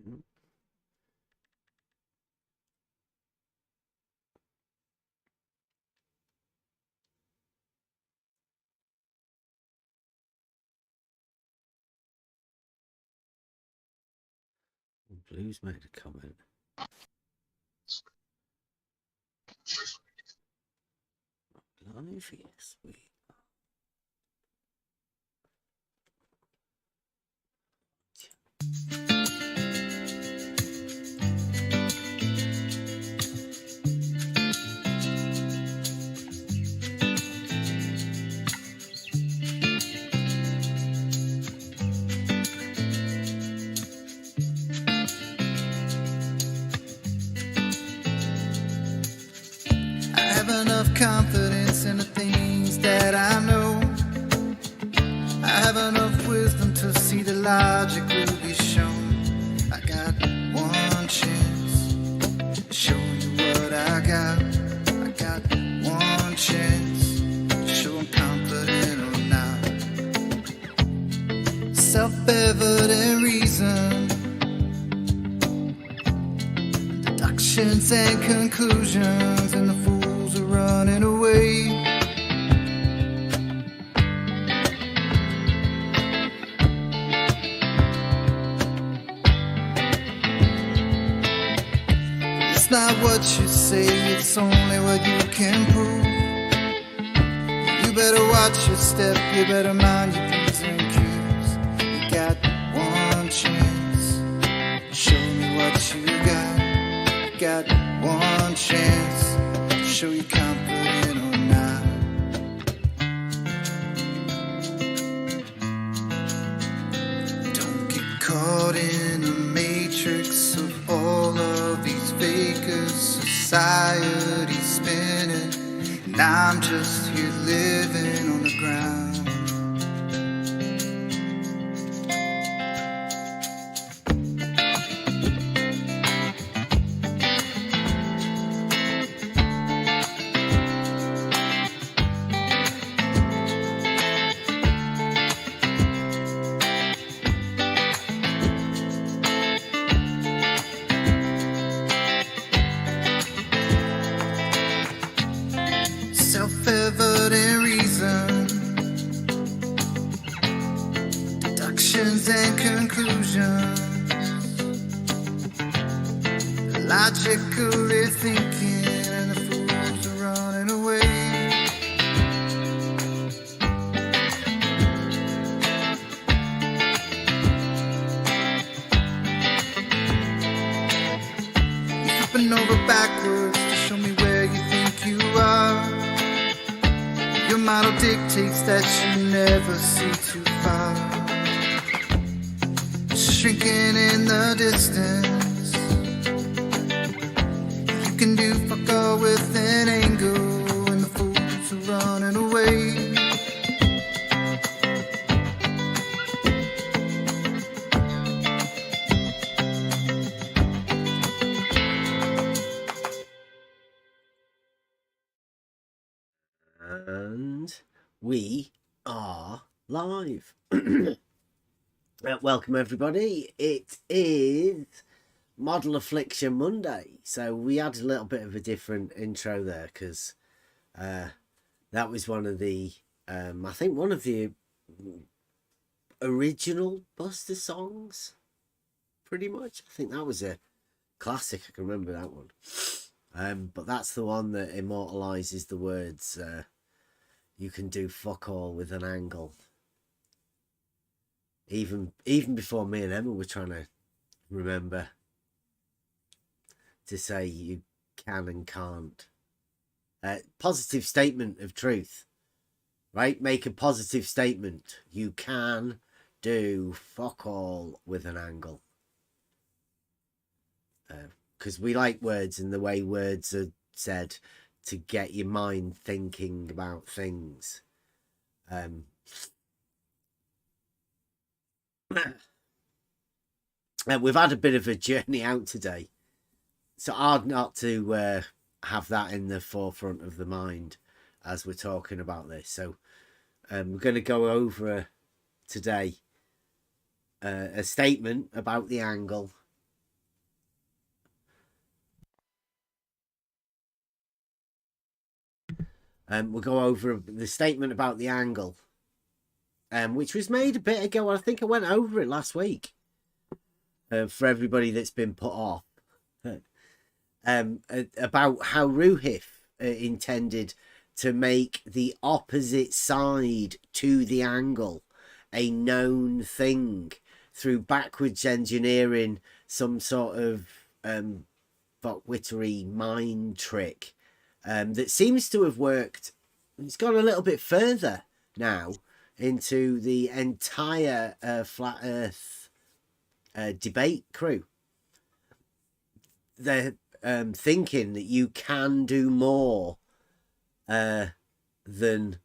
Mm. Blues made a comment. Live, yes, we I have enough confidence in the things that I know. I have enough wisdom to see the logic will be shown. I got one chance to show you what I got. I got one chance to show I'm confident or not. Self-evident reason, deductions and conclusions, and the fools are running away. It's not what you say, it's only what you can prove. You better watch your step, you better mind your P's and Q's. You got one chance, show me what you got. You got one chance, show you confident or not. Don't get caught in the matrix of all of these fakers. Society's spinning, and I'm just here living on the ground. Self-evident reason, deductions and conclusions, logically thinking, and the fools are running away. You're flipping over backwards to show me where you think you are. Your model dictates that you never see too far. Shrinking in the distance, you can do fuck all with an angle, and the fools are running away. and we are live. Welcome everybody. It is Model Affliction Monday, so we had a little bit of a different intro there because that was one of the I think one of the original Buster songs, pretty much. I think that was a classic. I can remember that one. But that's the one that immortalizes the words you can do fuck all with an angle. Even before me and Emma were trying to remember to say you can and can't. Positive statement of truth, right? Make a positive statement. You can do fuck all with an angle. Because we like words and the way words are said to get your mind thinking about things. We've had a bit of a journey out today. It's hard not to have that in the forefront of the mind as we're talking about this. So we're going to go over today a statement about the angle We'll go over the statement about the angle, which was made a bit ago. I think I went over it last week for everybody that's been put off. About how Ruhif intended to make the opposite side to the angle a known thing through backwards engineering, some sort of Bockwittery mind trick that seems to have worked. It's gone a little bit further now into the entire Flat Earth debate crew. They're thinking that you can do more than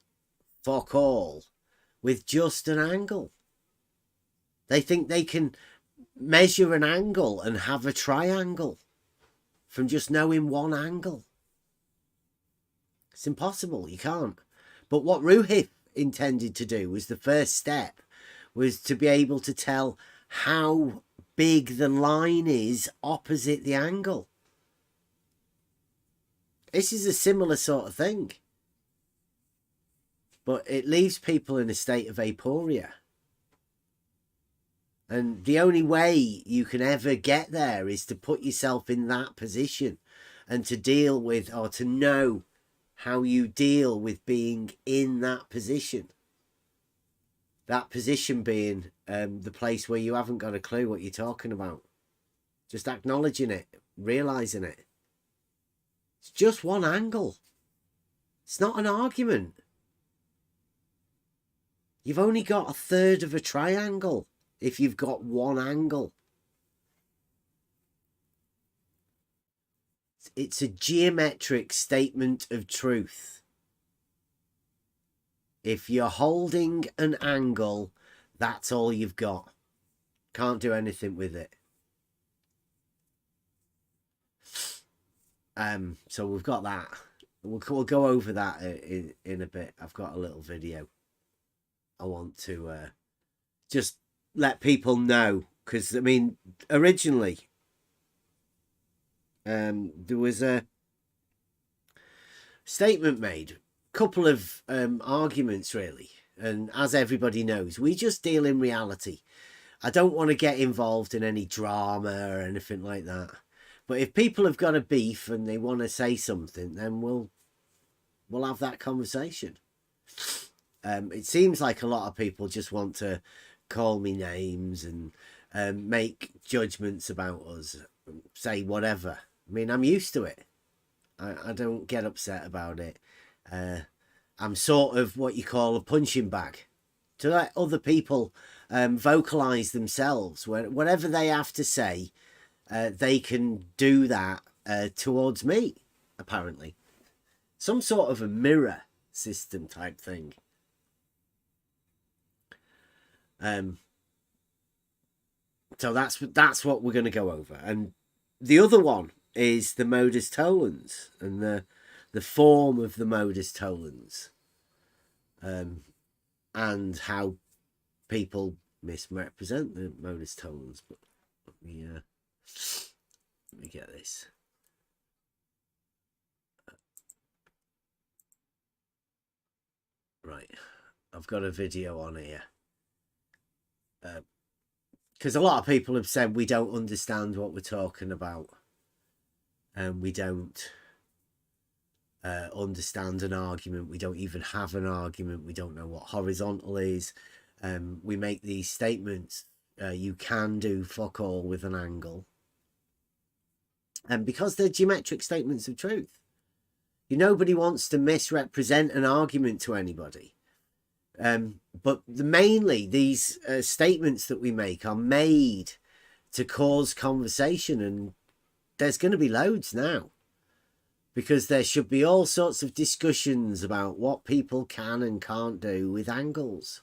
fuck all with just an angle. They think they can measure an angle and have a triangle from just knowing one angle. It's impossible. You can't. But what Ruhif intended to do was the first step was to be able to tell how big the line is opposite the angle. This is a similar sort of thing, but it leaves people in a state of aporia. And the only way you can ever get there is to put yourself in that position and to deal with, or to know how you deal with being in that position. That position being the place where you haven't got a clue what you're talking about. Just acknowledging it, realising it. It's just one angle. It's not an argument. You've only got a third of a triangle if you've got one angle. It's a geometric statement of truth. If you're holding an angle, that's all you've got. Can't do anything with it. So we've got that. We'll go over that in a bit. I've got a little video I want to just let people know, because I mean, originally there was a statement made, a couple of arguments really, and as everybody knows, we just deal in reality. I don't want to get involved in any drama or anything like that. But if people have got a beef and they want to say something, then we'll have that conversation. It seems like a lot of people just want to call me names and make judgments about us, say whatever. I mean, I'm used to it. I don't get upset about it. I'm sort of what you call a punching bag to let other people vocalize themselves. Whatever they have to say, they can do that towards me, apparently. Some sort of a mirror system type thing. So that's what we're going to go over. And the other one is the Modus Tollens and the form of the Modus Tollens, and how people misrepresent the Modus Tollens. But let me get this. Right, I've got a video on here. Because a lot of people have said we don't understand what we're talking about. And we don't understand an argument. We don't even have an argument. We don't know what horizontal is. We make these statements. You can do fuck all with an angle. And because they're geometric statements of truth. Nobody wants to misrepresent an argument to anybody. But mainly these statements that we make are made to cause conversation, and there's going to be loads now, because there should be all sorts of discussions about what people can and can't do with angles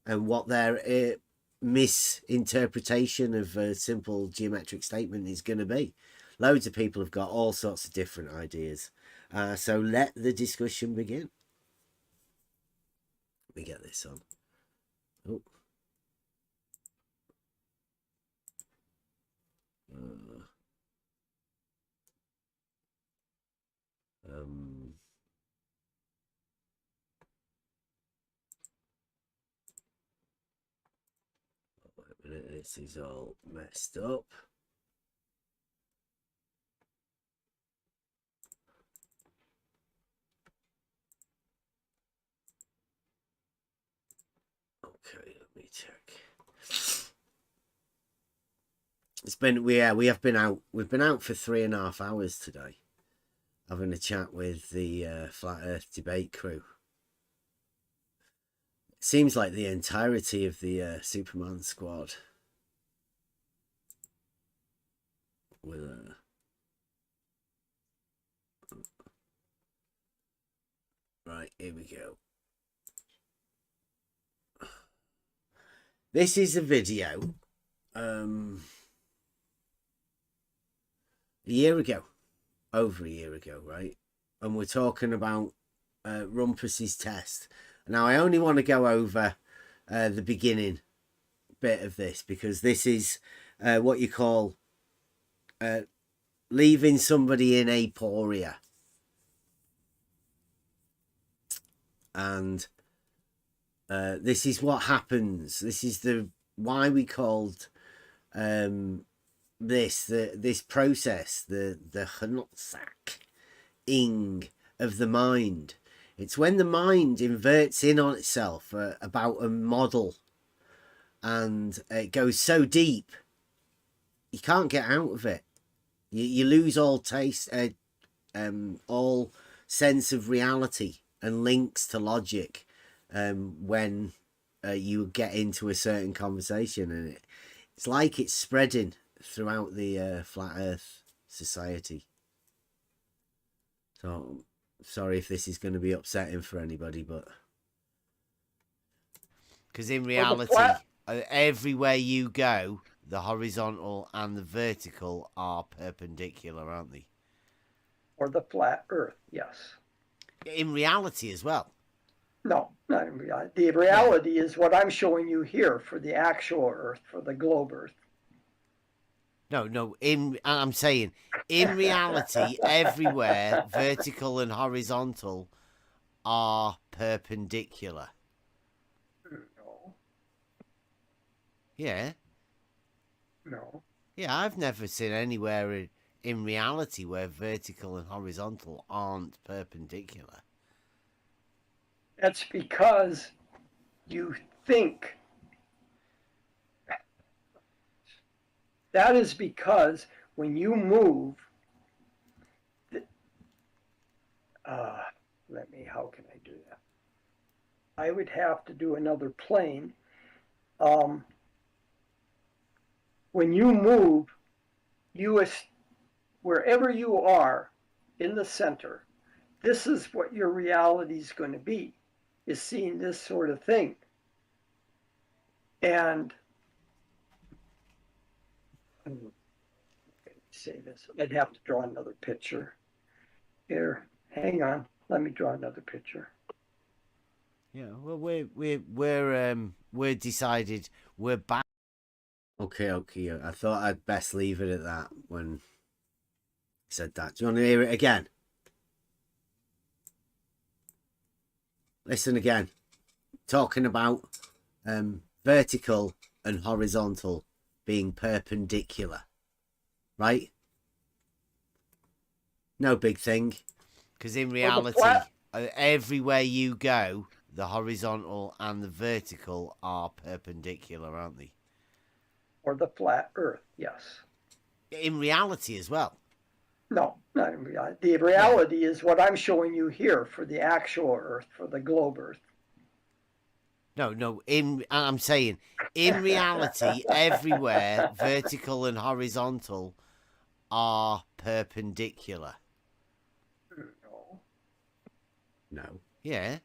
and what their misinterpretation of a simple geometric statement is going to be. Loads of people have got all sorts of different ideas. So let the discussion begin. Let me get this on. Oh. This is all messed up. Okay, let me check. It's been we have been out. We've been out for 3.5 hours today, having a chat with the Flat Earth debate crew. It seems like the entirety of the Superman squad. With right, here we go. This is a video a year ago, over a year ago, right? And we're talking about Rumpus's test. Now, I only want to go over the beginning bit of this because this is what you call leaving somebody in aporia. And this is what happens. This is why we called this process the ing of the mind. It's when the mind inverts in on itself about a model, and it goes so deep you can't get out of it. You lose all taste, all sense of reality and links to logic when you get into a certain conversation, and it's like it's spreading throughout the Flat Earth Society. So sorry if this is going to be upsetting for anybody, but because in reality, everywhere you go, the horizontal and the vertical are perpendicular, aren't they? Or the flat Earth, yes. In reality as well. No, not in reality. The reality is what I'm showing you here for the actual Earth, for the globe Earth. No, I'm saying, in reality, everywhere, vertical and horizontal are perpendicular. No. Yeah. No. Yeah, I've never seen anywhere in reality where vertical and horizontal aren't perpendicular. That's because you think. That is because when you move, how can I do that? I would have to do another plane. When you move, wherever you are in the center, this is what your reality is going to be, is seeing this sort of thing. And say this, I'd have to draw another picture. Here, hang on, let me draw another picture. Yeah, well, we're decided we're back. Okay. I thought I'd best leave it at that when I said that. Do you want to hear it again? Listen again. Talking about vertical and horizontal being perpendicular, right? No big thing. Because in reality, everywhere you go, the horizontal and the vertical are perpendicular, aren't they? Or the flat Earth, yes. In reality as well. No, not in reality. The reality is what I'm showing you here for the actual Earth, for the globe Earth. No, I'm saying, in reality, everywhere, vertical and horizontal are perpendicular. No. Yeah.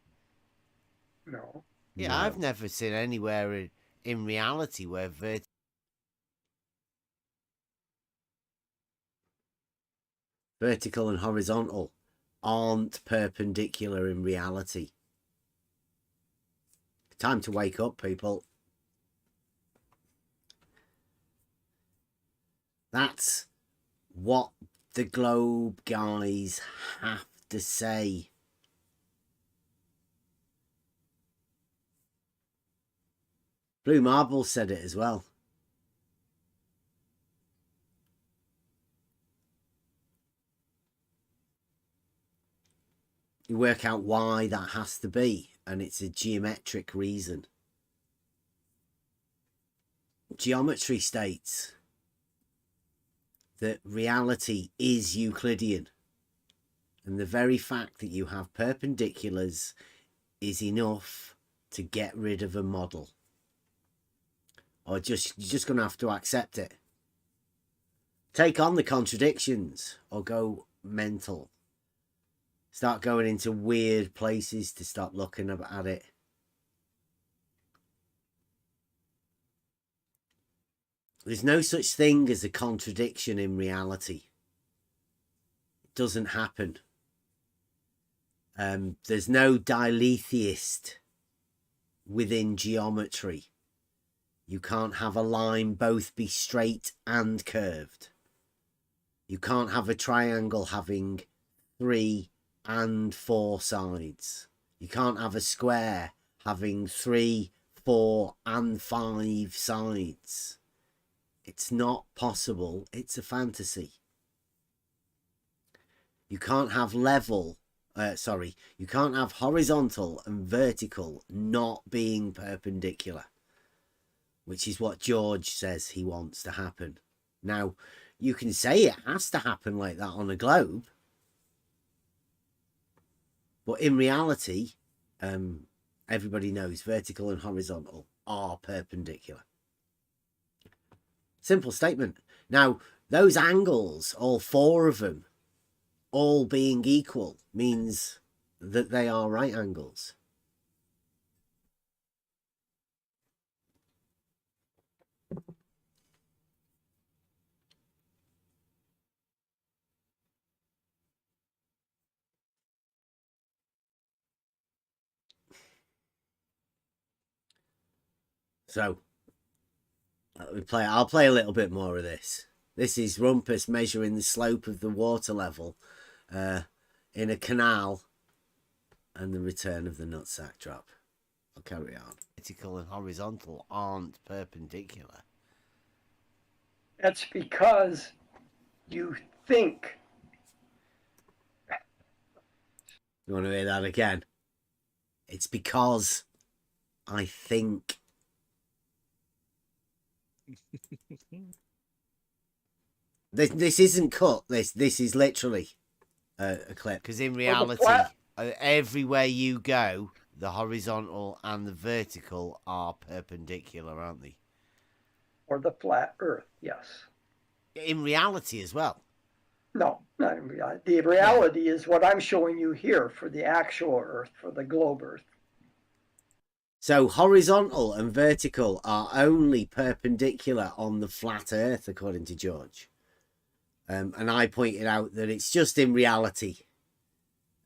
No. Yeah, No. I've never seen anywhere in reality where vertical and horizontal aren't perpendicular in reality. Time to wake up, people. That's what the globe guys have to say. Blue Marble said it as well. You work out why that has to be, and it's a geometric reason. Geometry states that reality is Euclidean, and the very fact that you have perpendiculars is enough to get rid of a model. Or you're just going to have to accept it. Take on the contradictions or go mental. Start going into weird places to stop looking at it. There's no such thing as a contradiction in reality. It doesn't happen. There's no diletheist within geometry. You can't have a line both be straight and curved. You can't have a triangle having 3 and 4 sides. You can't have a square having 3, 4 and 5 sides. It's not possible. It's a fantasy. You can't have you can't have horizontal and vertical not being perpendicular, which is what George says he wants to happen. Now, you can say it has to happen like that on a globe, but in reality, everybody knows vertical and horizontal are perpendicular. Simple statement. Now, those angles, all 4 of them, all being equal, means that they are right angles. So, I'll play a little bit more of this. This is Rumpus measuring the slope of the water level in a canal and the return of the nutsack drop. I'll carry on. Vertical and horizontal aren't perpendicular. That's because you think. You want to hear that again? It's because I think. This isn't cut. This is literally a clip. Because in reality, everywhere you go, the horizontal and the vertical are perpendicular, aren't they? Or the flat Earth, yes. In reality as well. No, not in reality. The reality is what I'm showing you here for the actual Earth, for the globe Earth. So horizontal and vertical are only perpendicular on the flat Earth, according to George. And I pointed out that it's just in reality.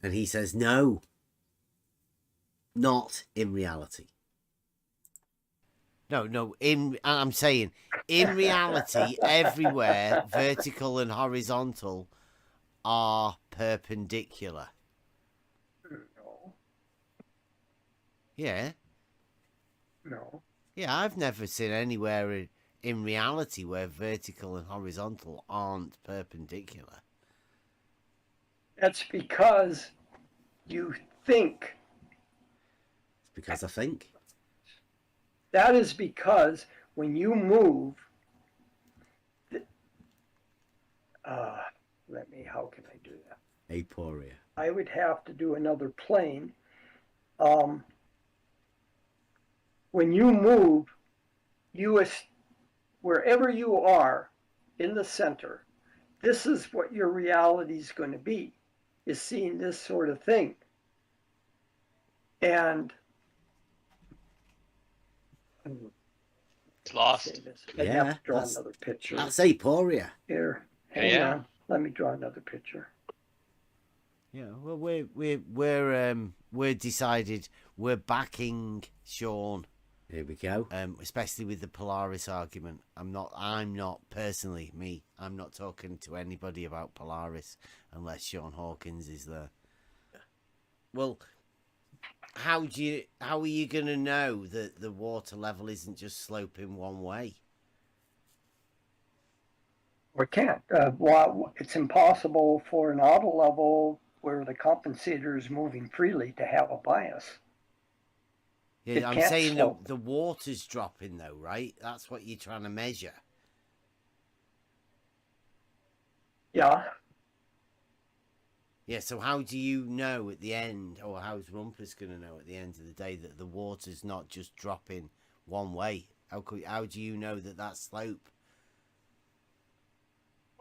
And he says, no, not in reality. No, I'm saying, in reality, everywhere, vertical and horizontal are perpendicular. No. Yeah. No. Yeah, I've never seen anywhere in reality where vertical and horizontal aren't perpendicular. That's because you think. It's because I think. That is because when you move, how can I do that? Aporia. I would have to do another plane. When you move, wherever you are in the center, this is what your reality is going to be, is seeing this sort of thing. And it's lost. I'd have to draw another picture. That's aporia. Here, hang on. Let me draw another picture. Yeah, well, we're decided we're backing Sean. Here we go. Especially with the Polaris argument. I'm not personally me. I'm not talking to anybody about Polaris unless Sean Hawkins is there. Well, how are you going to know that the water level isn't just sloping one way? We can't. Well, it's impossible for an auto level where the compensator is moving freely to have a bias. It Yeah, I'm can't saying slope. the water's dropping though, right? That's what you're trying to measure. Yeah. Yeah, so how do you know at the end, or how's Rumpus going to know at the end of the day that the water's not just dropping one way? How do you know that that's slope?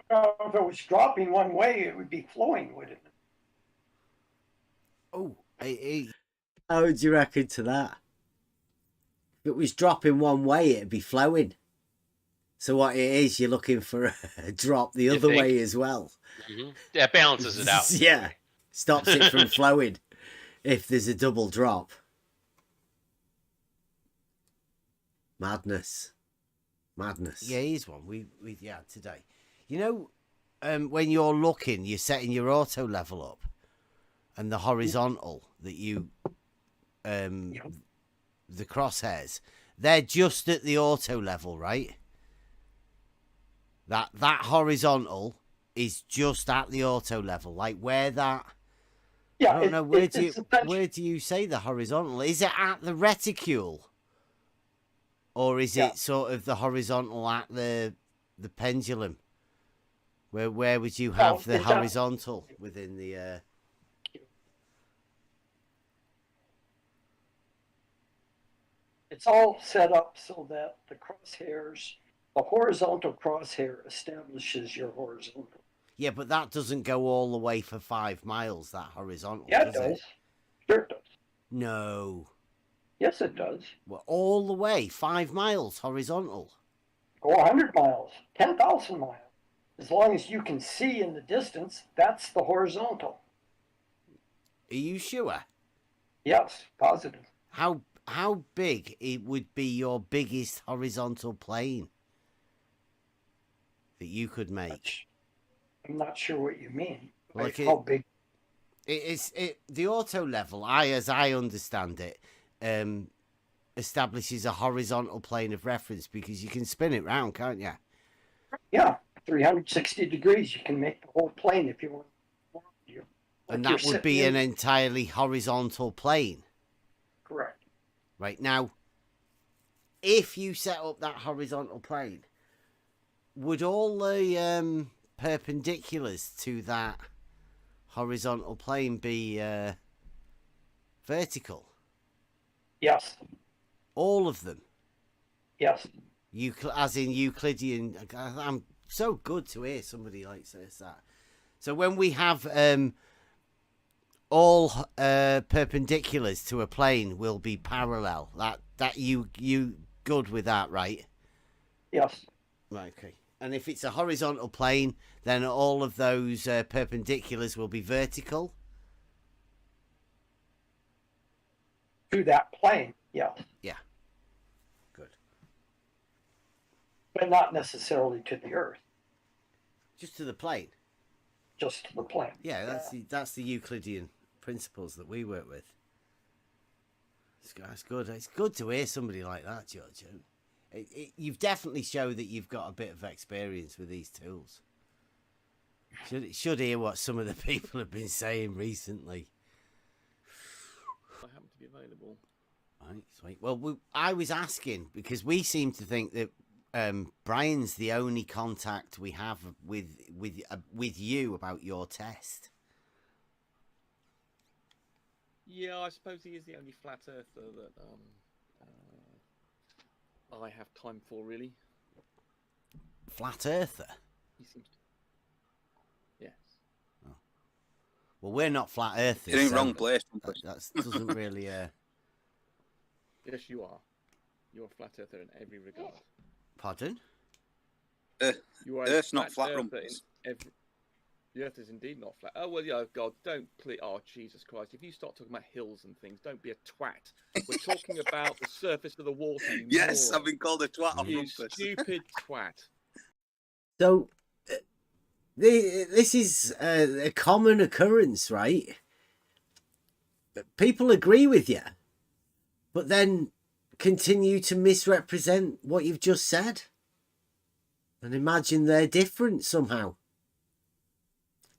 If it was dropping one way, it would be flowing, wouldn't it? Oh, how would you reckon to that? If it was dropping one way, it'd be flowing. So what it is, you're looking for a drop the other way as well. Mm-hmm. Yeah, it balances it out. Yeah, stops it from flowing if there's a double drop. Madness. Yeah, here's one we had today. You know, when you're looking, you're setting your auto level up, and the horizontal that you, the crosshairs, they're just at the auto level, right? That horizontal is just at the auto level, like where that. Yeah, I don't know where do you say the horizontal? Is it at the reticule, or is it sort of the horizontal at the pendulum? Where would you have the horizontal within the? It's all set up so that the crosshairs, the horizontal crosshair establishes your horizontal. Yeah, but that doesn't go all the way for 5 miles, that horizontal. Yeah, it does. Sure it does. No. Yes, it does. Well, all the way, 5 miles horizontal. Go 100 miles, 10,000 miles. As long as you can see in the distance, that's the horizontal. Are you sure? Yes, positive. How big it would be your biggest horizontal plane that you could make? I'm not sure what you mean. Like how big? The auto level, as I understand it, establishes a horizontal plane of reference because you can spin it round, can't you? Yeah, 360 degrees. You can make the whole plane if you want. And that would be an entirely horizontal plane. Correct. Right, now, if you set up that horizontal plane, would all the perpendiculars to that horizontal plane be vertical? Yes. All of them? Yes. As in Euclidean. I'm so good to hear somebody like says that. So when we have all perpendiculars to a plane will be parallel. That you good with that, right? Yes. Right, okay. And if it's a horizontal plane, then all of those perpendiculars will be vertical? To that plane, yes. Yeah. Good. But not necessarily to the Earth. Just to the plane? Just to the plane. Yeah, that's the Euclidean principles that we work with. That's good. It's good to hear somebody like that, George. You've definitely showed that you've got a bit of experience with these tools. Should hear what some of the people have been saying recently. I happen to be available. Right, sweet. Well, I was asking because we seem to think that Brian's the only contact we have with you about your test. Yeah, I suppose he is the only flat earther that I have time for, really. Flat earther? He seems to. Yes. Oh. Well, we're not flat earthers. You're in the wrong place. That doesn't really. Yes, you are. You're a flat earther in every regard. Pardon? You are Earth's not flat, earther Rumpus. in every. The Earth is indeed not flat. Oh well, yeah. God, don't please. Oh Jesus Christ! If you start talking about hills and things, don't be a twat. We're talking about the surface of the water. You Yes, moron. I've been called a twat on You Rumpus. stupid twat. So, this is a common occurrence, right? People agree with you, but then continue to misrepresent what you've just said and imagine they're different somehow.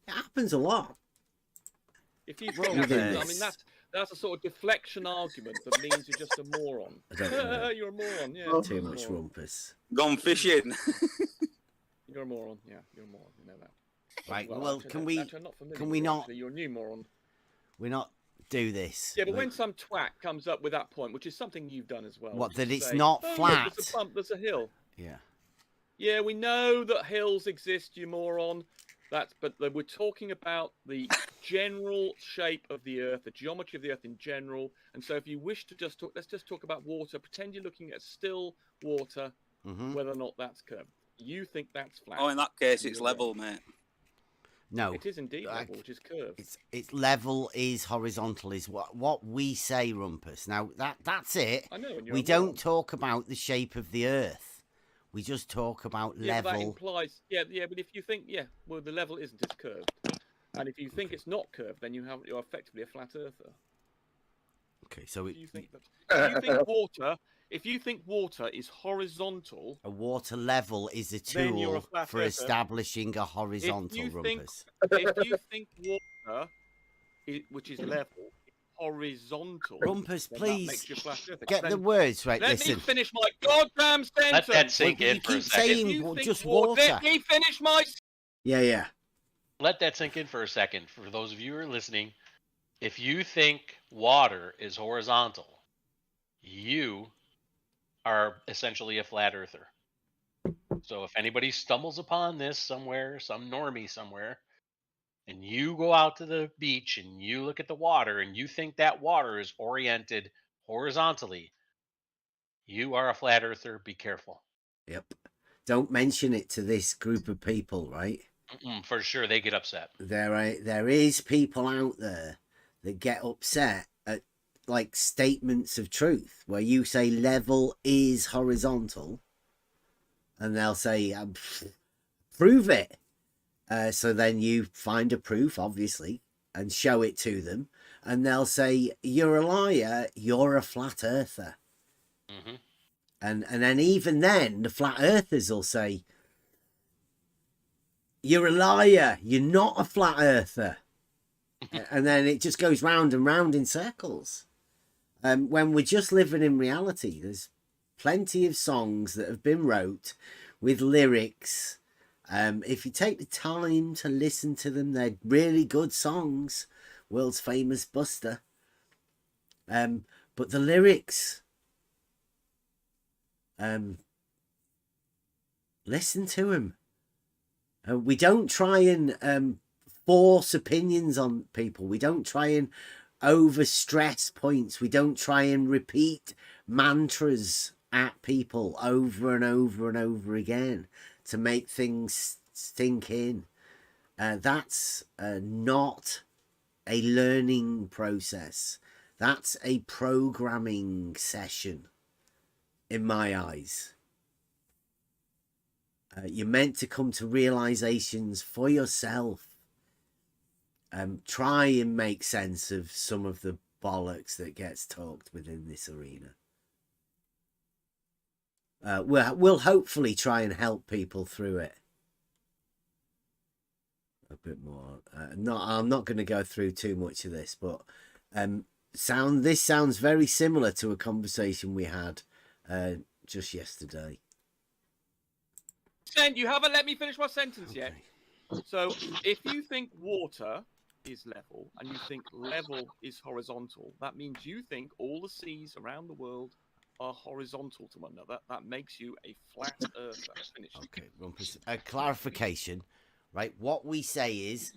It happens a lot. If you think that's, I mean, Rumpus. that's a sort of deflection argument that means you're just a moron. I don't know. You're a moron. Yeah. Too you're a much moron. rumpus. Gone fishing. You're a moron. Yeah, you're a moron. You know that. Right. Well, actually, can we? actually, I'm not familiar Can with we you, not? actually. You're a new moron. We not do this. Yeah, but like, when some twat comes up with that point, which is something you've done as well. What, which is that it's say, not "Oh, look, flat?" there's a bump. There's a hill. Yeah. Yeah, we know that hills exist, you moron. But we're talking about the general shape of the Earth, the geometry of the Earth in general. And so, if you wish to just talk, let's just talk about water. Pretend you're looking at still water, whether or not that's curved. You think that's flat? Oh, in that case, You're it's wrong. level, mate. No, it is indeed level, which is curved. It's level is horizontal is what we say, Rumpus. Now that's it. I know. And We don't talk about the shape of the Earth. We just talk about But that level. implies, but if you think, well, the level isn't, it's curved. And if you think it's not curved, then you're effectively a flat earther. Okay, so If you think if you think water is horizontal, a water level is a Then you're a tool flat for earther. establishing a horizontal, if Rumpus. you think water, which is level, is horizontal, Rumpus, then that please makes you a flat earther. get the Then words right. let Listen, me finish my goddamn sentence. Let that sink Well, in you for a keep second. saying- If you think just water. water. Let me finish my. yeah. Let that sink in for a second. For those of you who are listening, if you think water is horizontal, you are essentially a flat earther. So if anybody stumbles upon this somewhere, some normie somewhere, and you go out to the beach and you look at the water and you think that water is oriented horizontally, you are a flat earther. Be careful. Yep. Don't mention it to this group of people, right? For sure, they get upset. There is people out there that get upset at like statements of truth where you say level is horizontal, and they'll say prove it. So then you find a proof, obviously, and show it to them, and they'll say you're a liar. You're a flat earther. And then even then, the flat earthers will say, you're a liar. You're not a flat earther. And then it just goes round and round in circles. When we're just living in reality, there's plenty of songs that have been wrote with lyrics. If you take the time to listen to them, they're really good songs. World's famous Buster. But the lyrics... listen to him. We don't try and force opinions on people. We don't try and overstress points. We don't try and repeat mantras at people over and over and over again to make things sink in. That's not a learning process. That's a programming session, in my eyes. You're meant to come to realizations for yourself. Try and make sense of some of the bollocks that gets talked within this arena. We'll hopefully try and help people through it a bit more. I'm not going to go through too much of this, but this sounds very similar to a conversation we had just yesterday. You haven't let me finish my sentence yet. So, if you think water is level and you think level is horizontal, that means you think all the seas around the world are horizontal to one another. That makes you a flat earther. Finished. Okay, Rumpus. A clarification, right? What we say is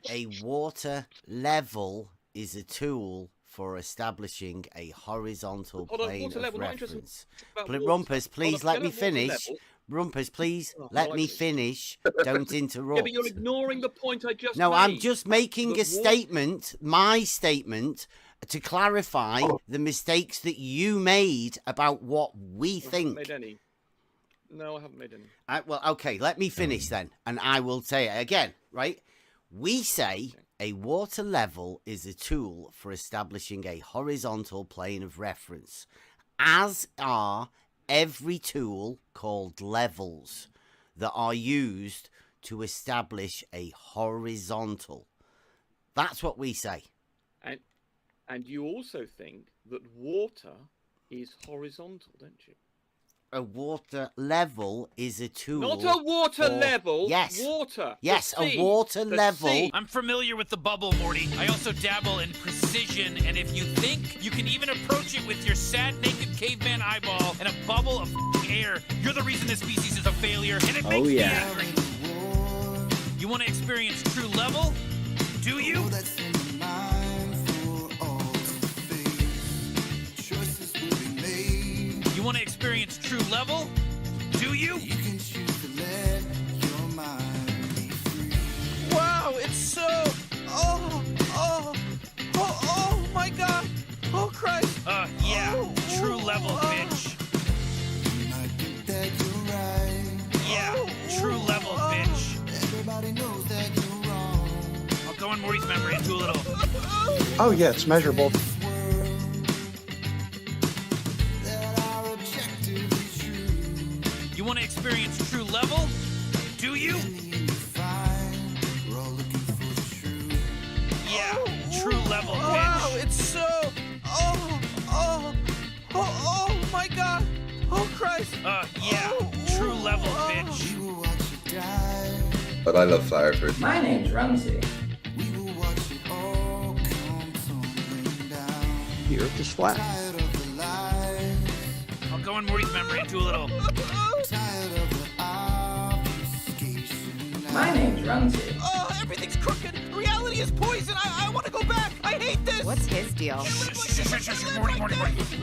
a water level is a tool for establishing a horizontal plane of reference. Rumpus, please let me finish. Rumpus, please let me finish. Don't interrupt. Yeah, but you're ignoring the point I just made. No, I'm just making a statement, my statement, to clarify the mistakes that you made about what we think. I haven't made any. No, I haven't made any. Well, okay, let me finish then, and I will say it again, right? We say a water level is a tool for establishing a horizontal plane of reference, as are every tool called levels that are used to establish a horizontal. That's what we say. And you also think that water is horizontal, don't you? A water level is a tool. Not a water for- level. Yes. Water. Yes, The a sea. water The level. sea. I'm familiar with the bubble, Morty. I also dabble in precision, and if you think you can even approach it with your sad, naked caveman eyeball and a bubble of air, you're the reason this species is a failure, and it makes me yeah. angry. You want to experience true level? Do you? That's in the mind for all to face. Choices will be made. You want to experience true level? Do you? You can choose to let your mind be free. Wow, it's so... Oh my God. Oh, Christ. Yeah. True level, bitch. You might think that you're right. Yeah. True level, bitch. Everybody knows that you're wrong. I'll go in Morty's memory and do a little. Oh, yeah, it's measurable. That are objectively true. You want to experience true level? Do you? In the end, you find we're all looking for the truth. Yeah. True level, Wow, bitch. it's so... Oh my God. Oh, Christ. Yeah. True level, bitch. We will watch it die. But I love flower fruit. My name's Rumsey. We will watch it all come tumbling down. The Earth is flat. Tired of the lies. I'll go in Morty's memory and do a little. Tired of the obfuscation. My name's Rumsey. Oh, everything's crooked. Reality is poison. I want to go back. I hate this. What's his deal? Shh, Morty.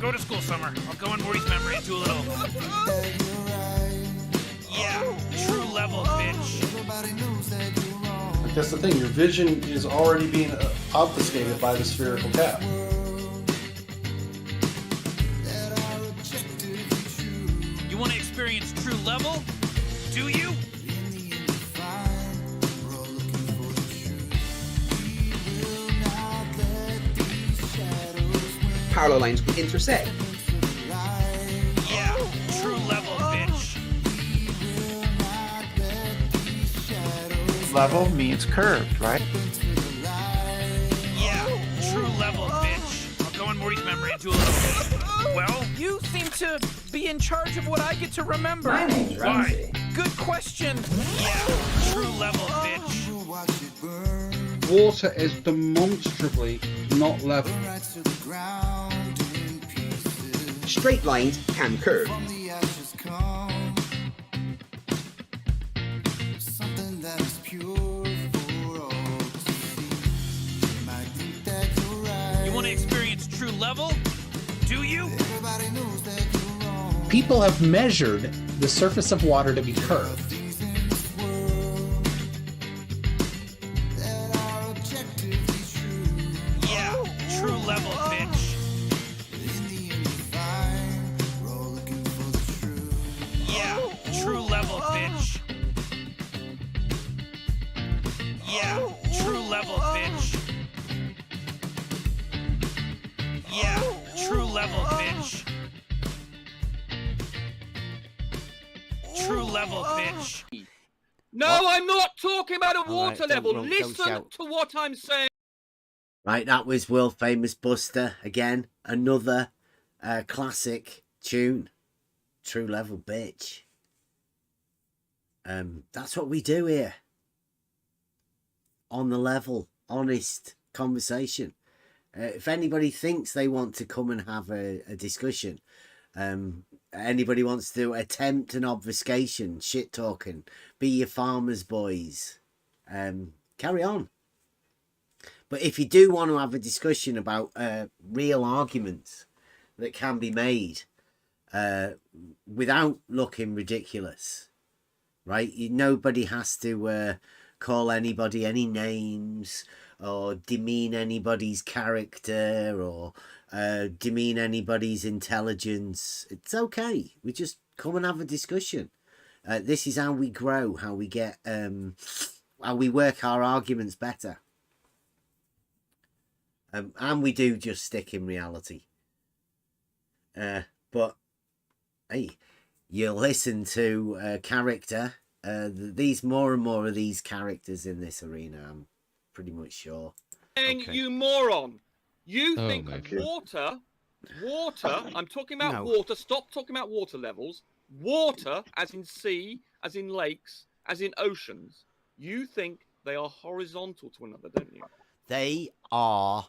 Go to school, Summer. I'll go in Morty's memory and do a little. that you're right. Yeah. True level, bitch. Everybody knows that you're wrong. That's the thing. Your vision is already being obfuscated by the spherical cap. That are objectively true. You want to experience true level? Do you? In the end, you find we're all looking for the truth. We will not let these shadows win. Parallel lines could intersect. To the light. Yeah. True level, bitch. We will not let these shadows Level means curved, right? to the light. Yeah. True level, bitch. I'll go in Morty's memory and do a little. Well, You seem to be in charge of what I get to remember. My name's Rumsey. Good question. yeah. True level, bitch. We'll watch it burn Water is demonstrably not level. right to the ground in pieces. Straight lines can curve. From the ashes come something that is pure for all to see. You might think that you're right. You want to experience true level? Do you? Everybody knows that you're wrong. People have measured the surface of water to be curved. Things in this world that are objectively true. Yeah. True level, bitch. In the end, you find we're all looking for the truth. Yeah. True level, bitch. Yeah. True level, bitch. Yeah. True level, bitch. True level, bitch. No, I'm not talking about a All right, water don't level. run, don't Listen shout. to what I'm saying. Right, that was world famous Buster again. Another classic tune. True level, bitch. That's what we do here. On the level, honest conversation. If anybody thinks they want to come and have a discussion, anybody wants to attempt an obfuscation, shit talking, be your farmers boys, carry on. But if you do want to have a discussion about real arguments that can be made without looking ridiculous, right? Nobody has to call anybody any names or demean anybody's character or demean anybody's intelligence. It's okay. We just come and have a discussion. This is how we grow, how we get, how we work our arguments better. And we do just stick in reality. But, hey, you listen to a character. These more and more of these characters in this arena, I'm pretty much sure. You moron. You Oh think my God. water, I'm talking about No. water, stop talking about water levels. Water, as in sea, as in lakes, as in oceans, you think they are horizontal to another, don't you? They are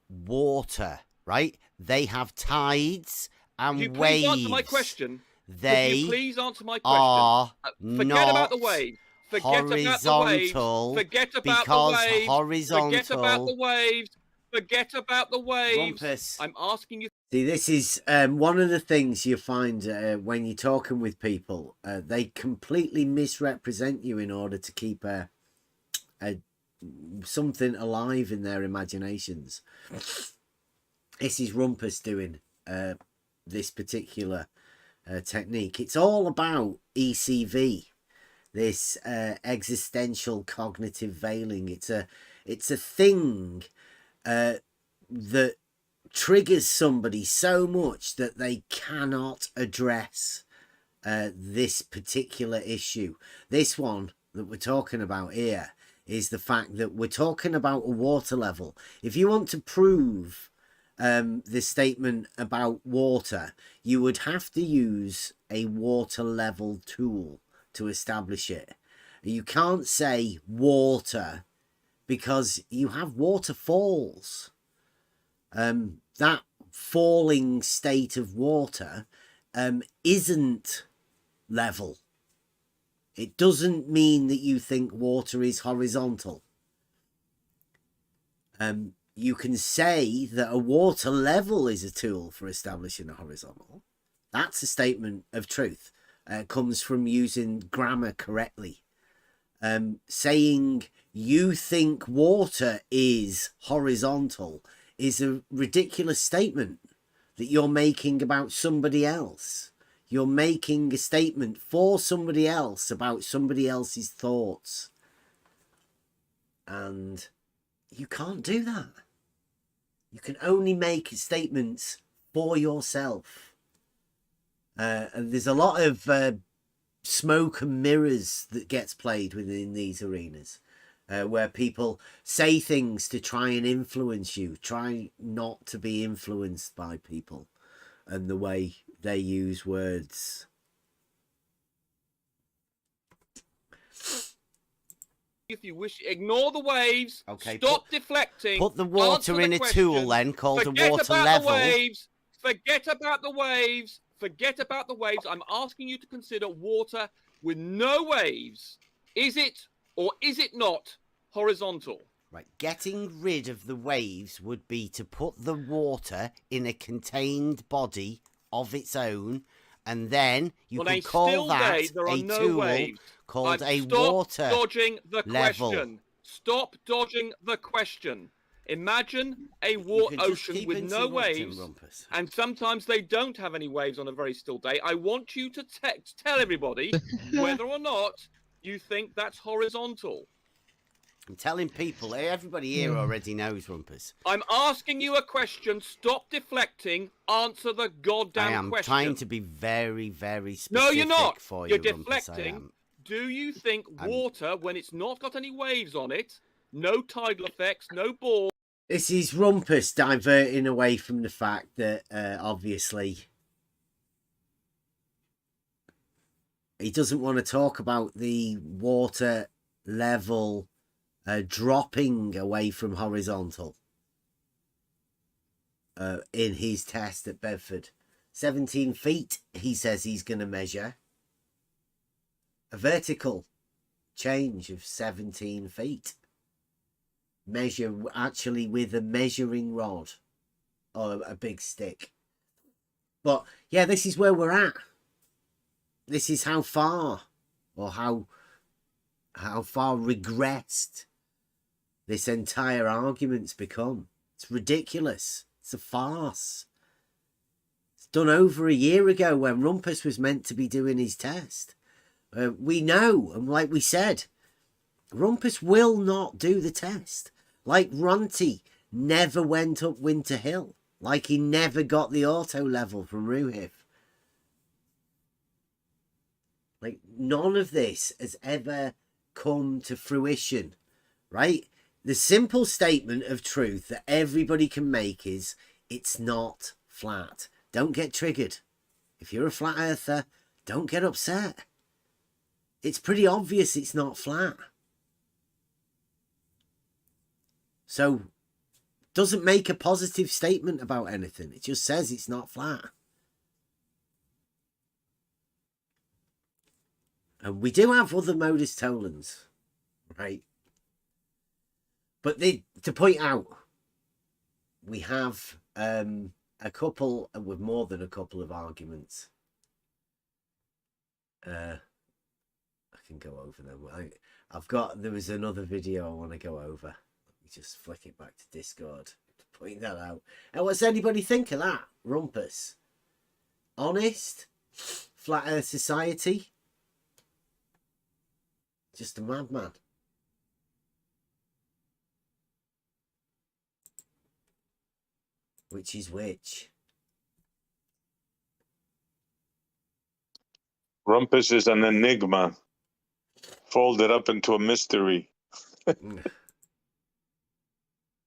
water, right? They have tides and Would you waves. please answer my question? They Would you please answer my question? are Forget about the not wave. Forget about the waves. horizontal Forget about the because waves. horizontal. Forget about the waves. Forget about the waves. Rumpus. I'm asking you. See, this is one of the things you find when you're talking with people. They completely misrepresent you in order to keep something alive in their imaginations. This is Rumpus doing this particular technique. It's all about ECV, this existential cognitive veiling. It's a thing that triggers somebody so much that they cannot address this particular issue. This one that we're talking about here is the fact that we're talking about a water level. If you want to prove this statement about water, you would have to use a water level tool to establish it. You can't say water because you have waterfalls. That falling state of water isn't level. It doesn't mean that you think water is horizontal. You can say that a water level is a tool for establishing a horizontal. That's a statement of truth. It comes from using grammar correctly. Saying you think water is horizontal is a ridiculous statement that you're making about somebody else. You're making a statement for somebody else about somebody else's thoughts. And you can't do that. You can only make statements for yourself. And there's a lot of smoke and mirrors that gets played within these arenas. Where people say things to try and influence you. Try not to be influenced by people and the way they use words. If you wish, ignore the waves. Okay, Stop deflecting. Put the water in a tool then called a water level. Forget about the waves. Forget about the waves. I'm asking you to consider water with no waves. Is it or is it not horizontal? Right, getting rid of the waves would be to put the water in a contained body of its own, and then you can call that a tool called a water dodging the level. Question. Stop dodging the question. Imagine a ocean with no waves, Rumpus. and sometimes they don't have any waves on a very still day. I want you to tell everybody whether or not you think that's horizontal. I'm telling people, everybody here already knows, Rumpus. I'm asking you a question. Stop deflecting. Answer the goddamn question. I am trying to be very, very specific. No, you're not. For You're you, deflecting. Rumpus, Do you think water, when it's not got any waves on it, no tidal effects, no ball? This is Rumpus diverting away from the fact that obviously he doesn't want to talk about the water level dropping away from horizontal in his test at Bedford. 17 feet, he says he's going to measure. A vertical change of 17 feet. Measure actually with a measuring rod or a big stick. But yeah, this is where we're at. This is how far or how far regressed this entire argument's become. It's ridiculous. It's a farce. It's done over a year ago when Rumpus was meant to be doing his test. We know, and like we said, Rumpus will not do the test. Like Ronti never went up Winter Hill. Like he never got the auto level from Ruhiv. Like none of this has ever come to fruition, right? The simple statement of truth that everybody can make is it's not flat. Don't get triggered. If you're a flat earther, don't get upset. It's pretty obvious it's not flat. So, doesn't make a positive statement about anything. It just says it's not flat. And we do have other Modus Tollens, right? But to point out, we have a couple, with more than a couple of arguments. I can go over them. There was another video I want to go over. Let me just flick it back to Discord to point that out. And what's anybody think of that? Rumpus. Honest? Flat Earth Society? Just a madman. Which is which? Rumpus is an enigma, folded up into a mystery.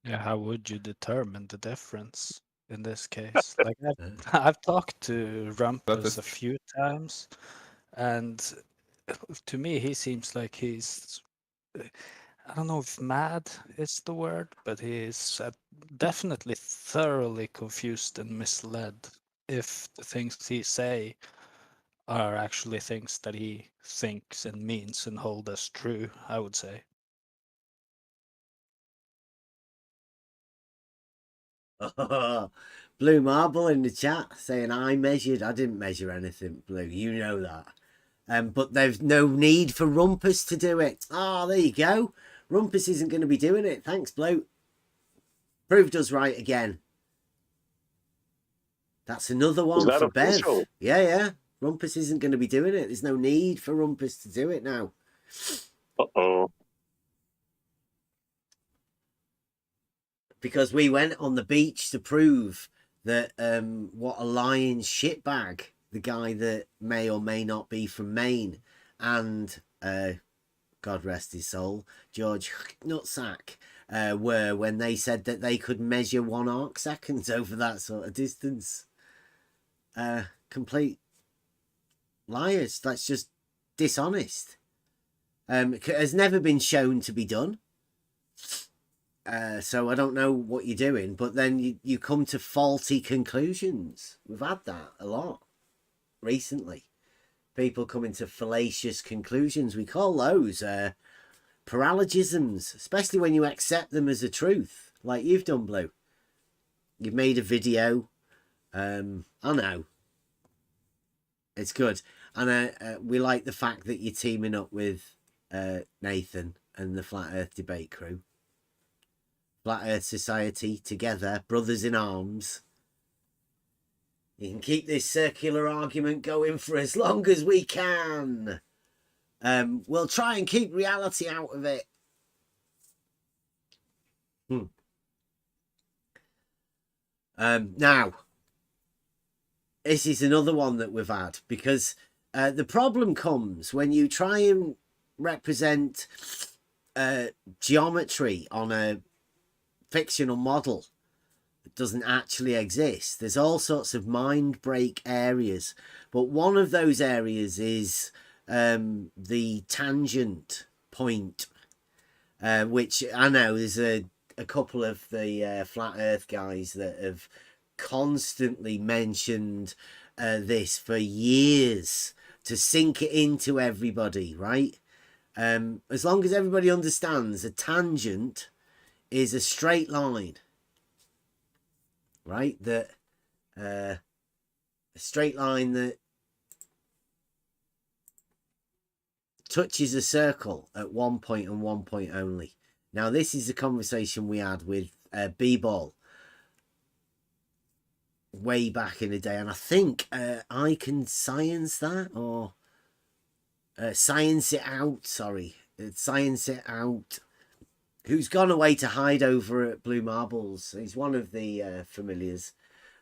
Yeah, how would you determine the difference in this case? Like I've talked to Rumpus a few times, and to me he seems like he's, I don't know if mad is the word, but he's definitely thoroughly confused and misled if the things he say are actually things that he thinks and means and hold as true, I would say. Blue Marble in the chat saying I didn't measure anything, Blue, you know that. But there's no need for Rumpus to do it. Oh, there you go. Rumpus isn't going to be doing it. Thanks, Blue. Proved us right again. That's another one for Bev. Yeah. Rumpus isn't going to be doing it. There's no need for Rumpus to do it now. Uh-oh. Because we went on the beach to prove that what a lying shitbag the guy that may or may not be from Maine and God rest his soul, George Nutsack, were when they said that they could measure 1 arc seconds over that sort of distance. Complete liars. That's just dishonest. It has never been shown to be done. So I don't know what you're doing, but then you come to faulty conclusions. We've had that a lot recently. People coming to fallacious conclusions. We call those paralogisms, especially when you accept them as a truth, like you've done, Blue. You've made a video. I know. It's good. And we like the fact that you're teaming up with Nathan and the Flat Earth Debate crew. Flat Earth Society together, brothers in arms. You can keep this circular argument going for as long as we can. We'll try and keep reality out of it. Now, this is another one that we've had, because the problem comes when you try and represent geometry on a fictional model that doesn't actually exist. There's all sorts of mind break areas, but one of those areas is the tangent point, which I know there's a couple of the flat earth guys that have constantly mentioned this for years to sink it into everybody, right? As long as everybody understands, a tangent is a straight line, right? That a straight line that touches a circle at one point and one point only. Now, this is a conversation we had with B-Ball way back in the day, and I think I can science that, or science it out, sorry. Science it out. Who's gone away to hide over at Blue Marbles. He's one of the familiars.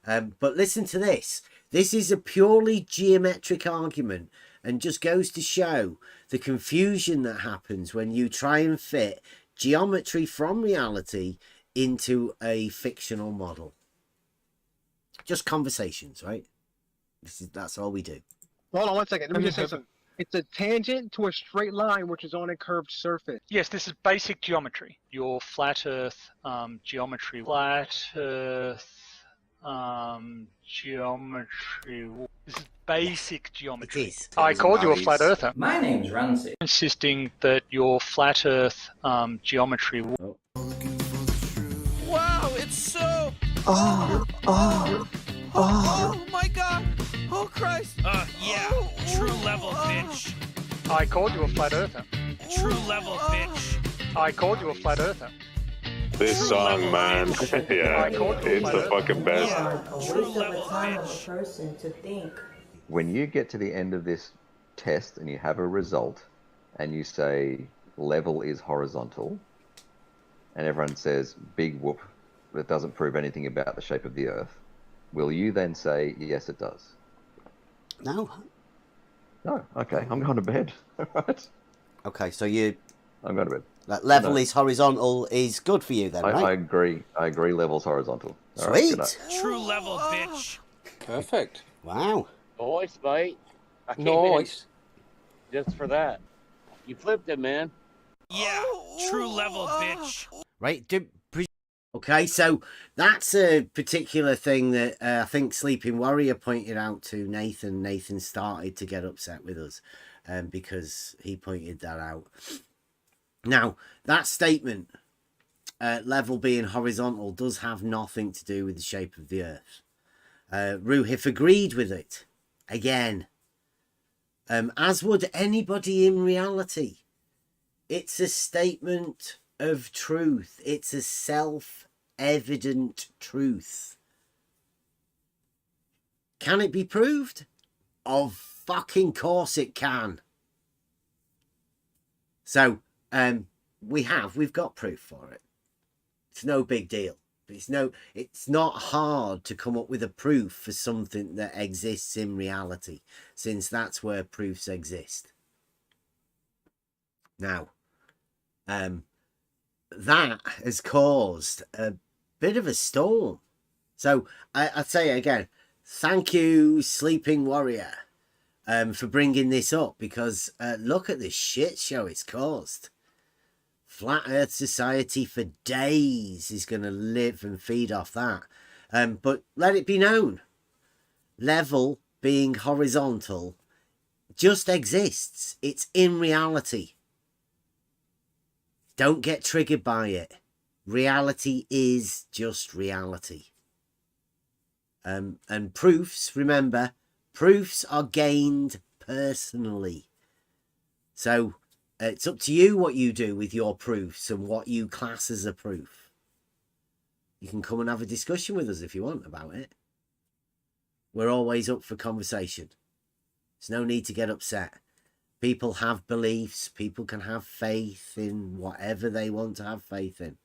But listen to this. This is a purely geometric argument and just goes to show the confusion that happens when you try and fit geometry from reality into a fictional model. Just conversations, right? That's all we do. Hold on 1 second. Let me just say something. It's a tangent to a straight line which is on a curved surface. Yes, this is basic geometry. Your flat Earth geometry. Flat Earth geometry. This is basic geometry. It is. I called you a flat earther. My name's Ramsey. Insisting that your flat Earth geometry. Wow, it's so. Oh, Oh my God! Oh Christ! Yeah. True level, bitch. I called you a flat earther. True level, bitch. I called you a flat earther. This song, man. Yeah, it's the fucking best. True level, bitch. Person to think. When you get to the end of this test and you have a result and you say level is horizontal and everyone says big whoop, that doesn't prove anything about the shape of the earth, will you then say yes it does? No. No. Okay, I'm going to bed. All right. Okay, so I'm going to bed. That level is horizontal is good for you then, right? I agree. I agree. Level's horizontal. All right, Sweet. good night. True level, bitch. Perfect. Wow. Nice, mate. I came Nice. in just for that. You flipped it, man. Yeah. True level, bitch. Right. Okay, so that's a particular thing that I think Sleeping Warrior pointed out to Nathan. Nathan started to get upset with us because he pointed that out. Now, that statement, level being horizontal, does have nothing to do with the shape of the earth. Ruhif agreed with it. Again, as would anybody in reality. It's a statement of truth. It's a self-evident truth. Can it be proved? Of fucking course it can. So, we've got proof for it. It's no big deal. It's not hard to come up with a proof for something that exists in reality, since that's where proofs exist. Now, that has caused a bit of a storm. So I'd say again, thank you, Sleeping Warrior, for bringing this up, because look at this shit show it's caused. Flat Earth Society for days is going to live and feed off that. But let it be known, level being horizontal just exists. It's in reality. Don't get triggered by it. Reality is just reality. And proofs, remember, proofs are gained personally. So it's up to you what you do with your proofs and what you class as a proof. You can come and have a discussion with us if you want about it. We're always up for conversation. There's no need to get upset. People have beliefs. People can have faith in whatever they want to have faith in.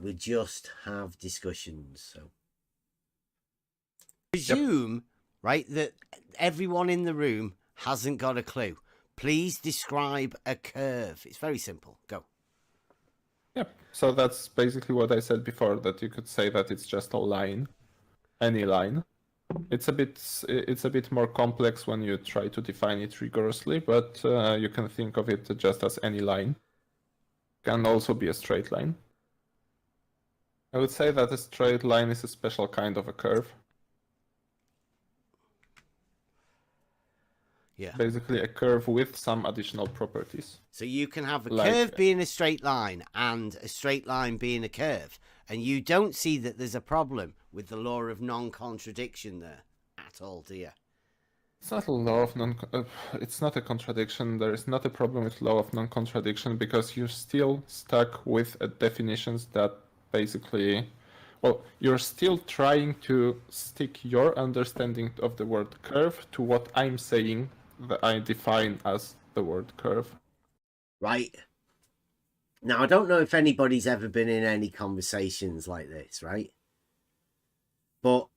We just have discussions. So presume, right, that everyone in the room hasn't got a clue. Please describe a curve. It's very simple. Go. Yep. So that's basically what I said before, that you could say that it's just a line, any line. It's a bit more complex when you try to define it rigorously, but you can think of it just as any line. Can also be a straight line. I would say that a straight line is a special kind of a curve. Yeah. Basically a curve with some additional properties. So you can have a Like- curve being a straight line and a straight line being a curve. And you don't see that there's a problem with the law of non-contradiction there at all, do you? It's not a law of it's not a contradiction. There is not a problem with law of non-contradiction because you're still stuck with definitions that basically, well, you're still trying to stick your understanding of the word curve to what I'm saying that I define as the word curve. Right. Now, I don't know if anybody's ever been in any conversations like this, right? But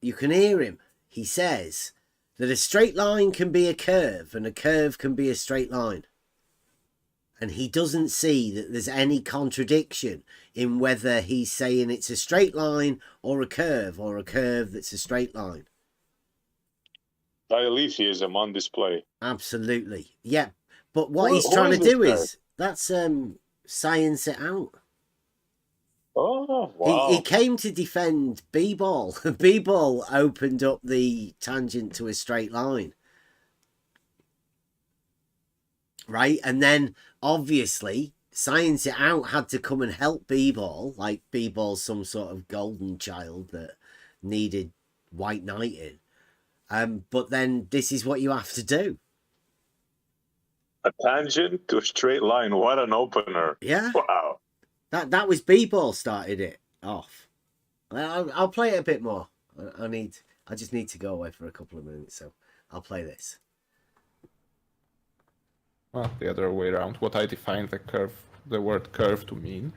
you can hear him. He says that a straight line can be a curve and a curve can be a straight line. and he doesn't see that there's any contradiction in whether he's saying it's a straight line or a curve that's a straight line. Dialetheism on display. Absolutely. Yeah. But what Who- he's who trying is to this do guy? is, that's science it out. Oh, wow. He came to defend B-ball. B-ball opened up the tangent to a straight line. Right? And then, obviously, Science It Out had to come and help B-ball. Like, B-ball's some sort of golden child that needed white knighting. But then this is what you have to do. A tangent to a straight line. What an opener. Yeah. Wow. That was B-ball started it off. I'll play it a bit more. I just need to go away for a couple of minutes, so I'll play this. Well, the other way around. What I defined the word curve to mean.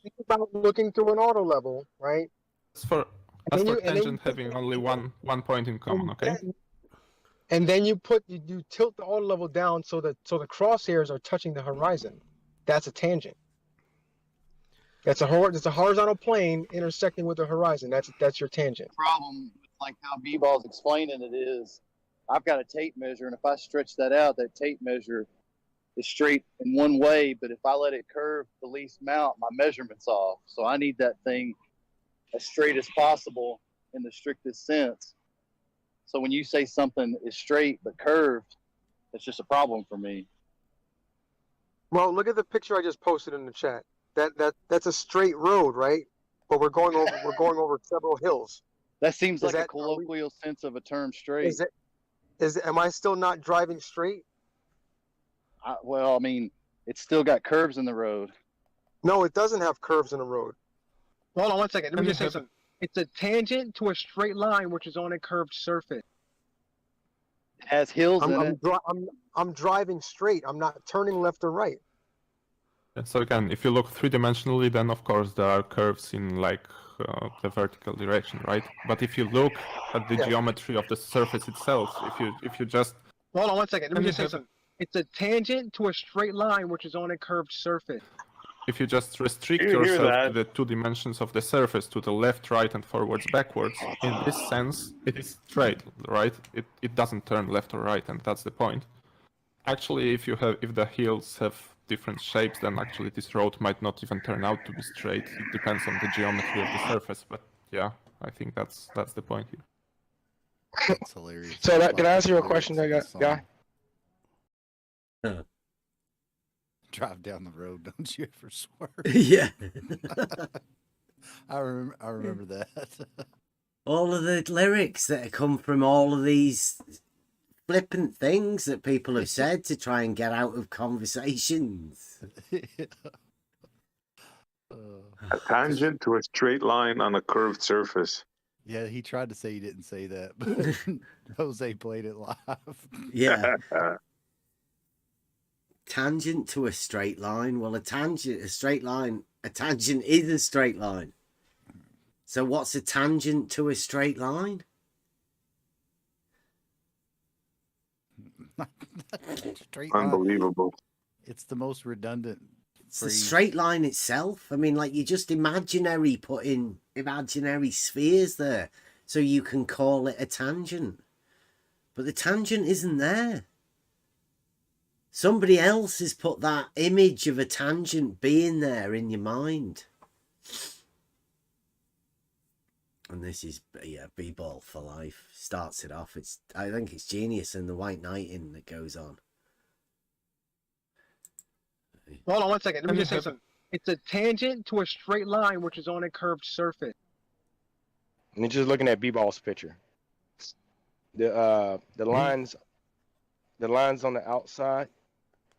Think about looking through an auto level, right? As for tangent having only one point in common, okay? And then you tilt the auto level down so the crosshairs are touching the horizon. That's a tangent. It's a horizontal plane intersecting with the horizon. That's your tangent. Problem, like how B-ball's explaining it is, I've got a tape measure, and if I stretch that out, that tape measure is straight in one way, but if I let it curve the least amount, my measurement's off. So I need that thing as straight as possible in the strictest sense. So when you say something is straight but curved, it's just a problem for me. Well, look at the picture I just posted in the chat. That's a straight road, right? But we're going over several hills. That seems like a colloquial sense of a term straight. Am I still not driving straight? Well, I mean, it's still got curves in the road. No, it doesn't have curves in the road. Hold on one second. Let me just say something. It's a tangent to a straight line which is on a curved surface. It has hills in it. I'm driving straight. I'm not turning left or right. And so again, if you look three-dimensionally, then of course there are curves in like the vertical direction, right? But if you look at the geometry of the surface itself, if you just hold on one second. Let me just say something. It's a tangent to a straight line which is on a curved surface. If you just restrict yourself to the two dimensions of the surface, to the left, right, and forwards, backwards, in this sense, it is straight, right? It doesn't turn left or right, and that's the point. Actually, if the hills have different shapes, then actually this road might not even turn out to be straight. It depends on the geometry of the surface, but yeah, I think that's the point here. That's hilarious. So can I ask you a question, guy? Drive down the road, don't you ever swerve? Yeah. I remember that. All of the lyrics that come from all of these flippant things that people have said to try and get out of conversations. A tangent to a straight line on a curved surface. Yeah, he tried to say he didn't say that, but Jose played it live. Yeah. Tangent to a straight line. Well, a tangent is a straight line. So what's a tangent to a straight line? Straight line. Unbelievable. It's the most redundant. It's the straight line itself. I mean, like, you just put in imaginary spheres there so you can call it a tangent. But the tangent isn't there. Somebody else has put that image of a tangent being there in your mind. And this is, B-ball for life. Starts it off. I think it's genius, and the white knighting that goes on. Hold on one second. Let me just say something. It's a tangent to a straight line which is on a curved surface. And just looking at B-ball's picture. The lines on the outside,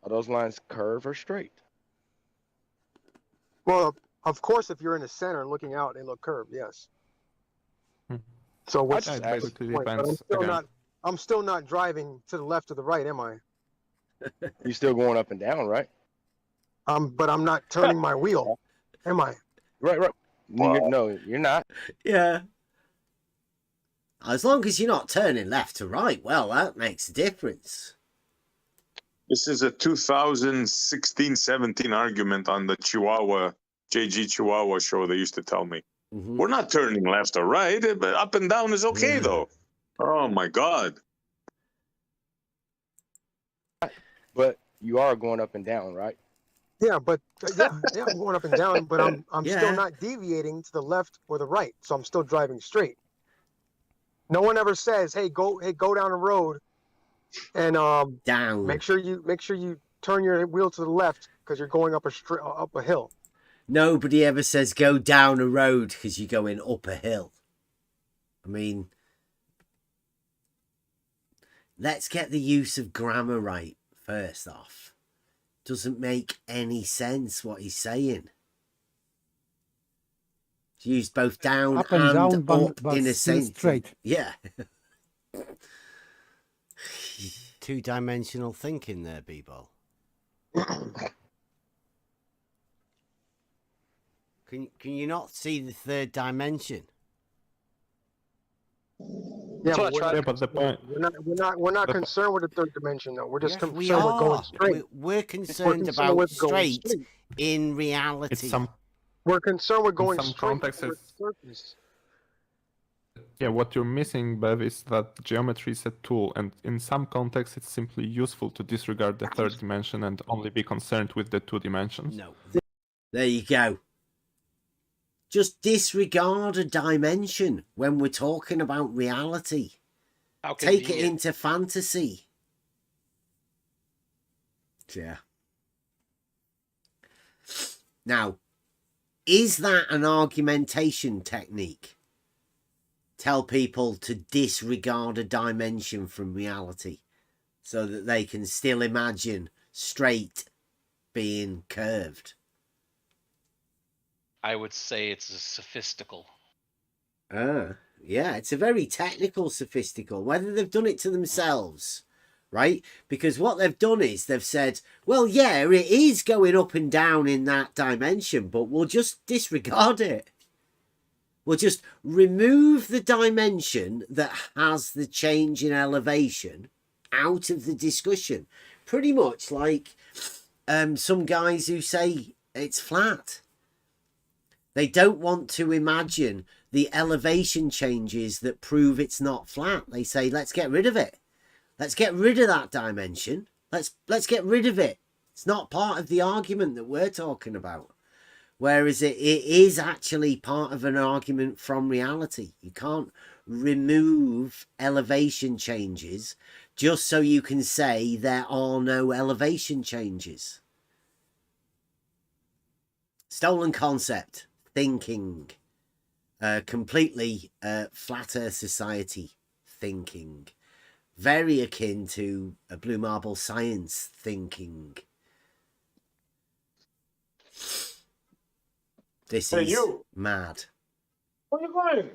are those lines curved or straight? Well, of course, if you're in the center and looking out, they look curved. Yes. So what's the point? But I'm still not driving to the left or the right, am I? You're still going up and down, right? But I'm not turning my wheel, am I? Right. No, you're not. Yeah. As long as you're not turning left to right, well, that makes a difference. This is a 2016-17 argument on the JG Chihuahua show they used to tell me. We're not turning left or right, but up and down is okay, though. Oh, my God. But you are going up and down, right? Yeah, but I'm going up and down, but I'm still not deviating to the left or the right, so I'm still driving straight. No one ever says, "Hey, go down the road, and down. Make sure you turn your wheel to the left because you're going up a hill." Nobody ever says go down a road because you're going up a hill. I mean, let's get the use of grammar right first off. Doesn't make any sense what he's saying. He's used both down Up and down, up but in a still sentence. straight. Yeah. Two-dimensional thinking there, B-Ball. Can you not see the third dimension? Yeah, but the point. We're not concerned with the third dimension though. We're just concerned we with are. going straight. We're concerned about with going straight in reality. We're concerned with going some straight. contexts, surface. Yeah, what you're missing, Bev, is that geometry is a tool, and in some contexts it's simply useful to disregard the third dimension and only be concerned with the 2 dimensions. No. There you go. Just disregard a dimension when we're talking about reality. Take it into fantasy. Yeah. Now, is that an argumentation technique? Tell people to disregard a dimension from reality so that they can still imagine straight being curved. I would say it's a sophistical. Yeah, it's a very technical sophistical. Whether they've done it to themselves, right? Because what they've done is they've said, well, yeah, it is going up and down in that dimension, but we'll just disregard it. We'll just remove the dimension that has the change in elevation out of the discussion. Pretty much like some guys who say it's flat. They don't want to imagine the elevation changes that prove it's not flat. They say, let's get rid of it. Let's get rid of that dimension. Let's get rid of it. It's not part of the argument that we're talking about. Whereas it is actually part of an argument from reality. You can't remove elevation changes just so you can say there are no elevation changes. Stolen concept. Thinking, completely flat earth society thinking, very akin to a blue marble science thinking. This is mad. Where are you going?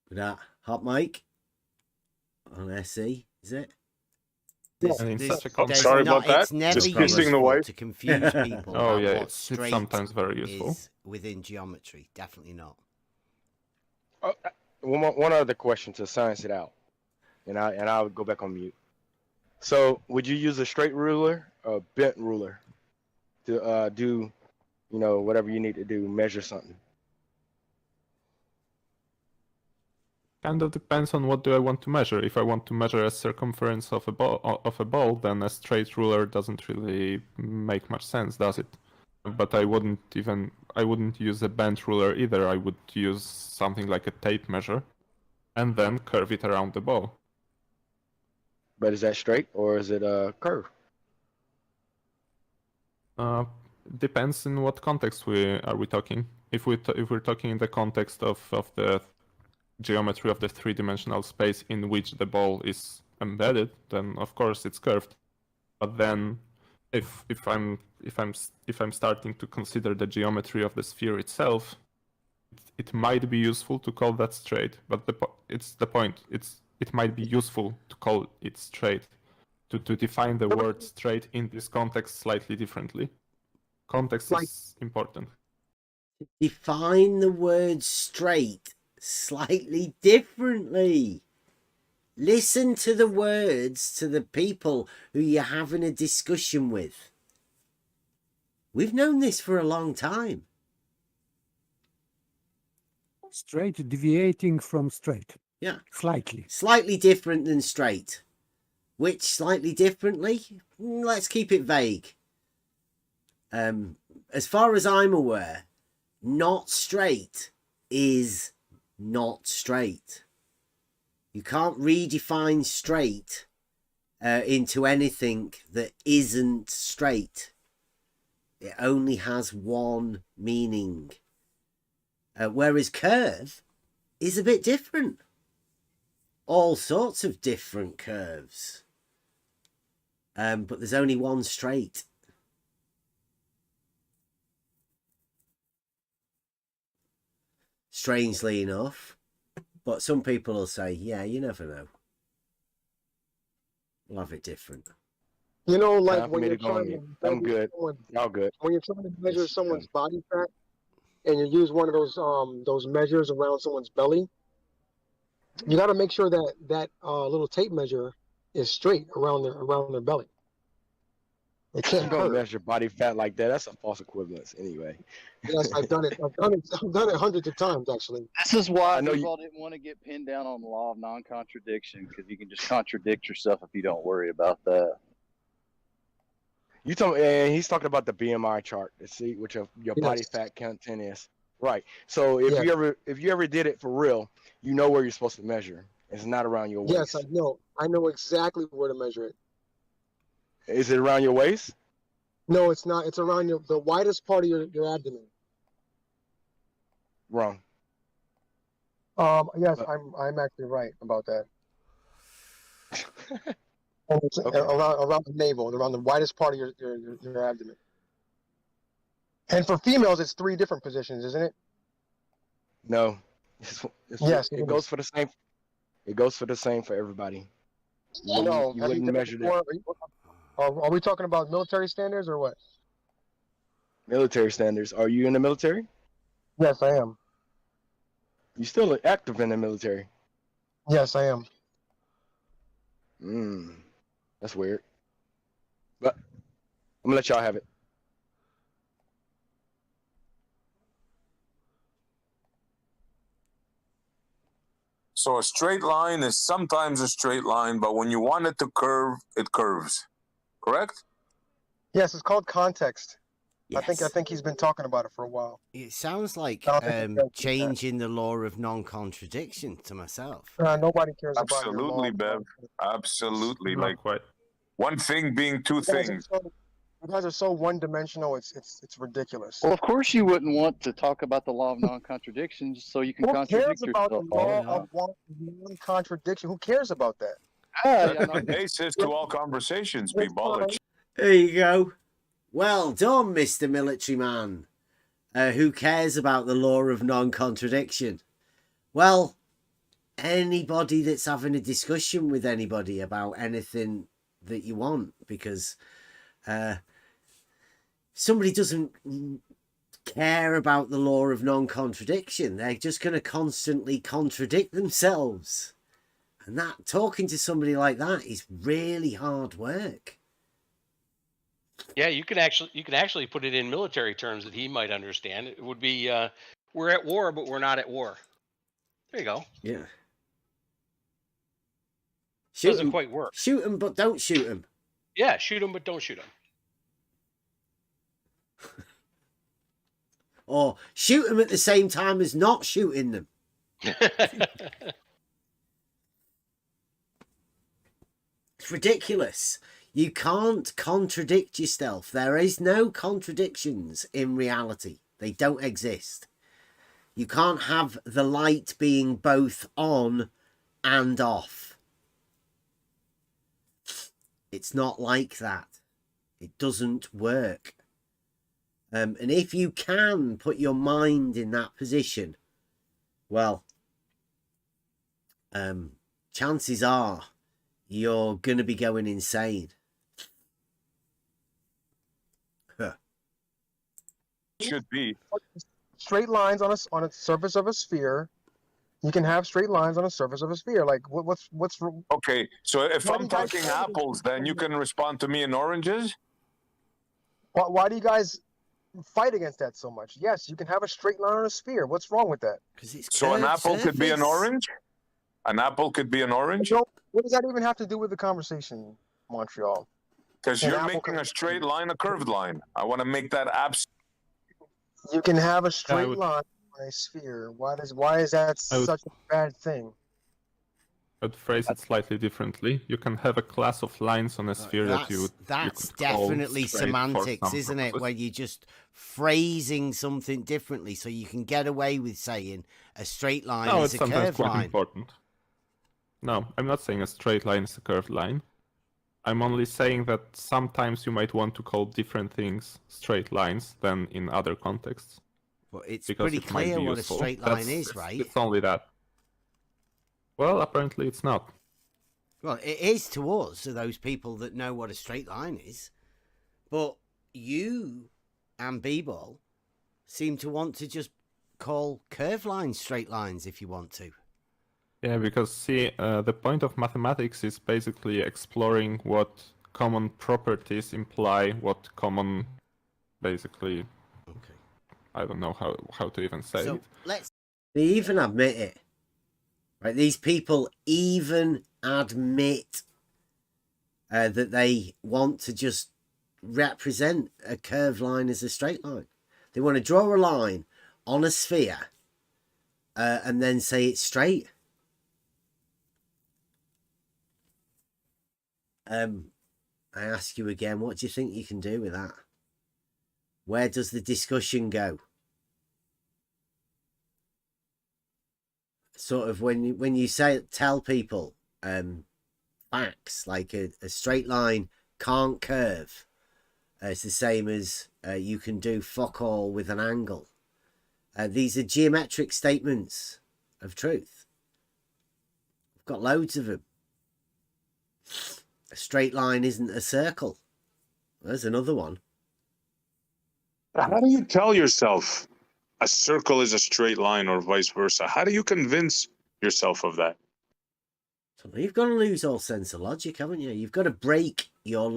With that hot mic on SE, is it? I'm sorry about that. It's never Just kissing the wife to confuse people. Oh about yeah, what it's straight sometimes very useful. is within geometry. Definitely not. One other question to science it out, and I'll go back on mute. So, would you use a straight ruler or a bent ruler to do, whatever you need to do, measure something? Kind of depends on what do I want to measure. If I want to measure a circumference of a ball, then a straight ruler doesn't really make much sense, does it? But I wouldn't use a bent ruler either. I would use something like a tape measure, and then curve it around the ball. But is that straight or is it a curve? Depends in what context we talking. If we're talking in the context of the geometry of the 3-dimensional space in which the ball is embedded, then of course it's curved. But then, if I'm starting to consider the geometry of the sphere itself, it might be useful to call that straight. But it might be useful to call it straight, to define the word straight in this context slightly differently. Context is important. Define the word straight slightly differently. Listen to the words to the people who you're having a discussion with. We've known this for a long time. Straight deviating from straight. Yeah. Slightly. Slightly different than straight. Which slightly differently? Let's keep it vague. As far as I'm aware, not straight is not straight. You can't redefine straight into anything that isn't straight. It only has one meaning. Whereas curve is a bit different. All sorts of different curves. But there's only one straight. Strangely enough. But some people will say, yeah, you never know. We'll have it different. You know, like Time for when me you're to go on trying mute. to I'm good. Y'all good. when you're trying to measure someone's body fat, and you use one of those measures around someone's belly, you got to make sure that that little tape measure is straight around their belly. It You can't don't curve. measure body fat like that. That's a false equivalence anyway. Yes, I've done it. I've done it hundreds of times actually. This is why I know people didn't want to get pinned down on the law of non-contradiction, because you can just contradict yourself if you don't worry about that. And he's talking about the BMI chart to see what your body fat content is. Right. So if you ever did it for real, you know where you're supposed to measure. It's not around your waist. Yes, I know. I know exactly where to measure it. Is it around your waist? No, it's not. It's around the widest part of your abdomen. Wrong. Yes, I'm actually right about that. And it's around the navel, around the widest part of your abdomen. And for females, it's 3 different positions, isn't it? No. Yes, it goes for the same. It goes for the same for everybody. You wouldn't measure that. Are we talking about military standards or what? Military standards. Are you in the military? Yes, I am. You still active in the military? Yes, I am. That's weird. But I'm gonna let y'all have it. So a straight line is sometimes a straight line, but when you want it to curve, it curves. Correct? Yes, it's called context. Yes. I think he's been talking about it for a while. It sounds like changing the law of non-contradiction to myself. Nobody cares about your law. Absolutely, Bev. Absolutely. Not quite. One thing being two things. You guys are so one-dimensional. It's ridiculous. Well, of course you wouldn't want to talk about the law of non-contradiction just so you can Who contradict cares about yourself. the law of non-contradiction? Who cares about that? That's the basis to all conversations, be bollocks. There you go. Well done, Mr. Military Man. Who cares about the law of non-contradiction? Well, anybody that's having a discussion with anybody about anything that you want, because somebody doesn't care about the law of non-contradiction. They're just going to constantly contradict themselves. And that talking to somebody like that is really hard work. Yeah, you can actually put it in military terms that he might understand. It would be we're at war, but we're not at war. There you go. Yeah. Doesn't quite work. Shoot him, but don't shoot him. Yeah, shoot him, but don't shoot him. Or shoot them at the same time as not shooting them. It's ridiculous. You can't contradict yourself. There is no contradictions in reality. They don't exist. You can't have the light being both on and off. It's not like that. It doesn't work. And if you can put your mind in that position, well, chances are you're going to be going insane. Should be. Straight lines on a surface of a sphere, You can have straight lines on the surface of a sphere. Like what's Okay, so if Why do I'm you guys talking fight against apples, then you can respond to me in oranges? why do you guys fight against that so much? Yes, you can have a straight line on a sphere. What's wrong with that? Because it's So an curved apple could be an surface. orange? An apple could be an orange? No, what does that even have to do with the conversation, Montreal? Because An you're apple making could- a straight line a curved line. I want to make that abs. You can have a straight would- line on a sphere. Why is that I would- such a bad thing? I'd phrase it slightly differently. You can have a class of lines on a sphere that you That's could call definitely straight for semantics, some isn't it? purposes. Where you're just phrasing something differently, so you can get away with saying a straight line No, is it's a sometimes curved quite line. important. No, I'm not saying a straight line is a curved line. I'm only saying that sometimes you might want to call different things straight lines than in other contexts. But it's because pretty it might be clear what a useful. straight line is, right? It's only that. Well, apparently it's not. Well, it is to us, to those people that know what a straight line is. But you and B-Ball seem to want to just call curved lines straight lines if you want to. Yeah, because see, the point of mathematics is basically exploring what common properties imply, what common, basically, I don't know how to even say So it. they even admit it. Right? These people even admit that they want to just represent a curved line as a straight line. They want to draw a line on a sphere and then say it's straight. I ask you again, what do you think you can do with that? Where does the discussion go? Sort of when you tell people facts like a straight line can't curve, it's the same as you can do fuck all with an angle. These are geometric statements of truth. I've got loads of them. A straight line isn't a circle. There's another one. How do you tell yourself a circle is a straight line or vice versa? How do you convince yourself of that? So you've got to lose all sense of logic, haven't you? You've got to break your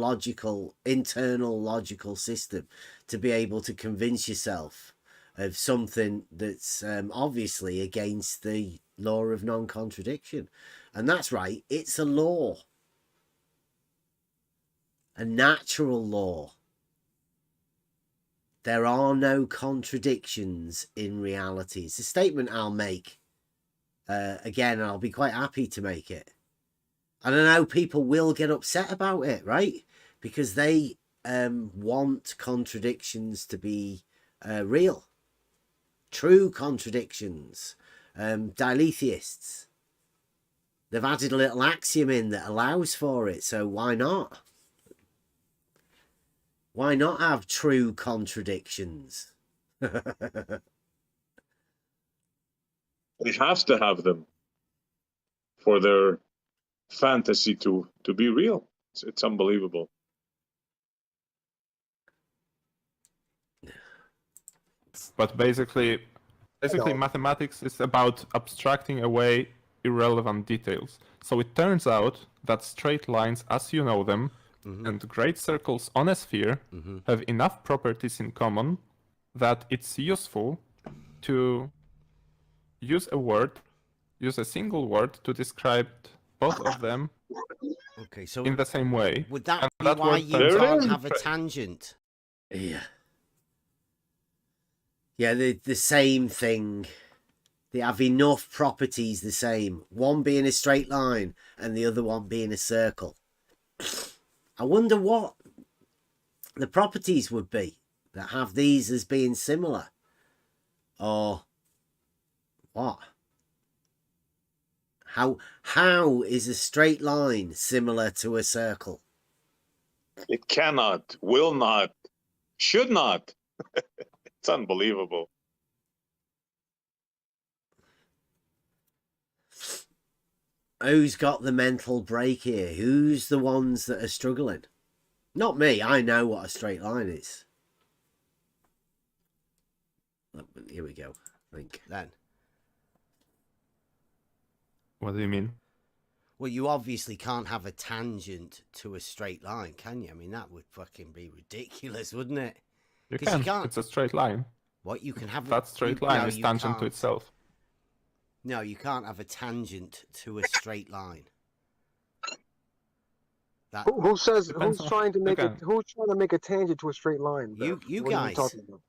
internal logical system to be able to convince yourself of something that's obviously against the law of non-contradiction. And that's right, it's a law. A natural law. There are no contradictions in reality. It's a statement I'll make again, and I'll be quite happy to make it. And I know people will get upset about it, right? Because they want contradictions to be real. True contradictions. Diletheists. They've added a little axiom in that allows for it, so why not? Why not have true contradictions? They have to have them for their fantasy to be real. It's unbelievable. But basically mathematics is about abstracting away irrelevant details. So it turns out that straight lines, as you know them, and great circles on a sphere have enough properties in common that it's useful to use a single word to describe both of them Okay, so in the same way. Would that And be that why word you turns out can't to be have a straight. tangent? Yeah. Yeah, the same thing. They have enough properties the same. One being a straight line and the other one being a circle. I wonder what the properties would be that have these as being similar. Or what? How is a straight line similar to a circle? It cannot, will not, should not. It's unbelievable. Who's got the mental break here? Who's the ones that are struggling? Not me. I know what a straight line is. Here we go. I think. Then. What do you mean? Well, you obviously can't have a tangent to a straight line, can you? I mean, that would fucking be ridiculous, wouldn't it? You 'Cause can. you can't. It's a straight line. What, you can have That straight line is you tangent to can't. itself. No, you can't have a tangent to a straight line. That Who says Depends who's on- trying to make okay. it? Who's trying to make a tangent to a straight line? You Bev? What are guys. talking about?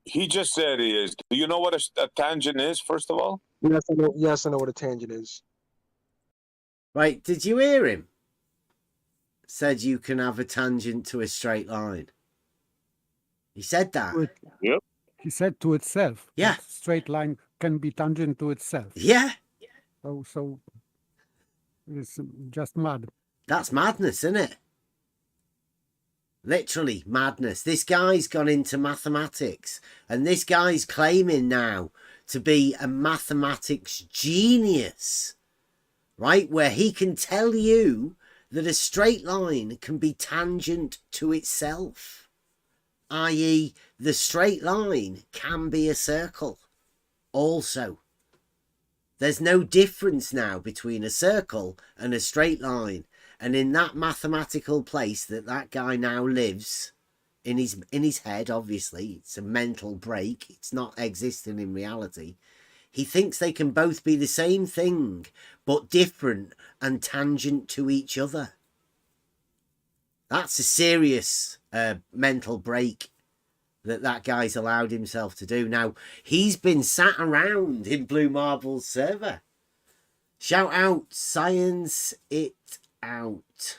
He just said he is. Do you know what a tangent is, first of all? Yes, I know. Yes, I know what a tangent is. Right, did you hear him? Said you can have a tangent to a straight line. He said that. Yep. He said to itself. Yeah. that straight line can be tangent to itself. Yeah. So it's just mad. That's madness, isn't it? Literally madness. This guy's gone into mathematics, and this guy's claiming now to be a mathematics genius, right? Where he can tell you that a straight line can be tangent to itself, i.e. the straight line can be a circle also. There's no difference now between a circle and a straight line. And in that mathematical place that guy now lives, in his head, obviously, it's a mental break. It's not existing in reality. He thinks they can both be the same thing, but different and tangent to each other. That's a serious mental break that guy's allowed himself to do. Now, he's been sat around in Blue Marble's server. Shout out, science it out.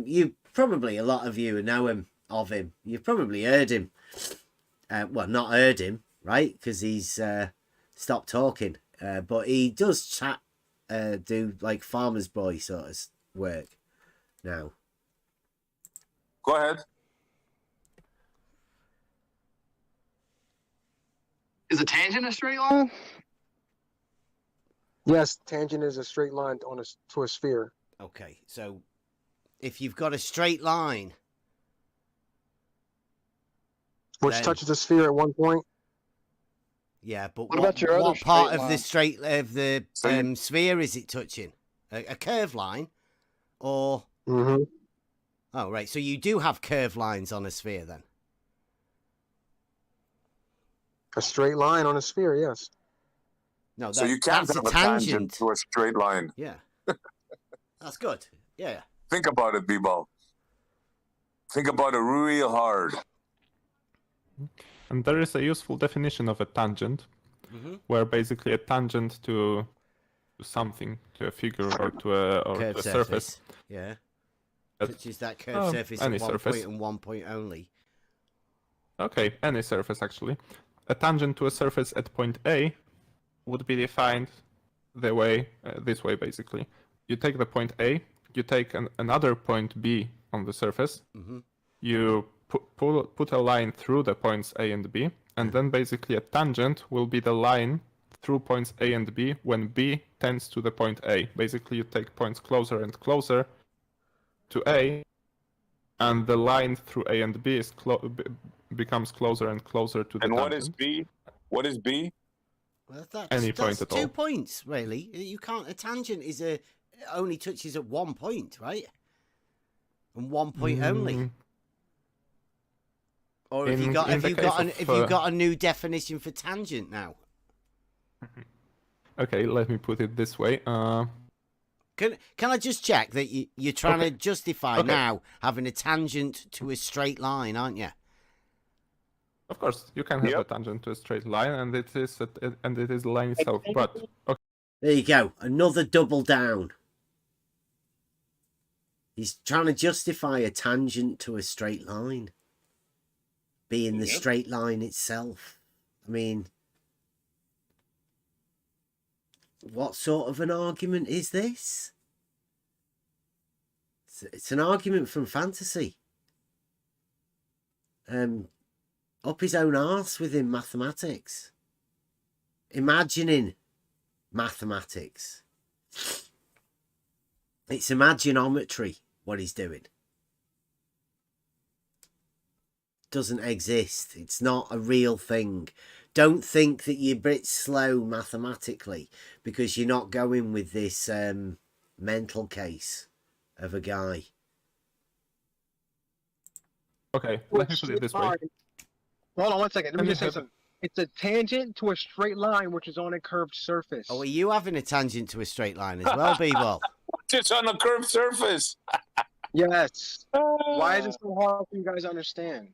You probably, a lot of you know him, of him. You've probably heard him. Well, not heard him, right? Because he's stopped talking. But he does chat, do like farmer's boy sort of work now. Go ahead. Is a tangent a straight line? Yes, tangent is a straight line to a sphere. Okay, so if you've got a straight line, Which then- touches the sphere at one point. yeah, but What about your other what part straight of line? the sphere is it touching? A curved line, or Mm-hmm. oh right, so you do have curved lines on a sphere then? A straight line on a sphere, yes. No, So you can't that's have a a tangent tangent. to a straight line. Yeah, that's good. Yeah. Think about it, B-Ball. Think about it real hard. And there is a useful definition of a tangent, where basically a tangent to something, to a figure or to a surface. Yeah. That- Which is that curved surface at any one surface. point and 1 point only. Okay, any surface actually. A tangent to a surface at point A would be defined the way, this way basically. You take the point A, you take another point B on the surface, you put a line through the points A and B, and then basically a tangent will be the line through points A and B when B tends to the point A. Basically you take points closer and closer to A, and the line through A and B is becomes closer and closer to the And what tangent. is B? What is B? Well, that's, Any that's point at 2 all. points, really. You can't. A tangent is only touches at 1 point, right? And 1 point only. Or have you got a new definition for tangent now? Okay, let me put it this way. Can I just check that you're trying to justify Okay. now having a tangent to a straight line, aren't you? Of course, you can have a tangent to a straight line, and it is the line itself. But okay. There you go. Another double down. He's trying to justify a tangent to a straight line being the straight line itself. I mean, what sort of an argument is this? It's an argument from fantasy. Up his own arse within mathematics. Imagining mathematics. It's imaginometry, what he's doing. doesn't exist. It's not a real thing. Don't think that you're a bit slow mathematically because you're not going with this mental case of a guy. Okay, let me put it this way. Hold on 1 second. Let me just say something. It's a tangent to a straight line, which is on a curved surface. Oh, are you having a tangent to a straight line as well, B-Ball? It's on a curved surface. Yes. Why is it so hard for you guys to understand?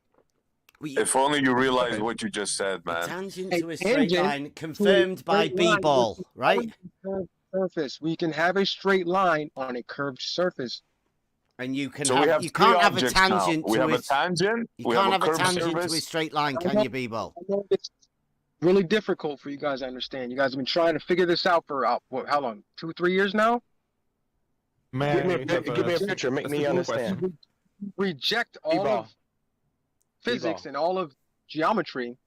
If only you realize what you just said, man. Tangent to a straight line confirmed by B-Ball, right? Surface. We can have a straight line on a curved surface. And you can So we have you three can't have a objects now. tangent We to have a a tangent. You we can't have have a curved tangent to a surface. straight line, can you, B-Ball? I know it's really difficult for you guys to understand. You guys have been trying to figure this out for how long? 2-3 years now? Give me a picture. Make me understand. Reject all of physics and all of geometry.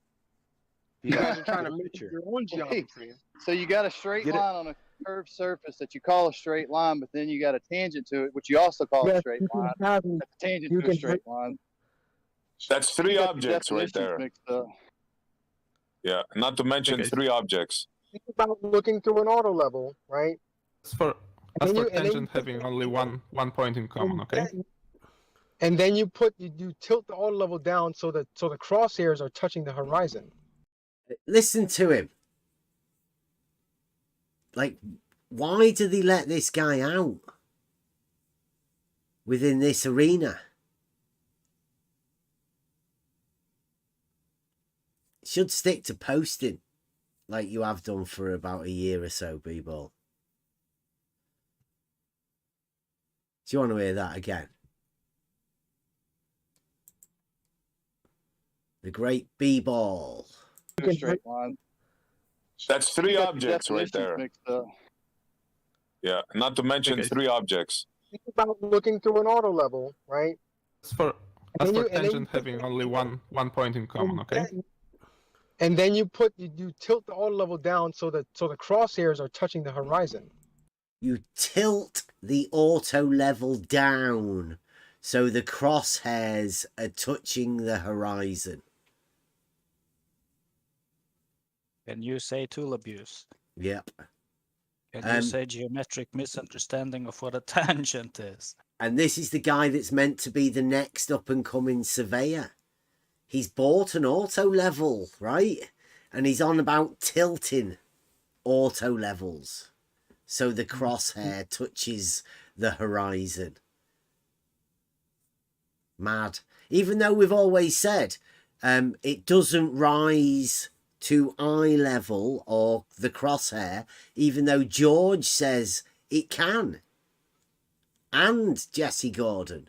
You guys are trying to make your own geometry. So you got a straight line on a curved surface that you call a straight line, but then you got a tangent to it, which you also call a straight line. That's a tangent to a straight line. That's three You got the objects right definitions there. mixed up. Yeah, not to mention three objects. Think about looking through an auto level, right? As for And then tangent having only one point in common, okay? And then you tilt the auto level down so the crosshairs are touching the horizon. Listen to him. Like, why do they let this guy out within this arena? Should stick to posting like you have done for about a year or so, B-Ball. Do you want to hear that again? The great B-Ball. A straight line. That's three You got the objects right definitions there. mixed up. Yeah, not to mention three objects. Think about looking through an auto level, right? As for And then you- tangent having only one point in common, okay? And then you tilt the auto level down so the crosshairs are touching the horizon. You tilt the auto level down so the crosshairs are touching the horizon. Can you say tool abuse? Yep. Can you say geometric misunderstanding of what a tangent is? And this is the guy that's meant to be the next up-and-coming surveyor. He's bought an auto level, right? And he's on about tilting auto levels so the crosshair touches the horizon. Mad. Even though we've always said it doesn't rise to eye level or the crosshair, even though George says it can. And Jesse Gordon.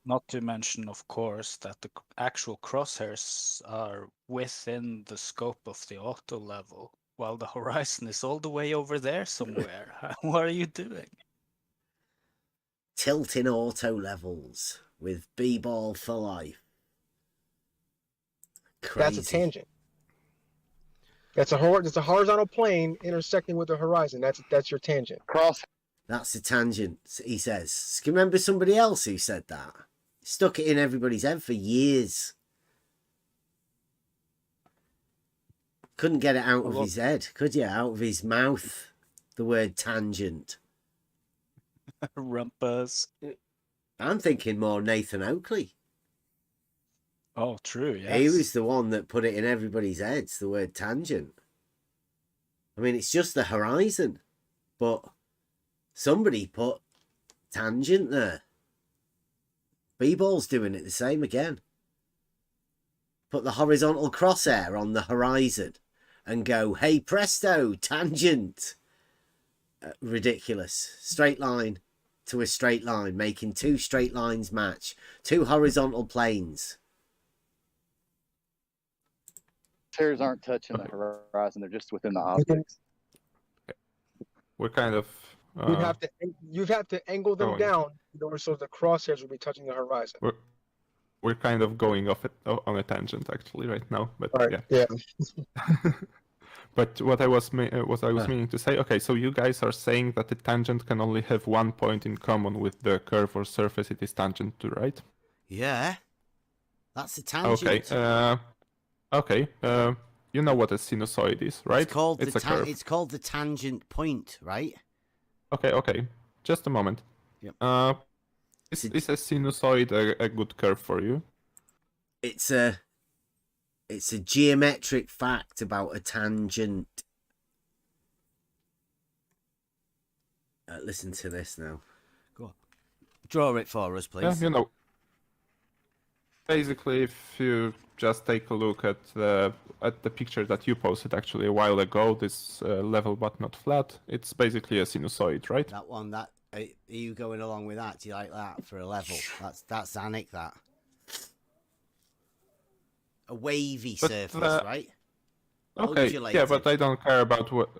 Not to mention, of course, that the actual crosshairs are within the scope of the auto level, while the horizon is all the way over there somewhere. What are you doing? Tilting auto levels with B-Ball for life. Crazy. That's a tangent. That's a horizontal plane intersecting with the horizon. That's your tangent. That's a tangent, he says. Can you remember somebody else who said that? Stuck it in everybody's head for years. Couldn't get it out of his head, could you? Out of his mouth, the word tangent. Rumpus. I'm thinking more Nathan Oakley. Oh, true, yes. He was the one that put it in everybody's heads, the word tangent. I mean, it's just the horizon, but somebody put tangent there. B-Ball's doing it the same again. Put the horizontal crosshair on the horizon and go, hey presto, tangent. Ridiculous. Straight line to a straight line, making two straight lines match. Two horizontal planes. Hairs aren't touching the horizon; they're just within the objects. We're kind of. You have to angle them going. down in order so the crosshairs will be touching the horizon. We're kind of going off on a tangent actually right now, but yeah. But what I was meaning to say, okay, so you guys are saying that the tangent can only have one point in common with the curve or surface it is tangent to, right? Yeah, that's a tangent. Okay. You know what a sinusoid is, right? It's called a curve. It's called the tangent point, right? Okay. Just a moment. Yep. Is a sinusoid a good curve for you? It's a geometric fact about a tangent. Listen to this now. Go on. Draw it for us, please. Yeah, you know. Basically, if you just take a look at the picture that you posted actually a while ago, this level but not flat, it's basically a sinusoid, right? That one, are you going along with that? Do you like that for a level? That's Zanik, that. A wavy surface, right? Okay, Undulated. yeah, but I don't care about what...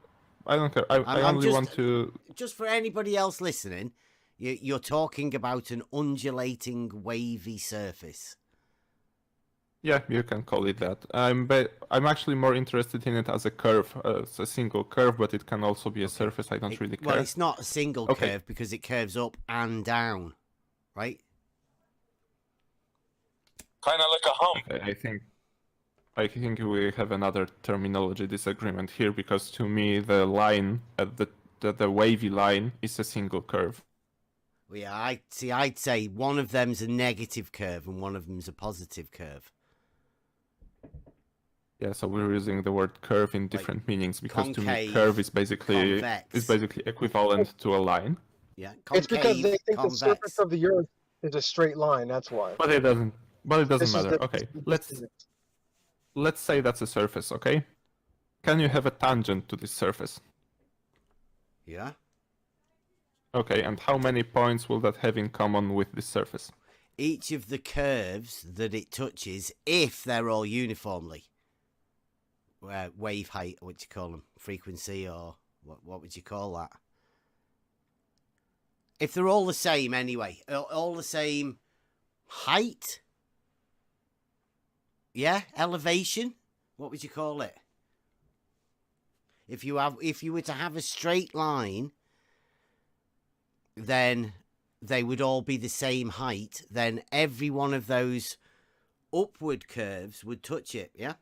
I don't care. I only want to... Just for anybody else listening, you're talking about an undulating, wavy surface. Yeah, you can call it that. I'm actually more interested in it as a curve, as a single curve, but it can also be a surface. I don't really care. Well, it's not a single curve because it curves up and down, right? Kind of like a hump. Okay, I think we have another terminology disagreement here, because to me the line, the wavy line, is a single curve. Well, yeah, I'd say one of them's a negative curve and one of them's a positive curve. Yeah, so we're using the word curve in different meanings, because to me curve is basically equivalent to a line. Yeah, it's because they think the surface of the Earth is a straight line. That's why. But it doesn't. Matter. Okay, let's say that's a surface. Okay, can you have a tangent to this surface? Yeah. Okay, and how many points will that have in common with this surface? Each of the curves that it touches, if they're all uniformly. Wave height, what do you call them? Frequency, or what would you call that? If they're all the same anyway, all the same height? Yeah, elevation? What would you call it? If you were to have a straight line, then they would all be the same height, then every one of those upward curves would touch it, yeah?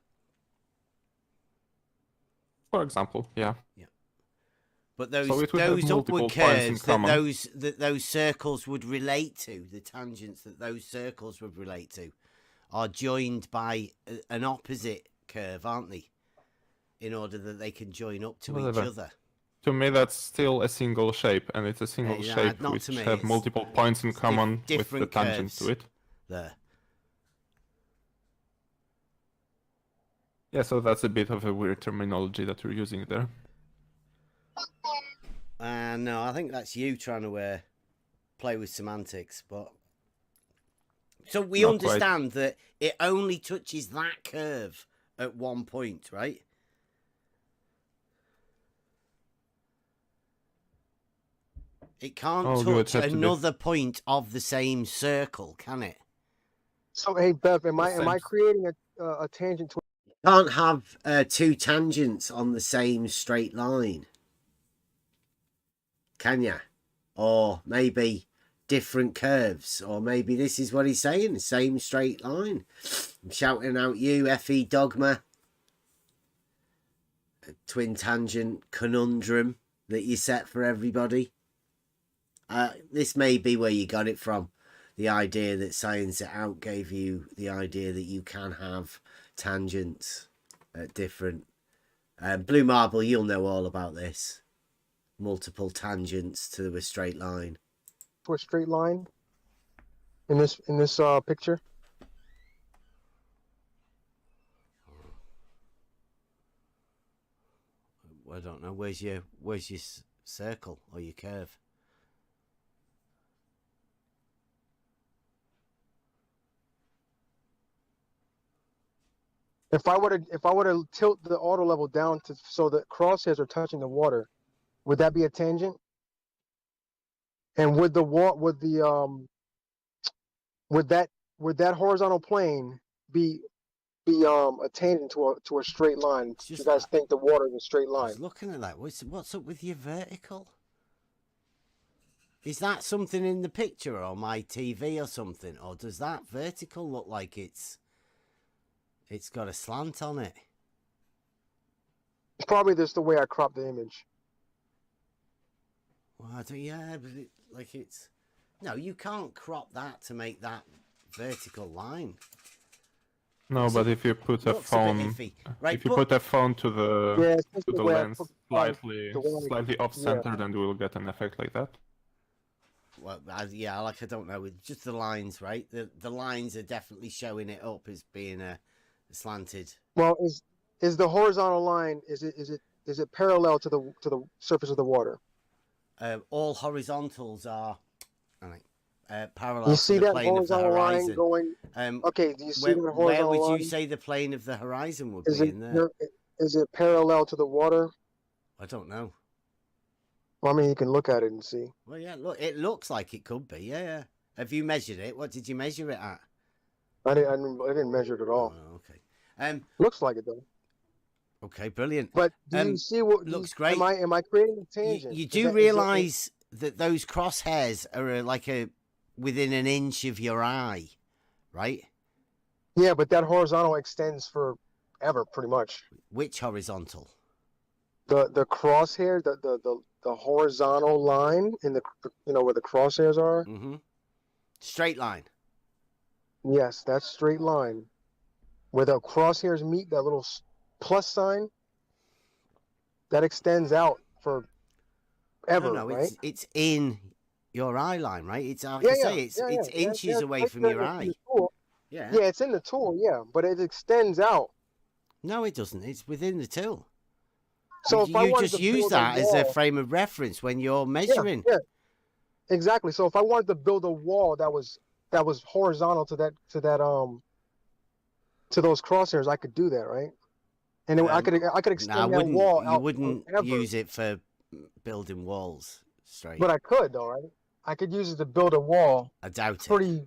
For example, yeah. Yeah. But those upward curves that those circles would relate to, the tangents that those circles would relate to, are joined by an opposite curve, aren't they? In order that they can join up to each other. To me, that's still a single shape, and it's a single shape which have multiple points in common with the tangent to it. There. Yeah, so that's a bit of a weird terminology that you're using there. No, I think that's you trying to play with semantics, but... So we understand that it only touches that curve at one point, right? It can't touch another point of the same circle, can it? So, hey, Bev, am I creating a tangent to... Can't have two tangents on the same straight line, can ya? Or maybe different curves, or maybe this is what he's saying, the same straight line. I'm shouting out you, FE Dogma. A twin tangent conundrum that you set for everybody. This may be where you got it from. The idea that Science It Out gave you the idea that you can have tangents at different... Blue Marble, you'll know all about this. Multiple tangents to a straight line. To a straight line? In this picture? I don't know. Where's your circle or your curve? If I were to tilt the auto level down so the crosshairs are touching the water, would that be a tangent? And would that horizontal plane be a tangent to a straight line? Do you guys think the water is a straight line? I was looking at that. What's up with your vertical? Is that something in the picture or my TV or something? Or does that vertical look like it's got a slant on it? It's probably just the way I cropped the image. Well, yeah, but it's... No, you can't crop that to make that vertical line. No, but if you put a phone, right, if you put a phone to the lens slightly off center, yeah. then you will get an effect like that. Well, yeah, like I don't know, it's just the lines, right? The lines are definitely showing it up as being a slanted. Well, is the horizontal line is it parallel to the surface of the water? All horizontals are parallel You see to the that plane of the horizontal line horizon. going? Okay, do you see that horizontal where would line? you say the plane of the horizon would Is be it in there? is it parallel to the water? I don't know. Well, I mean, you can look at it and see. Well, yeah, look, it looks like it could be. Yeah. Have you measured it? What did you measure it at? I didn't measure it at all. Oh, okay. Looks like it though. Okay, brilliant. But do you see what looks great? Am I creating a tangent? You do realize that those crosshairs are like within an inch of your eye, right? Yeah, but that horizontal extends forever, pretty much. Which horizontal? The crosshair, the horizontal line in the where the crosshairs are. Mm-hmm. Straight line. Yes, that straight line. Where the crosshairs meet, that little plus sign, that extends out forever, No, right? it's in your eye line, right? It's like I say, it's inches away from your eye. Yeah. Yeah, it's in the tool, yeah, but it extends out. No, it doesn't. It's within the tool. So if I you wanted just to use build that as a wall- frame of reference when you're measuring. Yeah, exactly. So if I wanted to build a wall that was horizontal to those crosshairs, I could do that, right? And then I could extend that wall out. You wouldn't forever. use it for building walls straight. But I could though, right? I could use it to build a wall. I doubt it. Pretty.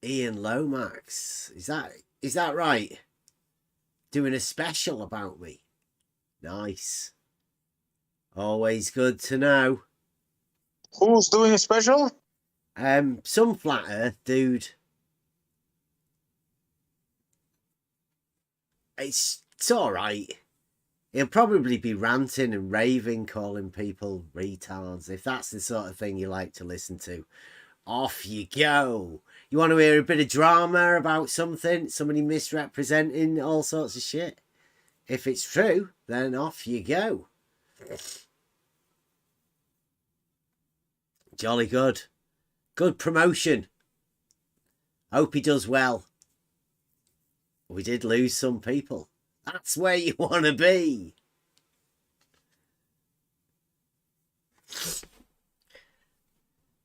Ian Lomax, is that right? Doing a special about me. Nice. Always good to know. Who's doing a special? Some flat earth dude. It's all right. He'll probably be ranting and raving, calling people retards, if that's the sort of thing you like to listen to. Off you go. You want to hear a bit of drama about something, somebody misrepresenting all sorts of shit? If it's true, then off you go. Jolly good. Good promotion. Hope he does well. We did lose some people. That's where you want to be.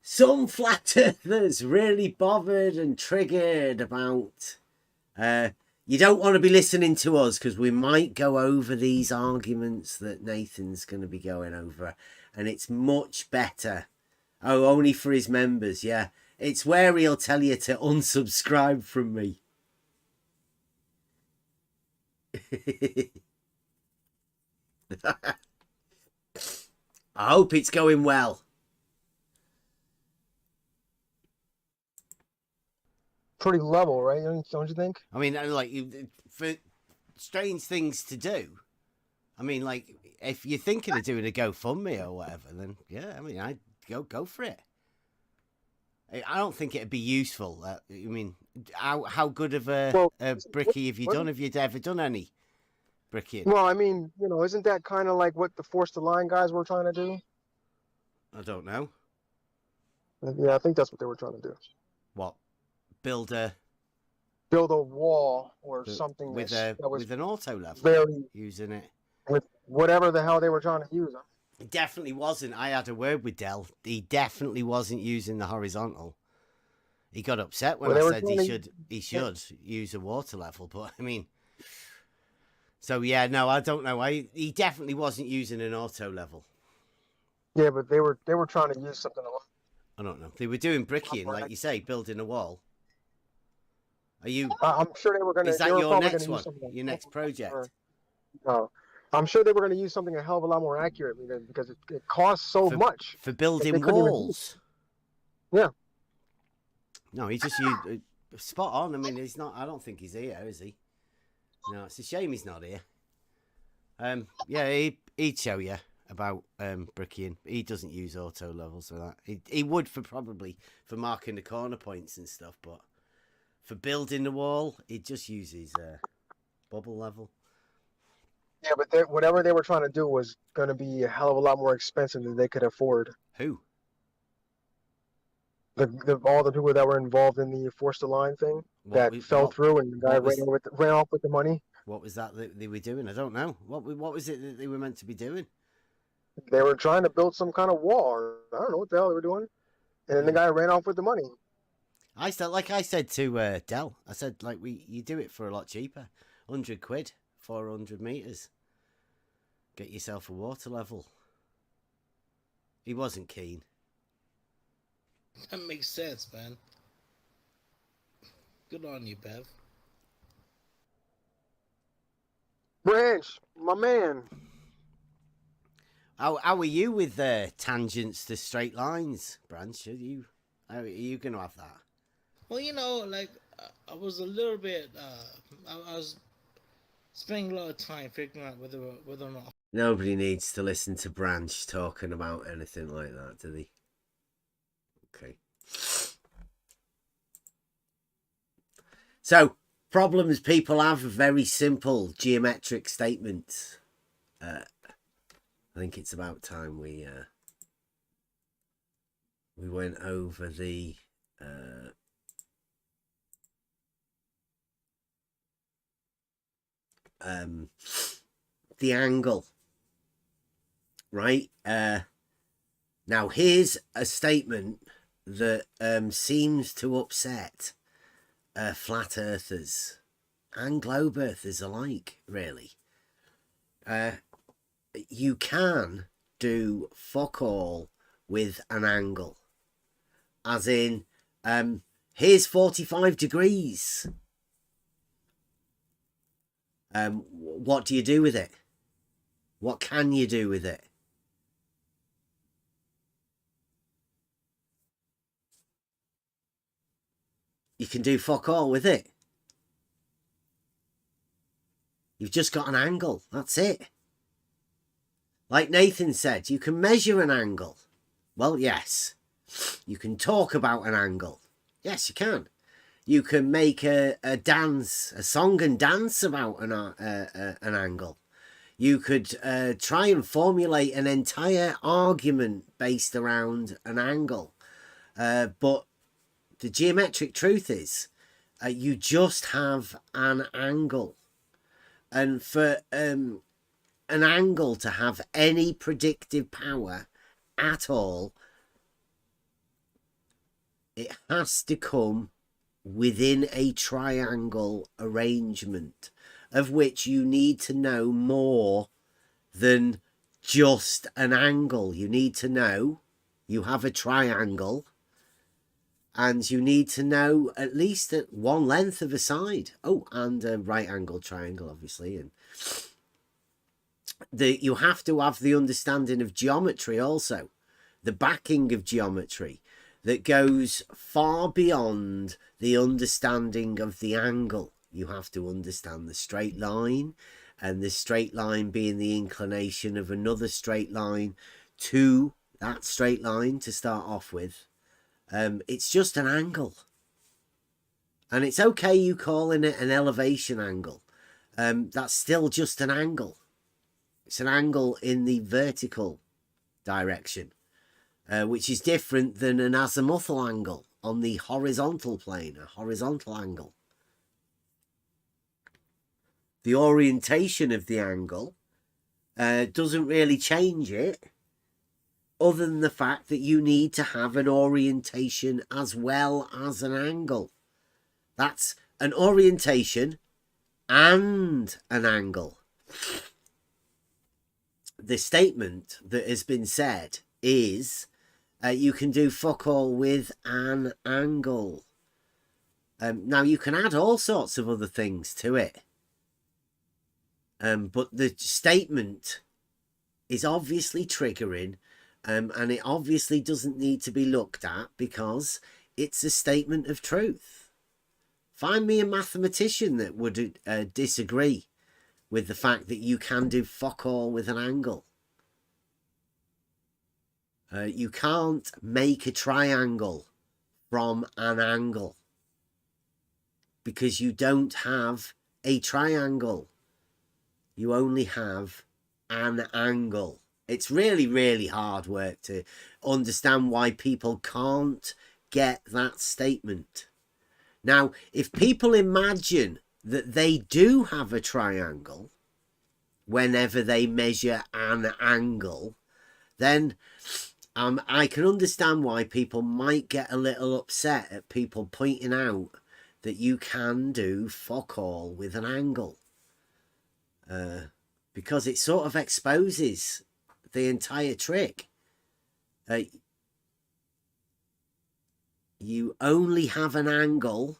Some flat earthers really bothered and triggered about... you don't want to be listening to us because we might go over these arguments that Nathan's going to be going over. And it's much better. Oh, only for his members, yeah. It's where he'll tell you to unsubscribe from me. I hope it's going well. Pretty level, right? Don't you think? I mean, like, for strange things to do. I mean, like, if you're thinking of doing a GoFundMe or whatever, then yeah, I mean, I'd go for it. I don't think it'd be useful. I mean, how good of a bricky have you done? Have you ever done any brickying? Well, I mean, isn't that kind of like what the Force the Line guys were trying to do? I don't know. Yeah, I think that's what they were trying to do. What? Build a wall or something with that was with an auto level very using it with whatever the hell they were trying to use. It definitely wasn't. I had a word with Dell. He definitely wasn't using the horizontal. He got upset when I said he should use a water level, but I mean, so yeah, no, I don't know. He definitely wasn't using an auto level. Yeah, but they were trying to use something. I don't know. They were doing brickying, like you say, building a wall. Are you? I'm sure they were going to. Is that your next one? Your next project? No, I'm sure they were going to use something a hell of a lot more accurate because it costs so much for that building they couldn't even walls. Yeah. No, he just used spot on. I mean, he's not. I don't think he's here, is he? No, it's a shame he's not here. Yeah, he'd show you about brickying. He doesn't use auto levels for that. He would probably for marking the corner points and stuff, but for building the wall, he'd just use his bubble level. Yeah, but whatever they were trying to do was going to be a hell of a lot more expensive than they could afford. Who? All the people that were involved in the force the line thing fell through, and the guy ran off with the money. What was that they were doing? I don't know. What was it that they were meant to be doing? They were trying to build some kind of wall, or I don't know what the hell they were doing, and then the guy ran off with the money. I said to Dell, I said you do it for a lot cheaper, £100, 400 meters. Get yourself a water level. He wasn't keen. That makes sense, man. Good on you, Bev. Branch, my man. How are you with tangents to straight lines, Branch? Are you going to have that? Well, I was a little bit. I was spending a lot of time figuring out whether or not. Nobody needs to listen to Branch talking about anything like that, do they? Okay. So, problems people have are very simple geometric statements. I think it's about time we went over the angle, right? Now here's a statement that seems to upset flat earthers and globe earthers alike, really. You can do fuck all with an angle, as in here's 45 degrees. What do you do with it? What can you do with it? You can do fuck all with it. You've just got an angle. That's it. Like Nathan said, you can measure an angle. Well, yes. You can talk about an angle. Yes, you can. You can make a song and dance about an angle. You could try and formulate an entire argument based around an angle. But the geometric truth is you just have an angle. And for an angle to have any predictive power at all, it has to come within a triangle arrangement, of which you need to know more than just an angle. You need to know you have a triangle, and you need to know at least at one length of a side. Oh, and a right angle triangle, obviously. And you have to have the understanding of geometry also, the backing of geometry that goes far beyond the understanding of the angle. You have to understand the straight line, and the straight line being the inclination of another straight line to that straight line to start off with. It's just an angle. And it's okay you calling it an elevation angle. That's still just an angle. It's an angle in the vertical direction, which is different than an azimuthal angle on the horizontal plane, a horizontal angle. The orientation of the angle doesn't really change it, other than the fact that you need to have an orientation as well as an angle. That's an orientation and an angle. The statement that has been said is you can do fuck all with an angle. Now, you can add all sorts of other things to it. But the statement is obviously triggering, and it obviously doesn't need to be looked at because it's a statement of truth. Find me a mathematician that would disagree with the fact that you can do fuck all with an angle. You can't make a triangle from an angle because you don't have a triangle. You only have an angle. It's really, really hard work to understand why people can't get that statement. Now, if people imagine that they do have a triangle whenever they measure an angle, then I can understand why people might get a little upset at people pointing out that you can do fuck all with an angle. Because it sort of exposes the entire trick. You only have an angle.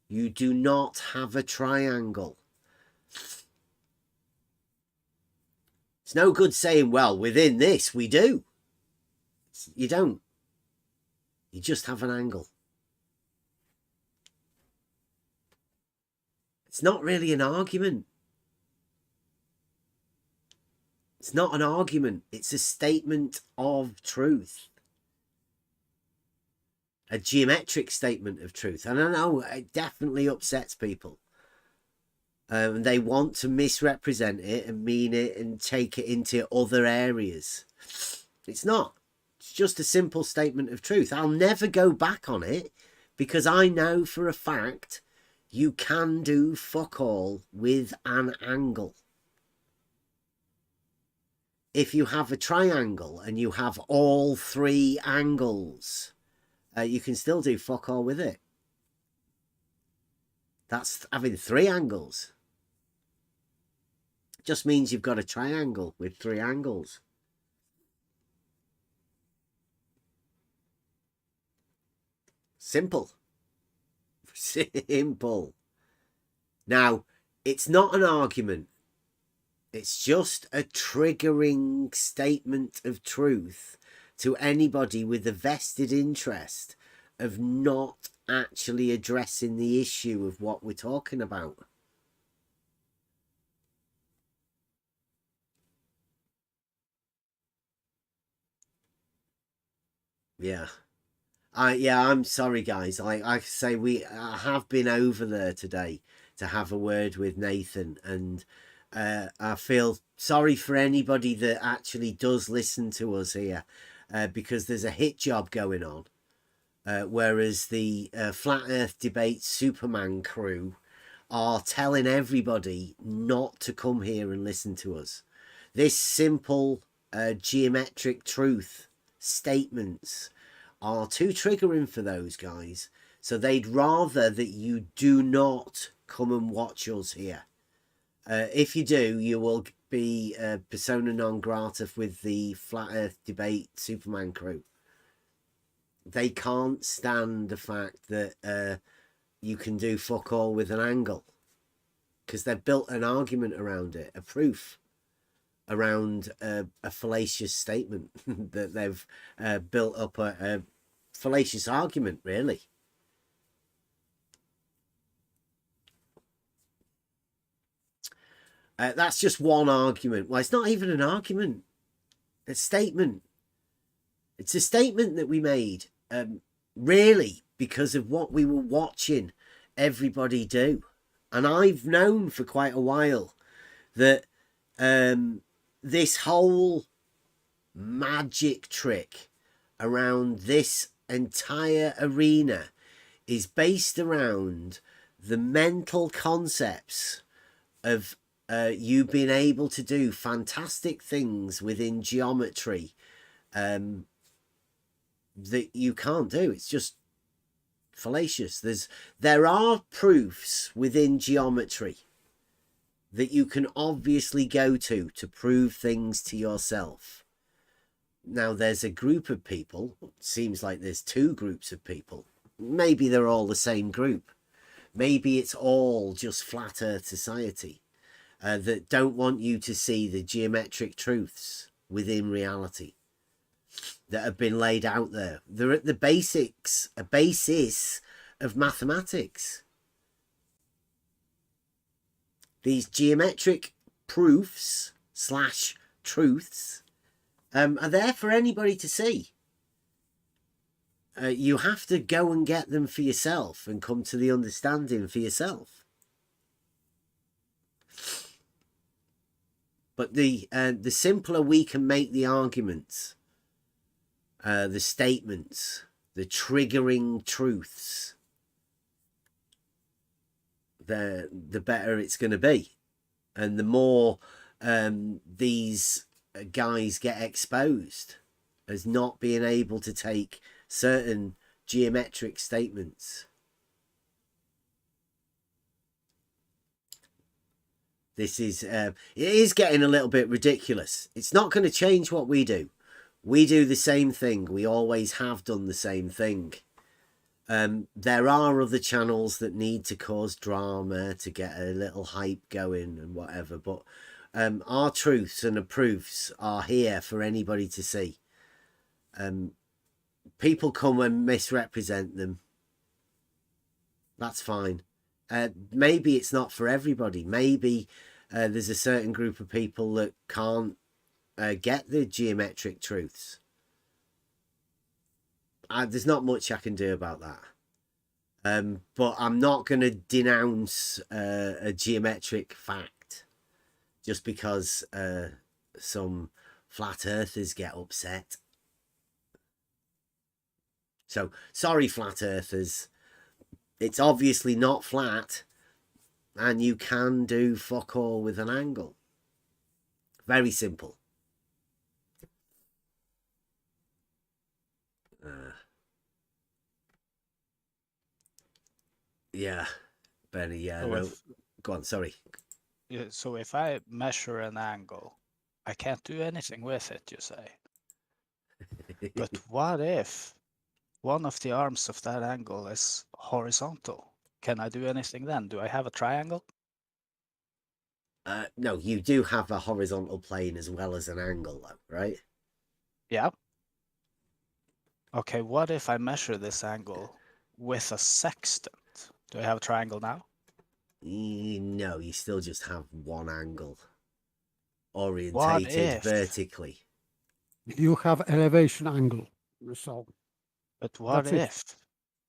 You do not have a triangle. It's no good saying, well, within this we do. You don't. You just have an angle. It's not really an argument. It's not an argument. It's a statement of truth. A geometric statement of truth. And I know it definitely upsets people. They want to misrepresent it and mean it and take it into other areas. It's not. It's just a simple statement of truth. I'll never go back on it because I know for a fact you can do fuck all with an angle. If you have a triangle and you have all three angles, you can still do fuck all with it. That's having three angles. It just means you've got a triangle with three angles. Simple. Simple. Now, it's not an argument. It's just a triggering statement of truth to anybody with a vested interest of not actually addressing the issue of what we're talking about. Yeah. I'm sorry, guys. Like I say, I have been over there today to have a word with Nathan, and I feel sorry for anybody that actually does listen to us here, because there's a hit job going on, whereas the Flat Earth Debate Superman crew are telling everybody not to come here and listen to us. This simple geometric truth statements are too triggering for those guys, so they'd rather that you do not come and watch us here. If you do, you will be persona non grata with the Flat Earth Debate Superman crew. They can't stand the fact that you can do fuck all with an angle, because they've built an argument around it, a proof around a fallacious statement that they've built up a fallacious argument, really. That's just one argument. Well, it's not even an argument. It's a statement. It's a statement that we made, really, because of what we were watching everybody do. And I've known for quite a while that this whole magic trick around this entire arena is based around the mental concepts of you being able to do fantastic things within geometry that you can't do. It's just fallacious. There are proofs within geometry that you can obviously go to prove things to yourself. Now, there's a group of people, it seems like there's two groups of people. Maybe they're all the same group. Maybe it's all just Flat Earth Society. that don't want you to see the geometric truths within reality that have been laid out there. They're at the basis of mathematics. These geometric proofs / truths are there for anybody to see. You have to go and get them for yourself and come to the understanding for yourself. But the simpler we can make the arguments, the statements, the triggering truths, the better it's going to be. And the more these guys get exposed as not being able to take certain geometric statements. This is it is getting a little bit ridiculous. It's not going to change what we do. We do the same thing. We always have done the same thing. There are other channels that need to cause drama to get a little hype going and whatever, but our truths and proofs are here for anybody to see. People come and misrepresent them. That's fine. Maybe it's not for everybody. Maybe there's a certain group of people that can't get the geometric truths. There's not much I can do about that. But I'm not going to denounce a geometric fact just because some flat earthers get upset. So, sorry, flat earthers. It's obviously not flat, and you can do fuck all with an angle. Very simple. Yeah, Benny, yeah. So No. Go on, sorry. Yeah, so if I measure an angle, I can't do anything with it, you say. But what if one of the arms of that angle is horizontal? Can I do anything then? Do I have a triangle? No, you do have a horizontal plane as well as an angle, though, right? Yeah. Okay, what if I measure this angle with a sextant? Do I have a triangle now? No, you still just have one angle. Orientated What if? vertically. You have elevation angle. So, but what that's it. if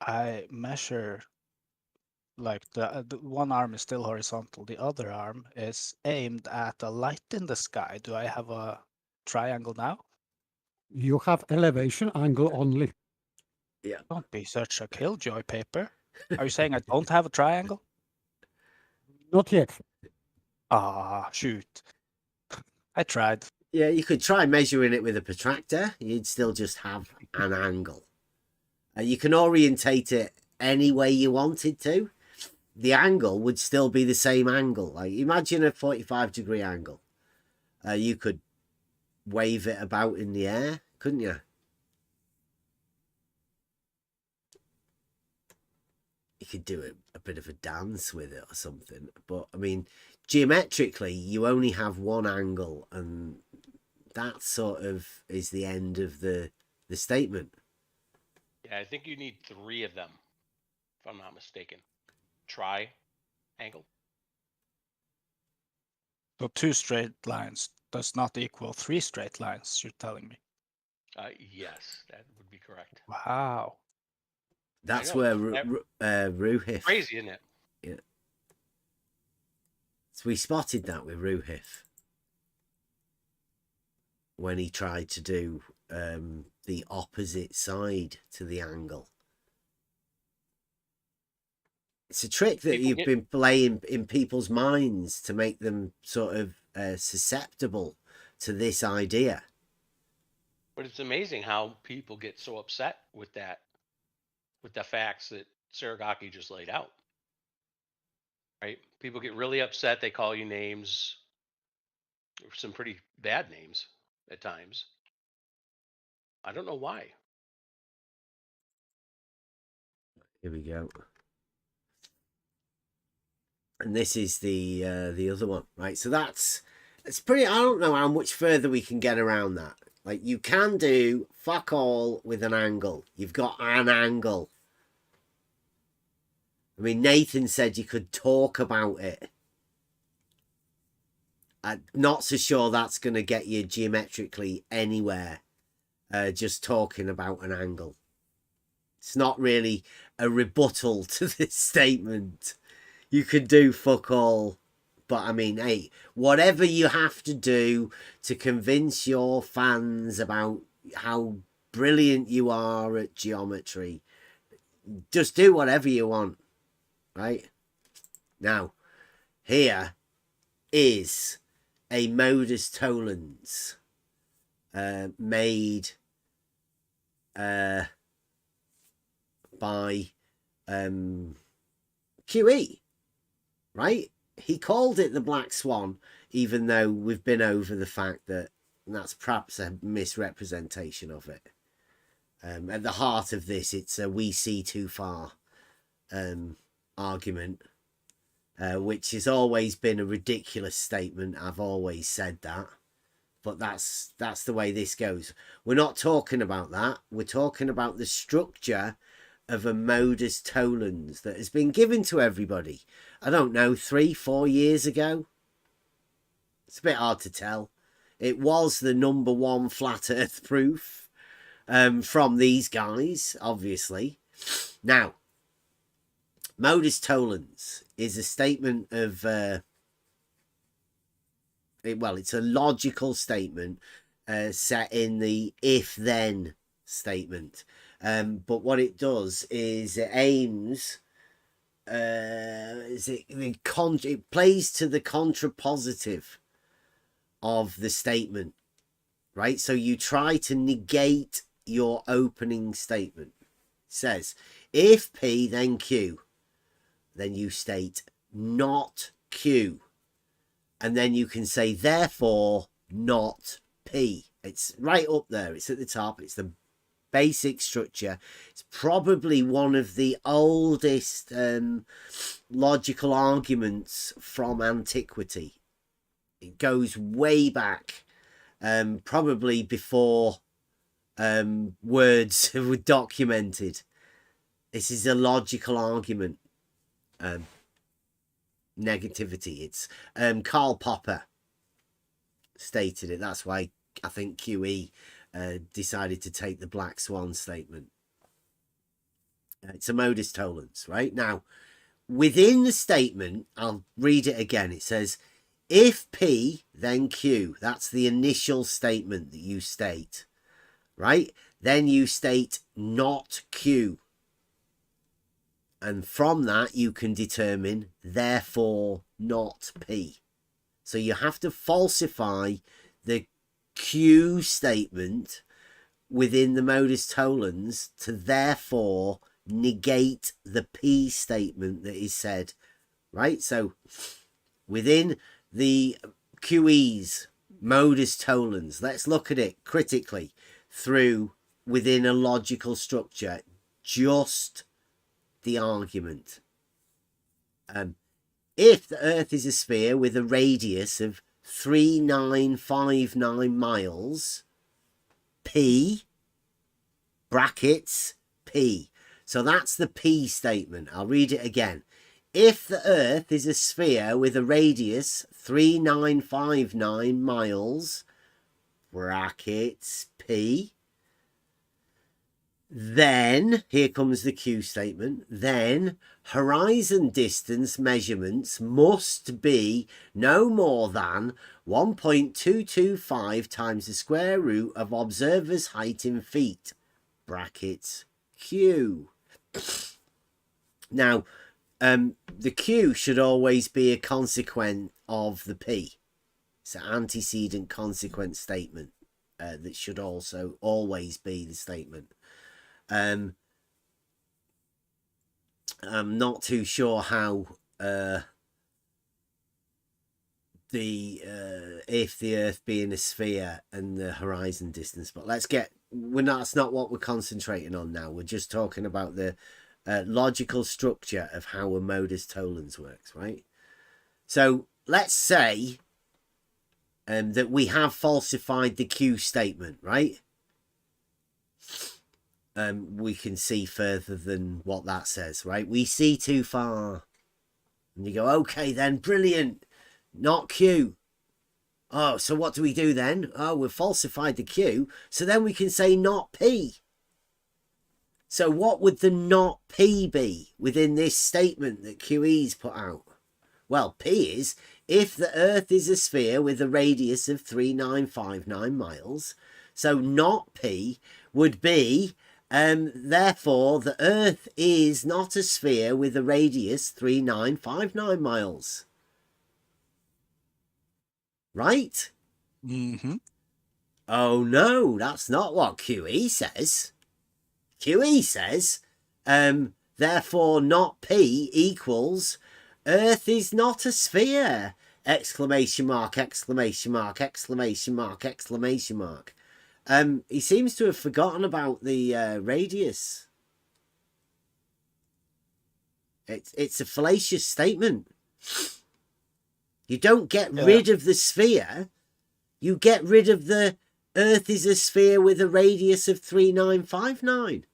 I measure, like the one arm is still horizontal, the other arm is aimed at a light in the sky? Do I have a triangle now? You have elevation angle only. Yeah. Don't be such a killjoy, paper. Are you saying I don't have a triangle? Not yet. Ah, shoot. I tried. Yeah, you could try measuring it with a protractor. You'd still just have an angle. You can orientate it any way you wanted to. The angle would still be the same angle. Like, imagine a 45-degree angle. You could wave it about in the air, couldn't you? You could do a bit of a dance with it or something. But, I mean, geometrically, you only have one angle, and that sort of is the end of the statement. Yeah, I think you need 3 of them, if I'm not mistaken. Triangle. So 2 straight lines does not equal 3 straight lines, you're telling me? Yes, that would be correct. Wow. That's know, where that- Ruhif... Crazy, isn't it? Yeah. So we spotted that with Ruhif when he tried to do the opposite side to the angle. It's a trick that you've been playing in people's minds to make them sort of susceptible to this idea. But it's amazing how people get so upset with that, with the facts that Saragaki just laid out. Right? People get really upset. They call you names, some pretty bad names at times. I don't know why. Here we go. And this is the other one, right? So it's pretty. I don't know how much further we can get around that. Like, you can do fuck all with an angle. You've got an angle. I mean, Nathan said you could talk about it. I'm not so sure that's going to get you geometrically anywhere. Just talking about an angle. It's not really a rebuttal to this statement. You could do fuck all. But I mean, hey, whatever you have to do to convince your fans about how brilliant you are at geometry, just do whatever you want, right? Now, here is a Modus Tollens made by QE, right? He called it the Black Swan, even though we've been over the fact that that's perhaps a misrepresentation of it. At the heart of this, it's a we see too far argument, which has always been a ridiculous statement. I've always said that. But that's the way this goes. We're not talking about that. We're talking about the structure of a Modus Tollens that has been given to everybody. I don't know, 3-4 years ago. It's a bit hard to tell. It was the #1 flat earth proof from these guys, obviously. Now, Modus Tollens is a statement of... it's a logical statement set in the if-then statement. But what it does is it aims... it plays to the contrapositive of the statement, right? So you try to negate your opening statement. It says, if P then Q, then you state not Q. And then you can say, therefore, not P. It's right up there. It's at the top. It's the basic structure. It's probably one of the oldest logical arguments from antiquity. It goes way back, probably before words were documented. This is a logical argument. Negativity. It's Karl Popper stated it. That's why I think QE decided to take the Black Swan statement. It's a Modus Tollens, right? Now, within the statement, I'll read it again. It says, if P, then Q. That's the initial statement that you state, right? Then you state not Q. And from that, you can determine, therefore, not P. So you have to falsify the Q statement within the Modus Tollens to therefore negate the P statement that is said, right? So within the QE's Modus Tollens, let's look at it critically through within a logical structure, just the argument. If the Earth is a sphere with a radius of 3959 miles, P, brackets, P. So that's the P statement. I'll read it again. If the Earth is a sphere with a radius 3959 miles, brackets, P, then, here comes the Q statement, then horizon distance measurements must be no more than 1.225 times the square root of observer's height in feet, brackets, Q. Now, the Q should always be a consequent of the P. It's an antecedent consequent statement that should also always be the statement. I'm not too sure how if the Earth being a sphere and the horizon distance, but that's not what we're concentrating on now. We're just talking about the logical structure of how a Modus Tollens works, right? So let's say that we have falsified the Q statement, right? We can see further than what that says, right? We see too far. And you go, okay, then, brilliant. Not Q. Oh, so what do we do then? Oh, we've falsified the Q. So then we can say not P. So what would the not P be within this statement that QE's put out? Well, P is, if the Earth is a sphere with a radius of 3959 miles, so not P would be, therefore, the Earth is not a sphere with a radius 3959 miles. Right? Mm-hmm. Oh, no, that's not what QE says. QE says, therefore, not P equals Earth is not a sphere! Exclamation mark, exclamation mark, exclamation mark, exclamation mark. He seems to have forgotten about the radius. It's a fallacious statement. You don't get rid of the sphere. You get rid of the Earth is a sphere with a radius of 3959.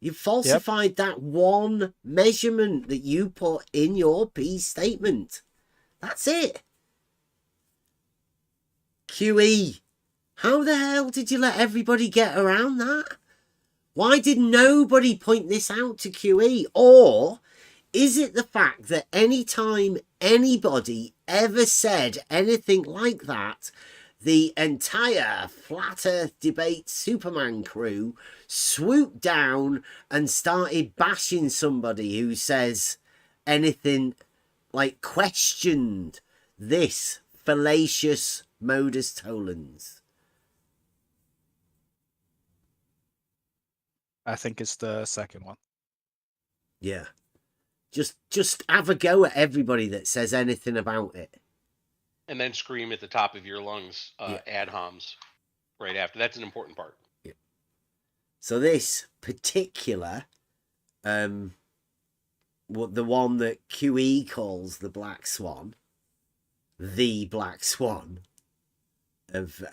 You've falsified that one measurement that you put in your P statement. That's it. QE. How the hell did you let everybody get around that? Why did nobody point this out to QE? Or is it the fact that any time anybody ever said anything like that, the entire Flat Earth Debate Superman crew swooped down and started bashing somebody who says anything like questioned this fallacious Modus Tollens? I think it's the second one. Yeah. Just have a go at everybody that says anything about it. And then scream at the top of your lungs, ad homs right after. That's an important part. Yeah. So this particular, the one that QE calls the Black Swan, of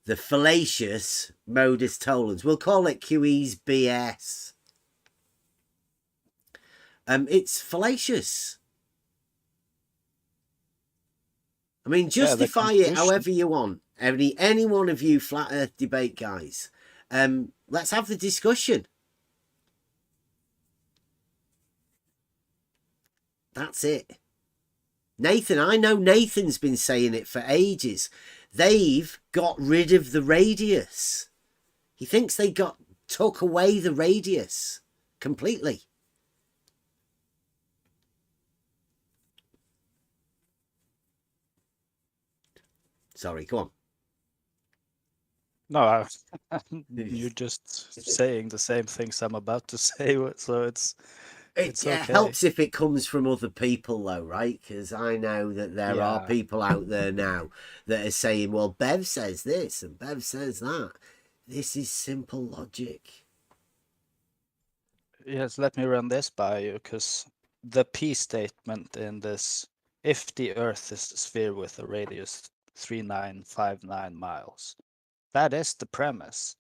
the fallacious Modus Tollens. We'll call it QE's BS. It's fallacious. I mean, justify it however you want. Any one of you Flat Earth Debate guys. Let's have the discussion. That's it. Nathan, I know Nathan's been saying it for ages. They've got rid of the radius. He thinks they took away the radius completely. Sorry, go on. No, you're just saying the same things I'm about to say, so it's It okay. helps if it comes from other people, though, right? Because I know that there are people out there now that are saying, well, Bev says this and Bev says that. This is simple logic. Yes, let me run this by you, because the P statement in this, if the Earth is a sphere with a radius 3959 miles, that is the premise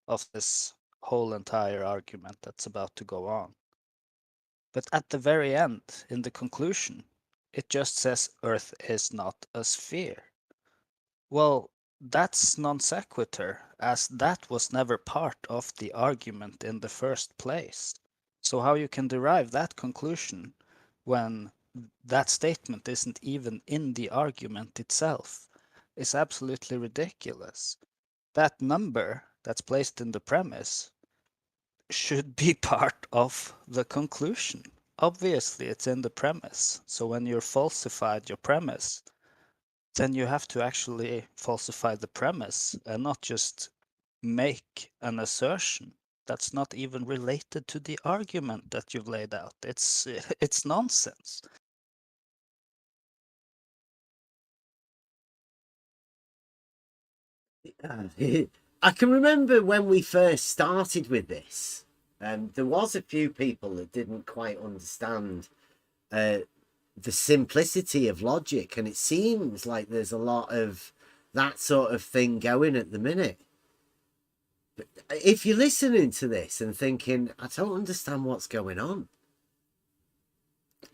of this whole entire argument that's about to go on. But at the very end, in the conclusion, it just says Earth is not a sphere. Well, that's non sequitur, as that was never part of the argument in the first place. So how you can derive that conclusion when that statement isn't even in the argument itself is absolutely ridiculous. That number that's placed in the premise should be part of the conclusion. Obviously, it's in the premise. So when you're falsified your premise, then you have to actually falsify the premise and not just make an assertion that's not even related to the argument that you've laid out. It's nonsense. I can remember when we first started with this, there was a few people that didn't quite understand the simplicity of logic, and it seems like there's a lot of that sort of thing going at the minute. But if you're listening to this and thinking, I don't understand what's going on,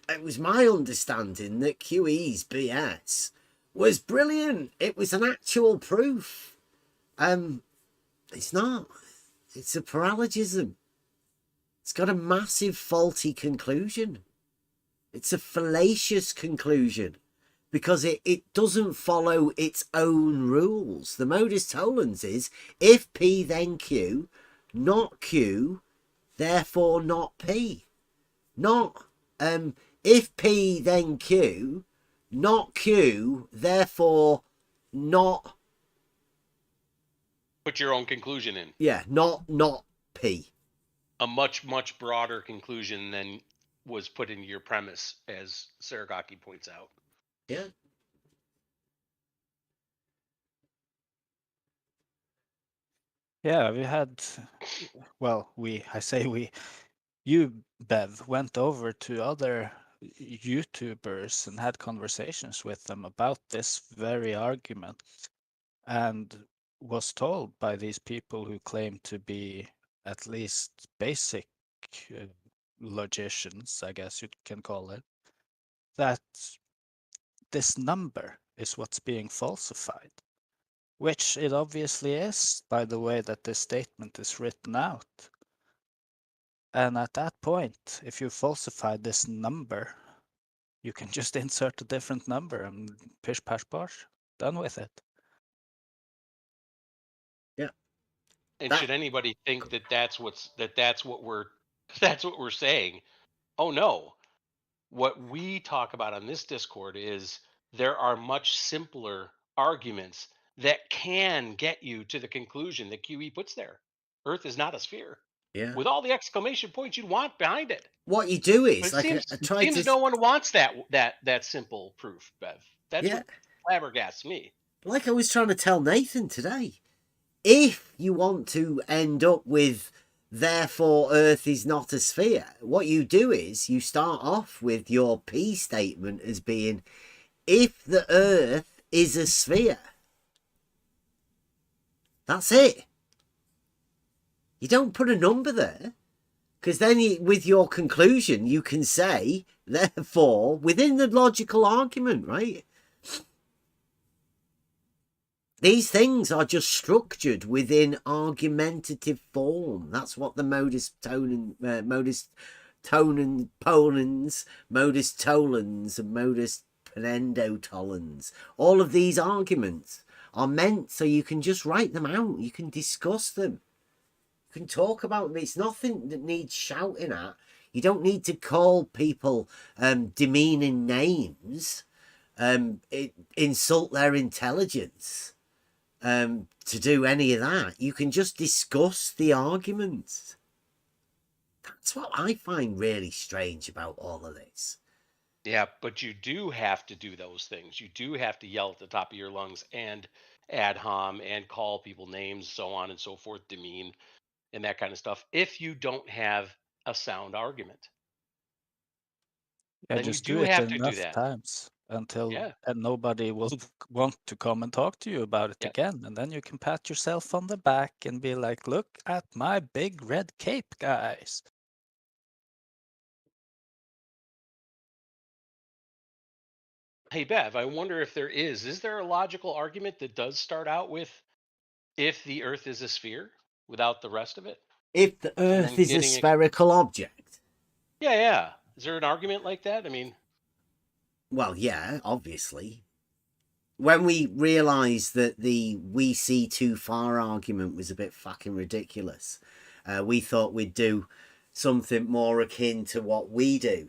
it was my understanding that QE's BS was brilliant. It was an actual proof. It's not. It's a paralogism. It's got a massive faulty conclusion. It's a fallacious conclusion because it doesn't follow its own rules. The modus tollens is if P then Q, not Q, therefore not P. Not if P then Q, not Q, therefore not. Put your own conclusion in. Yeah, not P. A much, much broader conclusion than was put into your premise, as Saragaki points out. Yeah. Yeah, we had, well, you, Bev, went over to other YouTubers and had conversations with them about this very argument and was told by these people who claim to be at least basic logicians, I guess you can call it, that this number is what's being falsified, which it obviously is by the way that this statement is written out. And at that point, if you falsify this number, you can just insert a different number and pish pash posh, done with it. Yeah. And should anybody think that that's what we're saying? Oh no. What we talk about on this Discord is there are much simpler arguments that can get you to the conclusion that QE puts there. Earth is not a sphere. Yeah. With all the exclamation points you'd want behind it. What you do is, But it seems no one wants that simple proof, Bev. That's what flabbergasts me. Like I was trying to tell Nathan today, if you want to end up with therefore Earth is not a sphere, what you do is you start off with your P statement as being if the Earth is a sphere. That's it. You don't put a number there, because then with your conclusion you can say therefore within the logical argument, right? These things are just structured within argumentative form. That's what the modus tollens, and modus ponendo tollens. All of these arguments are meant so you can just write them out. You can discuss them. You can talk about them. It's nothing that needs shouting at. You don't need to call people demeaning names, insult their intelligence. To do any of that. You can just discuss the arguments. That's what I find really strange about all of this. Yeah, but you do have to do those things. You do have to yell at the top of your lungs and ad hom and call people names, so on and so forth, demean, and that kind of stuff, if you don't have a sound argument. Yeah, then just you do do it have to enough do that. times until Yeah. and nobody will want to come and talk to you about it again. And then you can pat yourself on the back and be like, look at my big red cape, guys. Hey, Bev, I wonder if is there a logical argument that does start out with if the Earth is a sphere without the rest of it? If the Earth is a spherical object. Yeah. Is there an argument like that? I mean... Well, yeah, obviously. When we realised that the we see too far argument was a bit fucking ridiculous, we thought we'd do something more akin to what we do.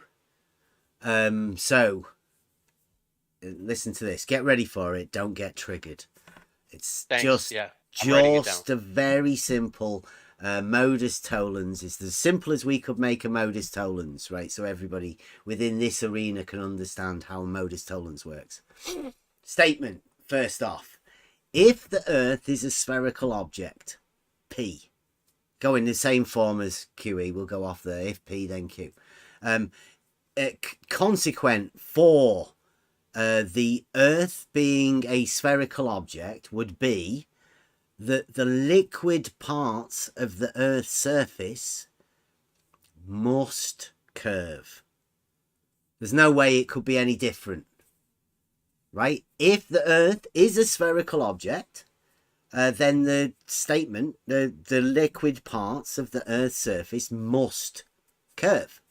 So, listen to this. Get ready for it. Don't get triggered. It's just a very simple modus tollens. It's as simple as we could make a modus tollens, right? So everybody within this arena can understand how a modus tollens works. Statement, first off. If the Earth is a spherical object, P, go in the same form as QE, we'll go off there. If P, then Q. consequent for the Earth being a spherical object would be that the liquid parts of the Earth's surface must curve. There's no way it could be any different, right? If the Earth is a spherical object, then the statement, the liquid parts of the Earth's surface must curve.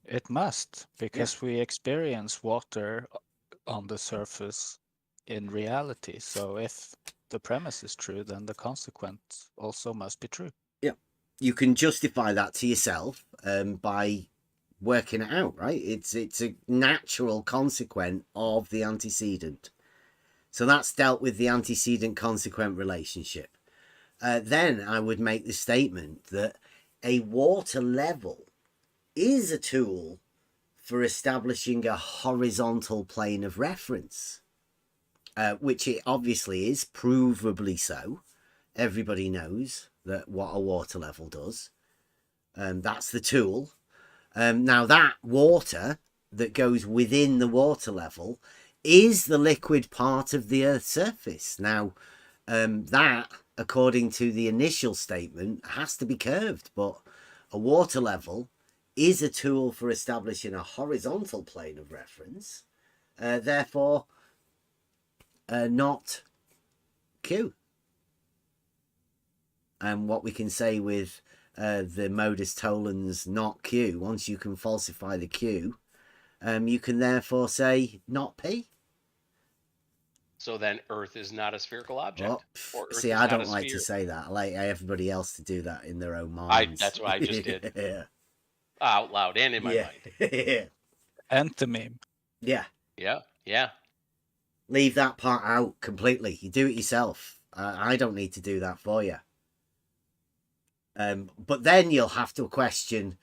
It must, because we experience water on the surface in reality. So if the premise is true, then the consequence also must be true. Yeah. You can justify that to yourself by working it out, right? It's a natural consequent of the antecedent. So that's dealt with the antecedent consequent relationship. Then I would make the statement that a water level is a tool for establishing a horizontal plane of reference, which it obviously is, provably so. Everybody knows that what a water level does. That's the tool. Now that water that goes within the water level is the liquid part of the Earth's surface. Now, that, according to the initial statement, has to be curved, but a water level is a tool for establishing a horizontal plane of reference, therefore not Q. And what we can say with the Modus Tollens not Q, once you can falsify the Q, you can therefore say not P. So then Earth is not a spherical object. Oh, or Earth see, is I not don't a like to sphere. say that. I like everybody else to do that in their own minds. That's what I just did. Yeah. Out loud and in my mind. Yeah. And the meme. Yeah. Yeah. Yeah. Leave that part out completely. You do it yourself. I don't need to do that for you. But then you'll have to question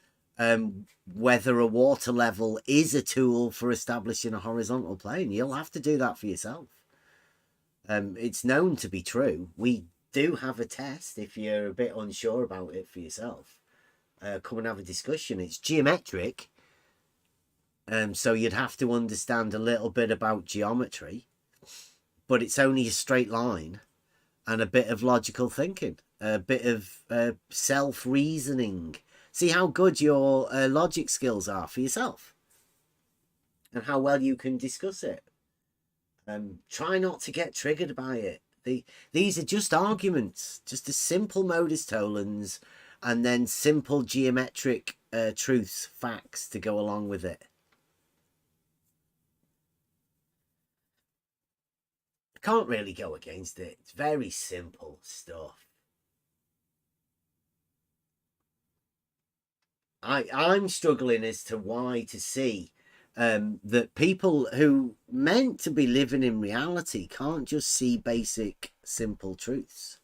whether a water level is a tool for establishing a horizontal plane. You'll have to do that for yourself. It's known to be true. We do have a test if you're a bit unsure about it for yourself. Come and have a discussion. It's geometric. So you'd have to understand a little bit about geometry, but it's only a straight line and a bit of logical thinking, a bit of self-reasoning. See how good your logic skills are for yourself and how well you can discuss it. Try not to get triggered by it. These are just arguments, just a simple modus tollens and then simple geometric truths, facts to go along with it. Can't really go against it. It's very simple stuff. I'm struggling as to why to see that people who meant to be living in reality can't just see basic, simple truths.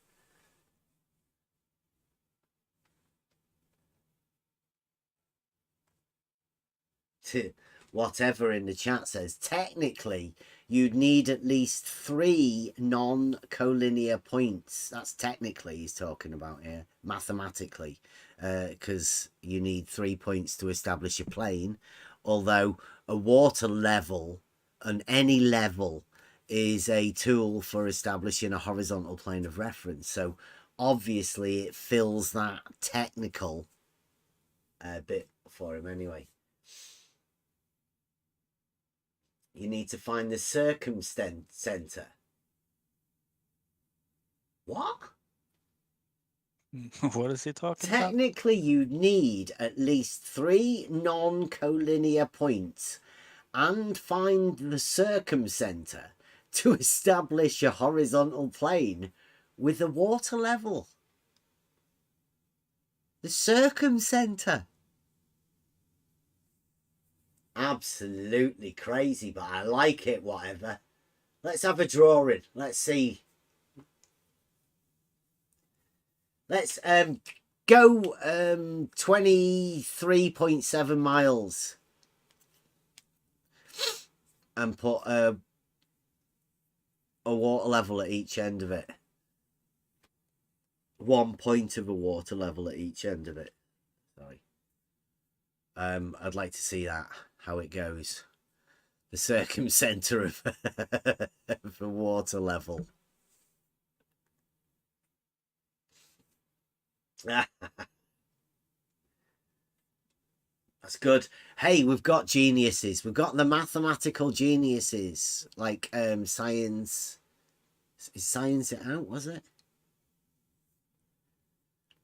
Whatever in the chat says, technically, you'd need at least 3 non-collinear points. That's technically he's talking about here, mathematically, because you need 3 points to establish a plane. Although a water level and any level is a tool for establishing a horizontal plane of reference. So obviously it fills that technical bit for him anyway. You need to find the circumcenter. What? What is he talking about? Technically, you need at least 3 non-collinear points and find the circumcenter to establish a horizontal plane with a water level. The circumcenter. Absolutely crazy, but I like it, whatever. Let's have a drawing. Let's see. Let's go 23.7 miles and put a water level at each end of it. 1 point of a water level at each end of it. Sorry. I'd like to see that, how it goes. The circumcenter of the water level. That's good. Hey, we've got geniuses. We've got the mathematical geniuses, like science. Is science it out, was it?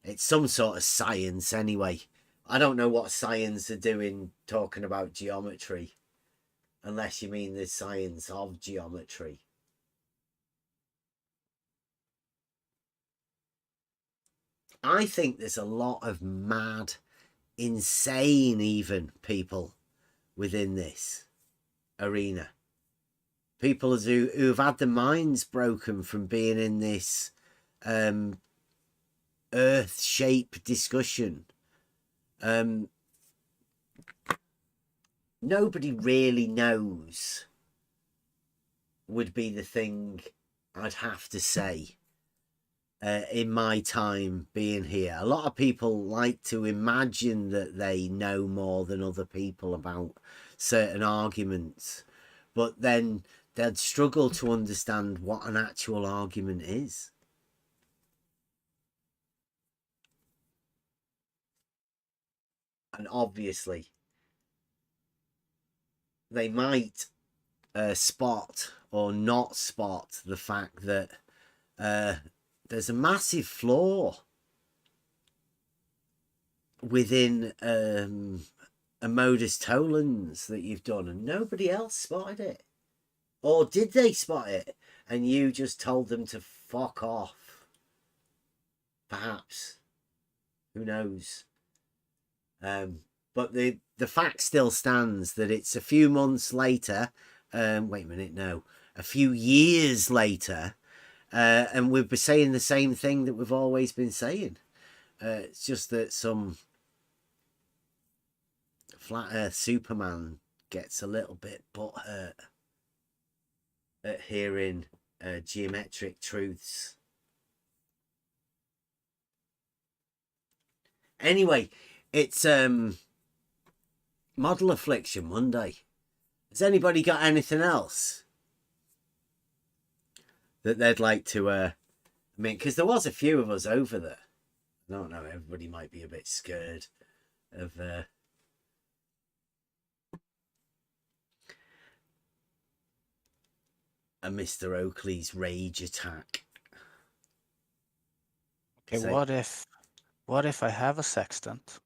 It's some sort of science anyway. I don't know what science are doing talking about geometry. Unless you mean the science of geometry. I think there's a lot of mad, insane even people within this arena. People who've had their minds broken from being in this earth shape discussion. Nobody really knows would be the thing I'd have to say in my time being here. A lot of people like to imagine that they know more than other people about certain arguments, but then they'd struggle to understand what an actual argument is. And obviously, they might spot or not spot the fact that there's a massive flaw within a Modus Tollens that you've done, and nobody else spotted it. Or did they spot it and you just told them to fuck off? Perhaps. Who knows? But the fact still stands that it's a few months later. Wait a minute, no. A few years later. And we've been saying the same thing that we've always been saying. It's just that some flat earth Superman gets a little bit butthurt at hearing geometric truths. Anyway, it's Model Affliction Monday. Has anybody got anything else that they'd like to I mean, because there was a few of us over there. I don't know, everybody might be a bit scared of a Mr. Oakley's rage attack. Okay, So, what if I have a sextant?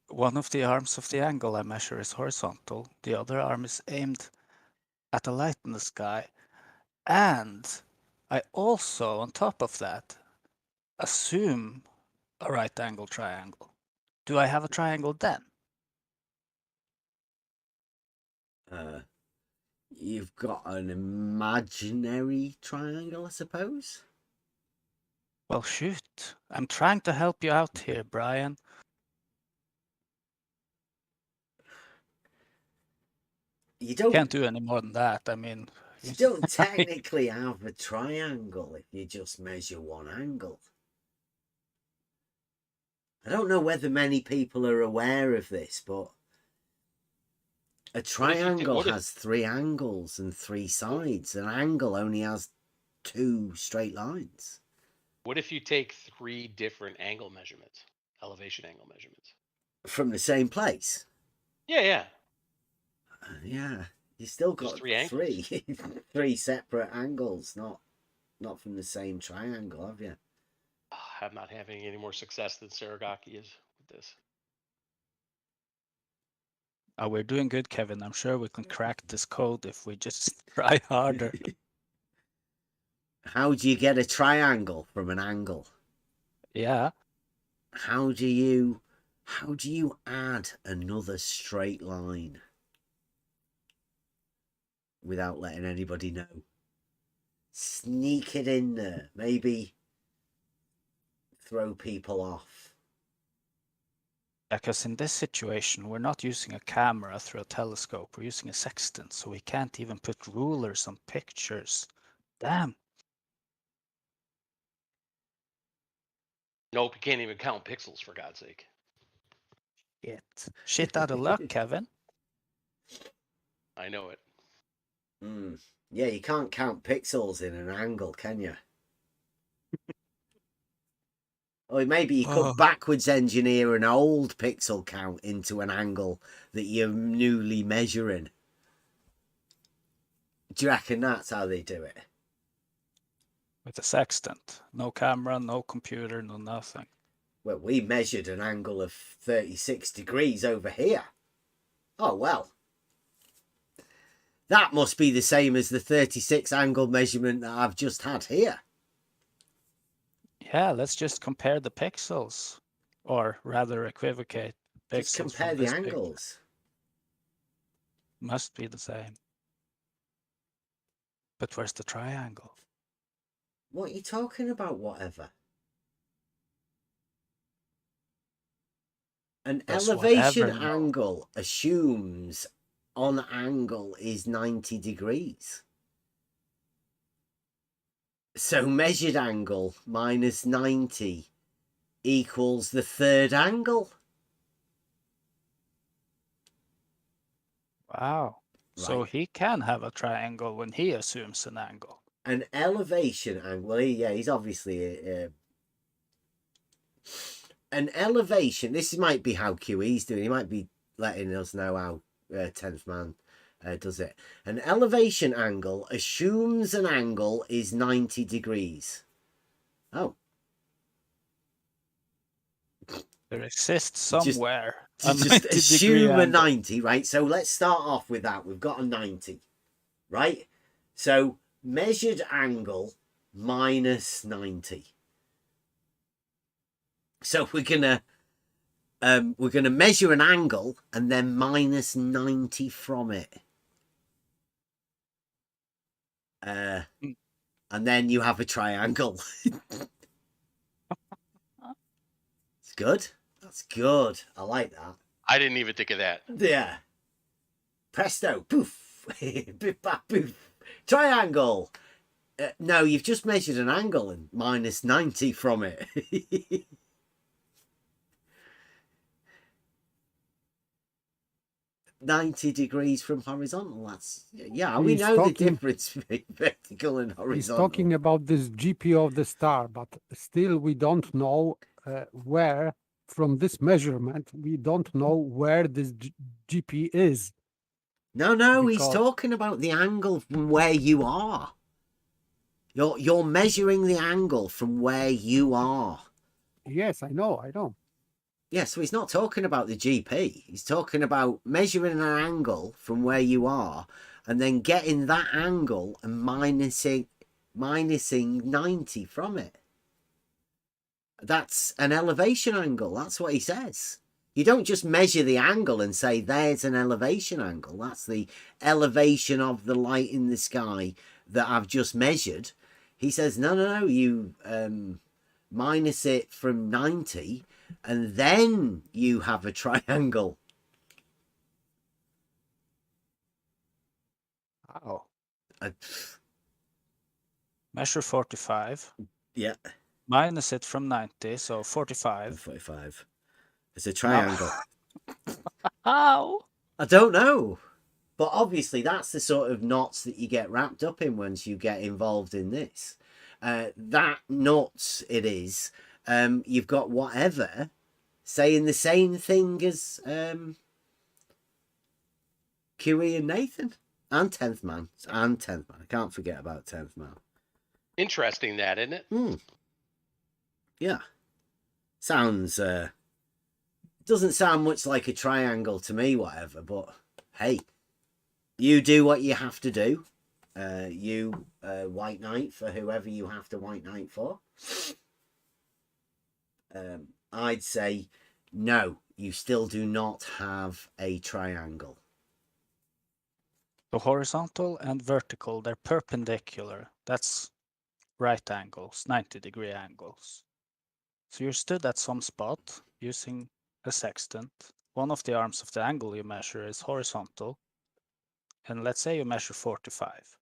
One of the arms of the angle I measure is horizontal, the other arm is aimed at a light in the sky, and I also, on top of that, assume a right angle triangle. Do I have a triangle then? you've got an imaginary triangle, I suppose? Well, shoot. I'm trying to help you out here, Brian. You don't... Can't do any more than that. I mean... You don't technically have a triangle if you just measure one angle. I don't know whether many people are aware of this, but a triangle has 3 angles and 3 sides. An angle only has 2 straight lines. What if you take 3 different angle measurements, elevation angle measurements? From the same place? Yeah. Yeah. You still got Just 3 3 separate angles, not from the same triangle, have you? I'm not having any more success than Saragaki is with this. Oh, we're doing good, Kevin. I'm sure we can crack this code if we just try harder. How do you get a triangle from an angle? Yeah. How do you add another straight line without letting anybody know? Sneak it in there. Maybe throw people off. Because in this situation, we're not using a camera through a telescope. We're using a sextant, so we can't even put rulers on pictures. Damn. Nope, you can't even count pixels, for God's sake. Shit out of luck, Kevin. I know it. Yeah, you can't count pixels in an angle, can you? Or maybe you could backwards engineer an old pixel count into an angle that you're newly measuring. Do you reckon that's how they do it? With a sextant. No camera, no computer, no nothing. Well, we measured an angle of 36 degrees over here. Oh, well. That must be the same as the 36 angle measurement that I've just had here. Yeah, let's just compare the pixels. Or rather equivocate pixels. Just compare the angles. Must be the same. But where's the triangle? What are you talking about, whatever? An elevation angle assumes on angle is 90 degrees. So measured angle minus 90 equals the third angle. Wow. Right. So he can have a triangle when he assumes an angle. An elevation angle, yeah, he's obviously an elevation. This might be how QE's doing. He might be letting us know how 10th Man does it. An elevation angle assumes an angle is 90 degrees. Oh. There exists somewhere. Just assume a 90, right? So let's start off with that. We've got a 90, right? So measured angle minus 90. So we're gonna measure an angle and then minus 90 from it. And then you have a triangle. It's good. That's good. I like that. I didn't even think of that. Yeah. Presto. Poof. Biff, bap, poof. Triangle. No, you've just measured an angle and minus 90 from it. 90 degrees from horizontal. That's, yeah, we know the difference between vertical and horizontal. He's talking about this GP of the star, but still we don't know where, from this measurement, we don't know where this GP is. No, he's talking about the angle from where you are. You're measuring the angle from where you are. Yes, I know. Yeah, so he's not talking about the GP. He's talking about measuring an angle from where you are and then getting that angle and minusing 90 from it. That's an elevation angle. That's what he says. You don't just measure the angle and say, there's an elevation angle. That's the elevation of the light in the sky that I've just measured. He says, no, you minus it from 90 and then you have a triangle. Wow. Measure 45. Yeah. Minus it from 90, so 45. 45. It's a triangle. How? I don't know. But obviously that's the sort of knots that you get wrapped up in once you get involved in this. That knots it is. You've got whatever saying the same thing as QE and Nathan. And 10th Man. I can't forget about 10th Man. Interesting that, isn't it? Yeah. Sounds... doesn't sound much like a triangle to me, whatever, but hey, you do what you have to do. You White Knight for whoever you have to White Knight for. I'd say no, you still do not have a triangle. The horizontal and vertical, they're perpendicular. That's right angles, 90-degree angles. So you're stood at some spot using a sextant. One of the arms of the angle you measure is horizontal. And let's say you measure 45.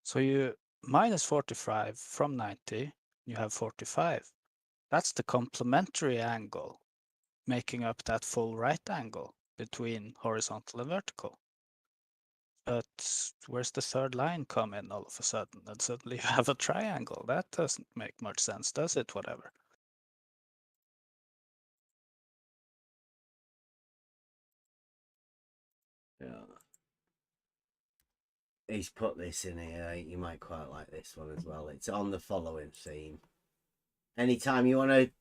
So you minus 45 from 90, you have 45. That's the complementary angle making up that full right angle between horizontal and vertical. But where's the third line come in all of a sudden? And suddenly you have a triangle. That doesn't make much sense, does it? Whatever. Yeah. He's put this in here. You might quite like this one as well. It's on the following theme. Anytime you want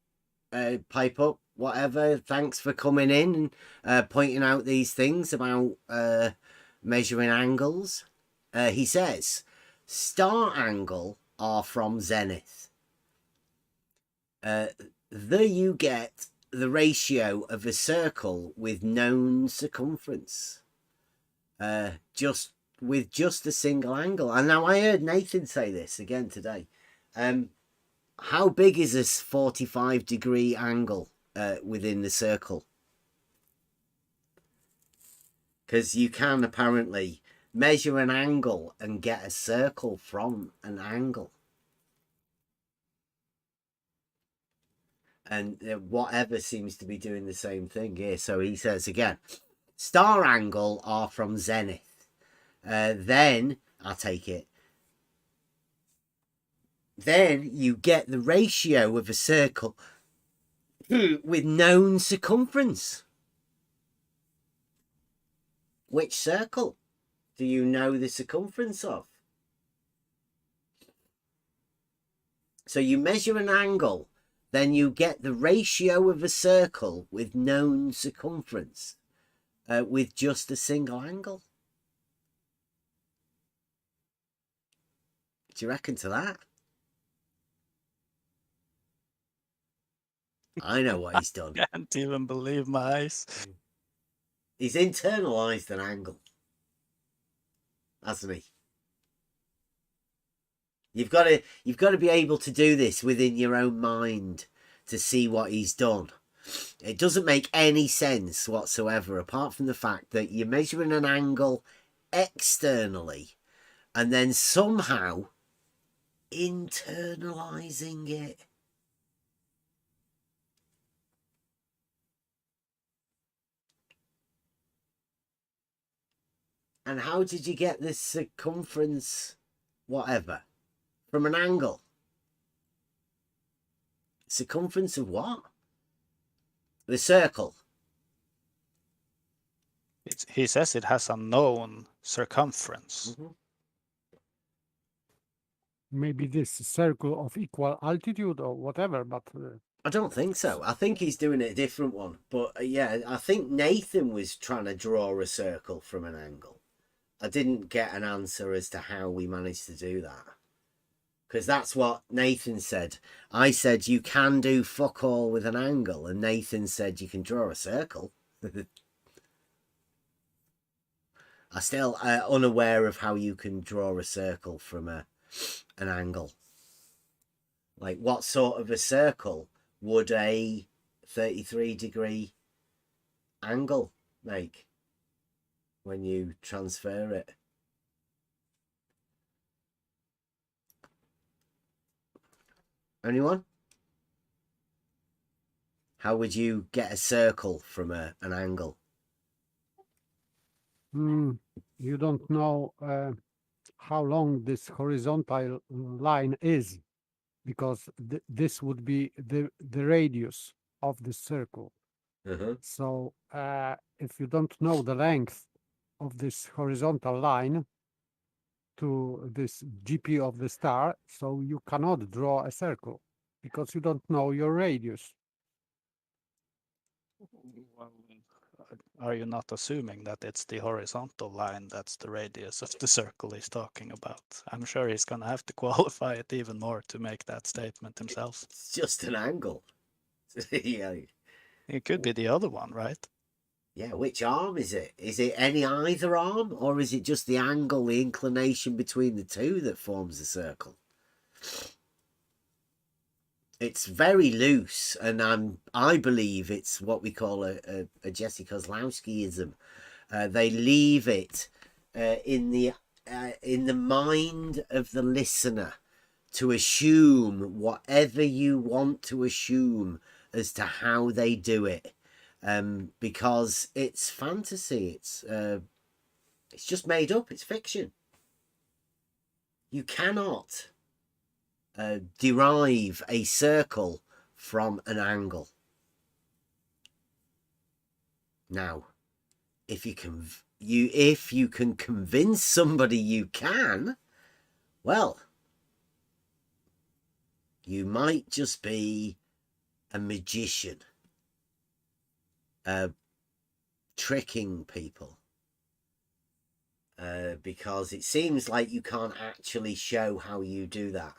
to pipe up, whatever, thanks for coming in and pointing out these things about measuring angles. He says, star angle are from Zenith. There you get the ratio of a circle with known circumference. Just a single angle. And now I heard Nathan say this again today. How big is this 45-degree angle within the circle? Because you can apparently measure an angle and get a circle from an angle. And whatever seems to be doing the same thing here. So he says again, star angle are from Zenith. Then, I'll take it. Then you get the ratio of a circle with known circumference. Which circle do you know the circumference of? So you measure an angle, then you get the ratio of a circle with known circumference with just a single angle. Do you reckon to that? I know what he's done. I can't even believe my eyes. He's internalized an angle, hasn't he? You've got to be able to do this within your own mind to see what he's done. It doesn't make any sense whatsoever, apart from the fact that you're measuring an angle externally and then somehow internalizing it. And how did you get this circumference, whatever, from an angle? Circumference of what? The circle. He says it has a known circumference. Mm-hmm. Maybe this circle of equal altitude or whatever, but... I don't think so. I think he's doing a different one. But yeah, I think Nathan was trying to draw a circle from an angle. I didn't get an answer as to how we managed to do that. Because that's what Nathan said. I said you can do fuck all with an angle. And Nathan said you can draw a circle. I'm still unaware of how you can draw a circle from an angle. Like, what sort of a circle would a 33-degree angle make when you transfer it? Anyone? How would you get a circle from an angle? You don't know how long this horizontal line is, because this would be the radius of the circle. So if you don't know the length of this horizontal line to this GP of the star, so you cannot draw a circle because you don't know your radius. Well, are you not assuming that it's the horizontal line that's the radius of the circle he's talking about? I'm sure he's going to have to qualify it even more to make that statement himself. It's just an angle. Yeah. It could be the other one, right? Yeah, which arm is it? Is it either arm, or is it just the angle, the inclination between the two that forms the circle? It's very loose, and I believe it's what we call a Jesse Kozlowskiism. They leave it in the mind of the listener to assume whatever you want to assume as to how they do it. because it's fantasy. It's just made up. It's fiction. You cannot derive a circle from an angle. Now, if you can convince somebody you can, well, you might just be a magician, tricking people, because it seems like you can't actually show how you do that.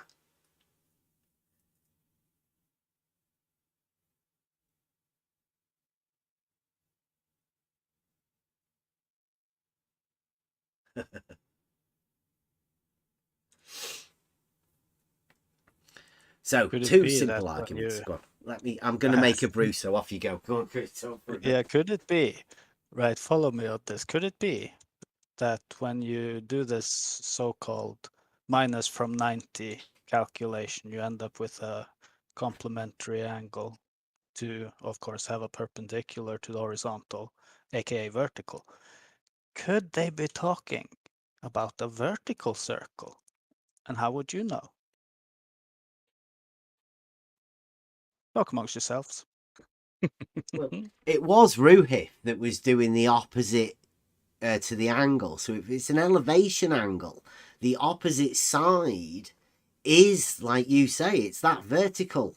So, two simple arguments. Go on. I'm going to make a brew, so off you go. Go on, Chris. Yeah, could it be, right, follow me on this, could it be that when you do this so-called minus from 90 calculation, you end up with a complementary angle to, of course, have a perpendicular to the horizontal, aka vertical? Could they be talking about a vertical circle? And how would you know? Talk amongst yourselves. Well, it was Ruhi that was doing the opposite to the angle. So if it's an elevation angle, the opposite side is, like you say, it's that vertical.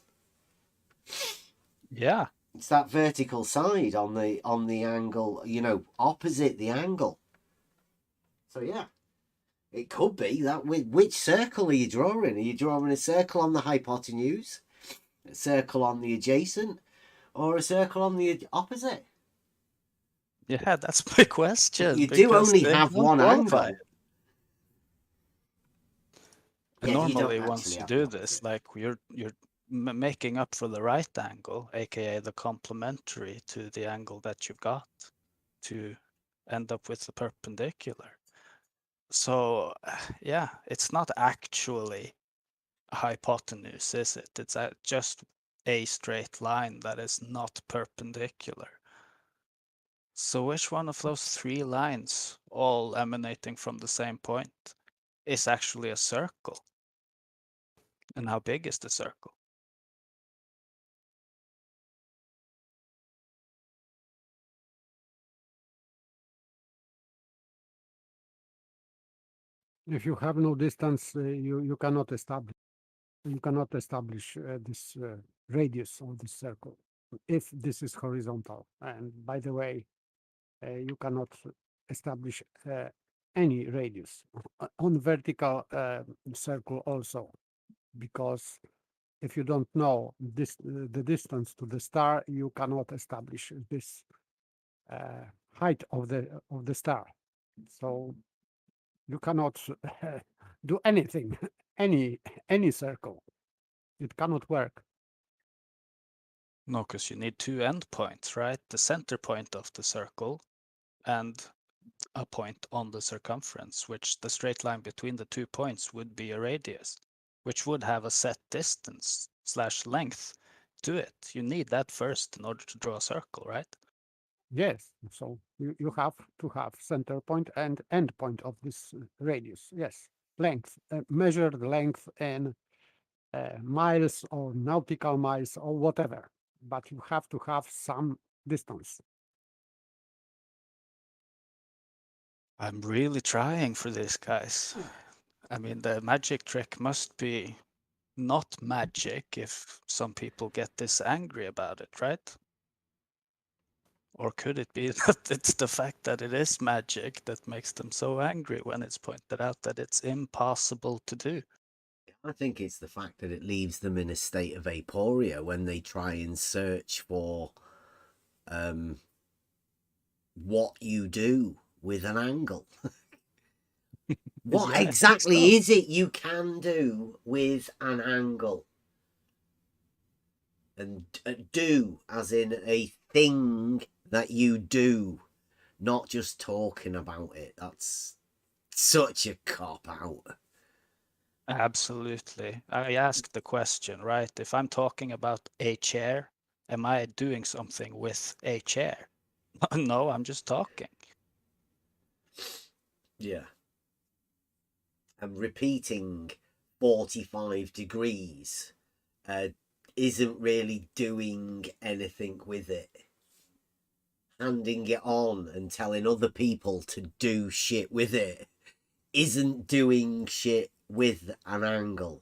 Yeah. It's that vertical side on the angle, opposite the angle. So yeah, it could be that. Which circle are you drawing? Are you drawing a circle on the hypotenuse, a circle on the adjacent, or a circle on the opposite? Yeah, that's my question. You do only have one angle. And normally, once you do this, like you're making up for the right angle, aka the complementary to the angle that you've got, to end up with the perpendicular. So yeah, it's not actually a hypotenuse, is it? It's just a straight line that is not perpendicular. So which one of those three lines, all emanating from the same point, is actually a circle? And how big is the circle? If you have no distance, you cannot establish. You cannot establish this radius of this circle if this is horizontal. And by the way, you cannot establish any radius on vertical circle also, because if you don't know this the distance to the star, you cannot establish this height of the star. So you cannot do anything, any circle. It cannot work. No, because you need two endpoints, right? The center point of the circle and a point on the circumference, which the straight line between the 2 points would be a radius, which would have a set distance / length to it. You need that first in order to draw a circle, right? Yes, so you have to have center point and end point of this radius. Yes, length, measured length in miles or nautical miles or whatever, but you have to have some distance. I'm really trying for this, guys. I mean, the magic trick must be not magic if some people get this angry about it, right? Or could it be that it's the fact that it is magic that makes them so angry when it's pointed out that it's impossible to do? I think it's the fact that it leaves them in a state of aporia when they try and search for what you do with an angle. What exactly is it you can do with an angle? And do as in a thing that you do, not just talking about it. That's such a cop-out. Absolutely. I asked the question, right? If I'm talking about a chair Am I doing something with a chair? No, I'm just talking. Yeah. And repeating 45 degrees isn't really doing anything with it. Handing it on and telling other people to do shit with it isn't doing shit with an angle.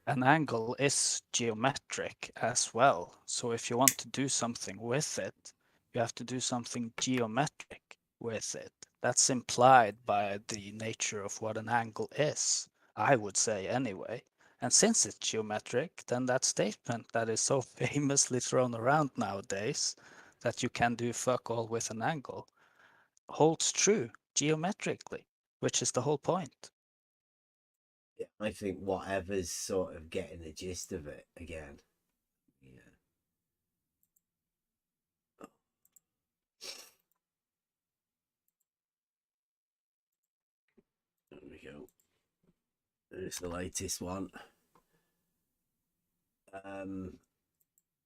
An angle is geometric as well. So if you want to do something with it, you have to do something geometric with it. That's implied by the nature of what an angle is, I would say anyway. And since it's geometric, then that statement that is so famously thrown around nowadays, that you can do fuck all with an angle, holds true geometrically, which is the whole point. I think whatever's sort of getting the gist of it again. Yeah. There we go. There's the latest one.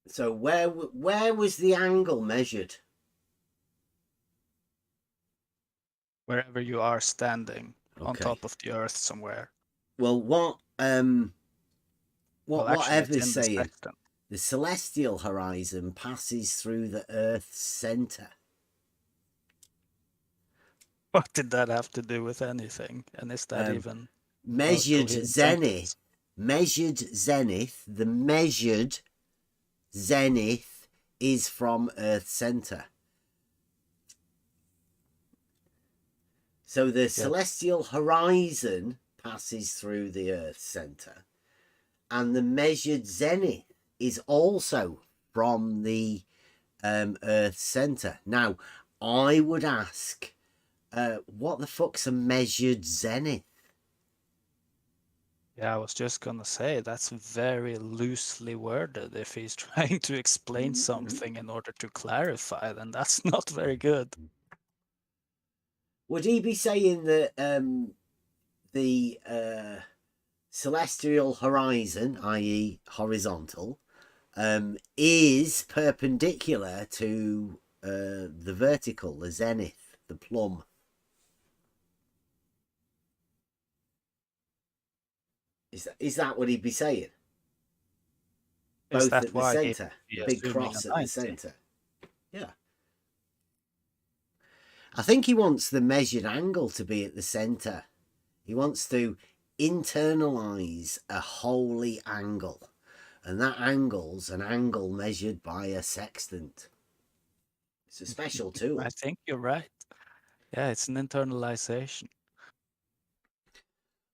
So where was the angle measured? Wherever you are standing on Okay. top of the earth somewhere. Well, Well, actually, whatever's it's in the saying, sextant. the celestial horizon passes through the Earth's center. What did that have to do with anything? And is that even Measured coherent zenith? sentence? Measured zenith. The measured zenith is from Earth's center. So the celestial horizon passes through the Earth's center, and the measured zenith is also from the Earth's center. Now, I would ask, what the fuck's a measured zenith? Yeah, I was just gonna say that's very loosely worded. If he's trying to explain something in order to clarify, then that's not very good. Would he be saying that the celestial horizon, i.e. horizontal, is perpendicular to the vertical, the zenith, the plumb? Is that what he'd be saying? Is Both that at the why centre, he big assuming cross a at the 90? centre. Yeah. I think he wants the measured angle to be at the centre. He wants to internalise a holy angle. And that angle's an angle measured by a sextant. It's a special tool. I think you're right. Yeah, it's an internalization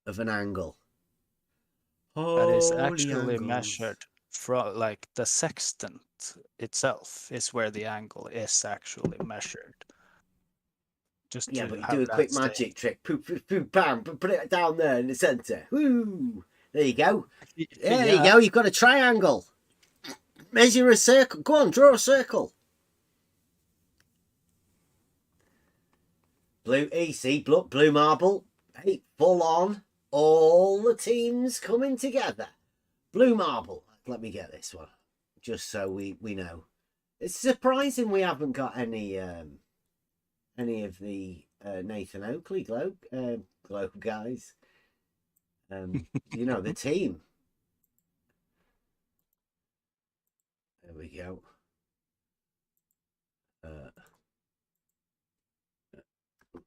Of an angle. that is Holy actually angles. measured from, like, the sextant itself is where the angle is actually measured. Just Yeah, to but you have do a that quick state. magic trick. Poof, poof, poof, bam. Put it down there in the centre. Woo! There you go. There you go. You've got a triangle. Measure a circle. Go on, draw a circle. Blue EC, blue marble. Hey, full on. All the teams coming together. Blue marble. Let me get this one, just so we know. It's surprising we haven't got any of the Nathan Oakley globe guys. You know, the team. There we go.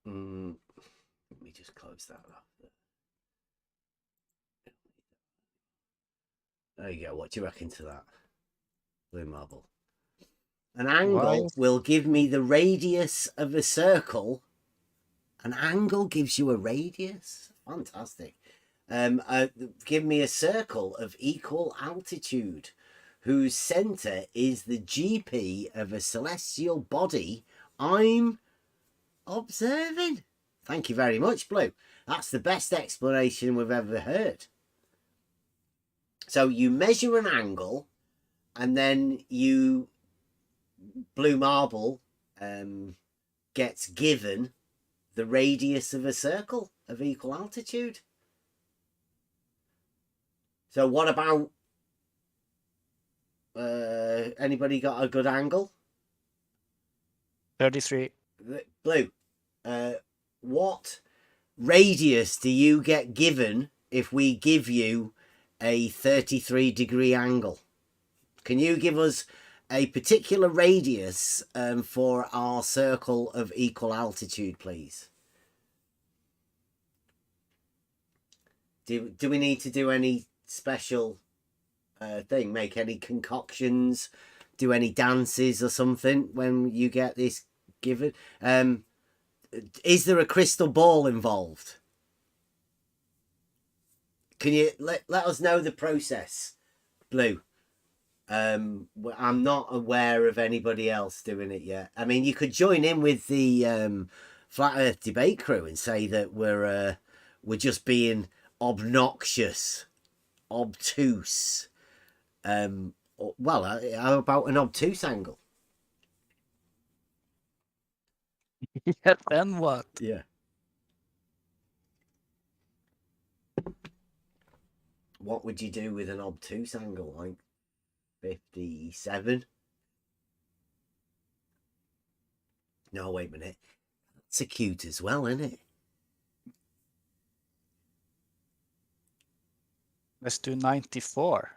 Let me just close that off. There you go. What do you reckon to that? Blue marble. An angle will give me the radius of a circle. An angle gives you a radius? Fantastic. Give me a circle of equal altitude whose centre is the GP of a celestial body I'm observing. Thank you very much, Blue. That's the best explanation we've ever heard. So you measure an angle, and then you, blue marble, gets given the radius of a circle of equal altitude. So what about Anybody got a good angle? 33. Blue. What radius do you get given if we give you a 33-degree angle? Can you give us a particular radius for our circle of equal altitude, please? Do we need to do any special thing? Make any concoctions? Do any dances or something when you get this given? Is there a crystal ball involved? Can you let us know the process, Blue? I'm not aware of anybody else doing it yet. I mean, you could join in with the Flat Earth debate crew and say that we're just being obnoxious, obtuse. Well, how about an obtuse angle? Yeah, then what? Yeah. What would you do with an obtuse angle? Like 57? No, wait a minute. That's acute as well, isn't it? Let's do 94.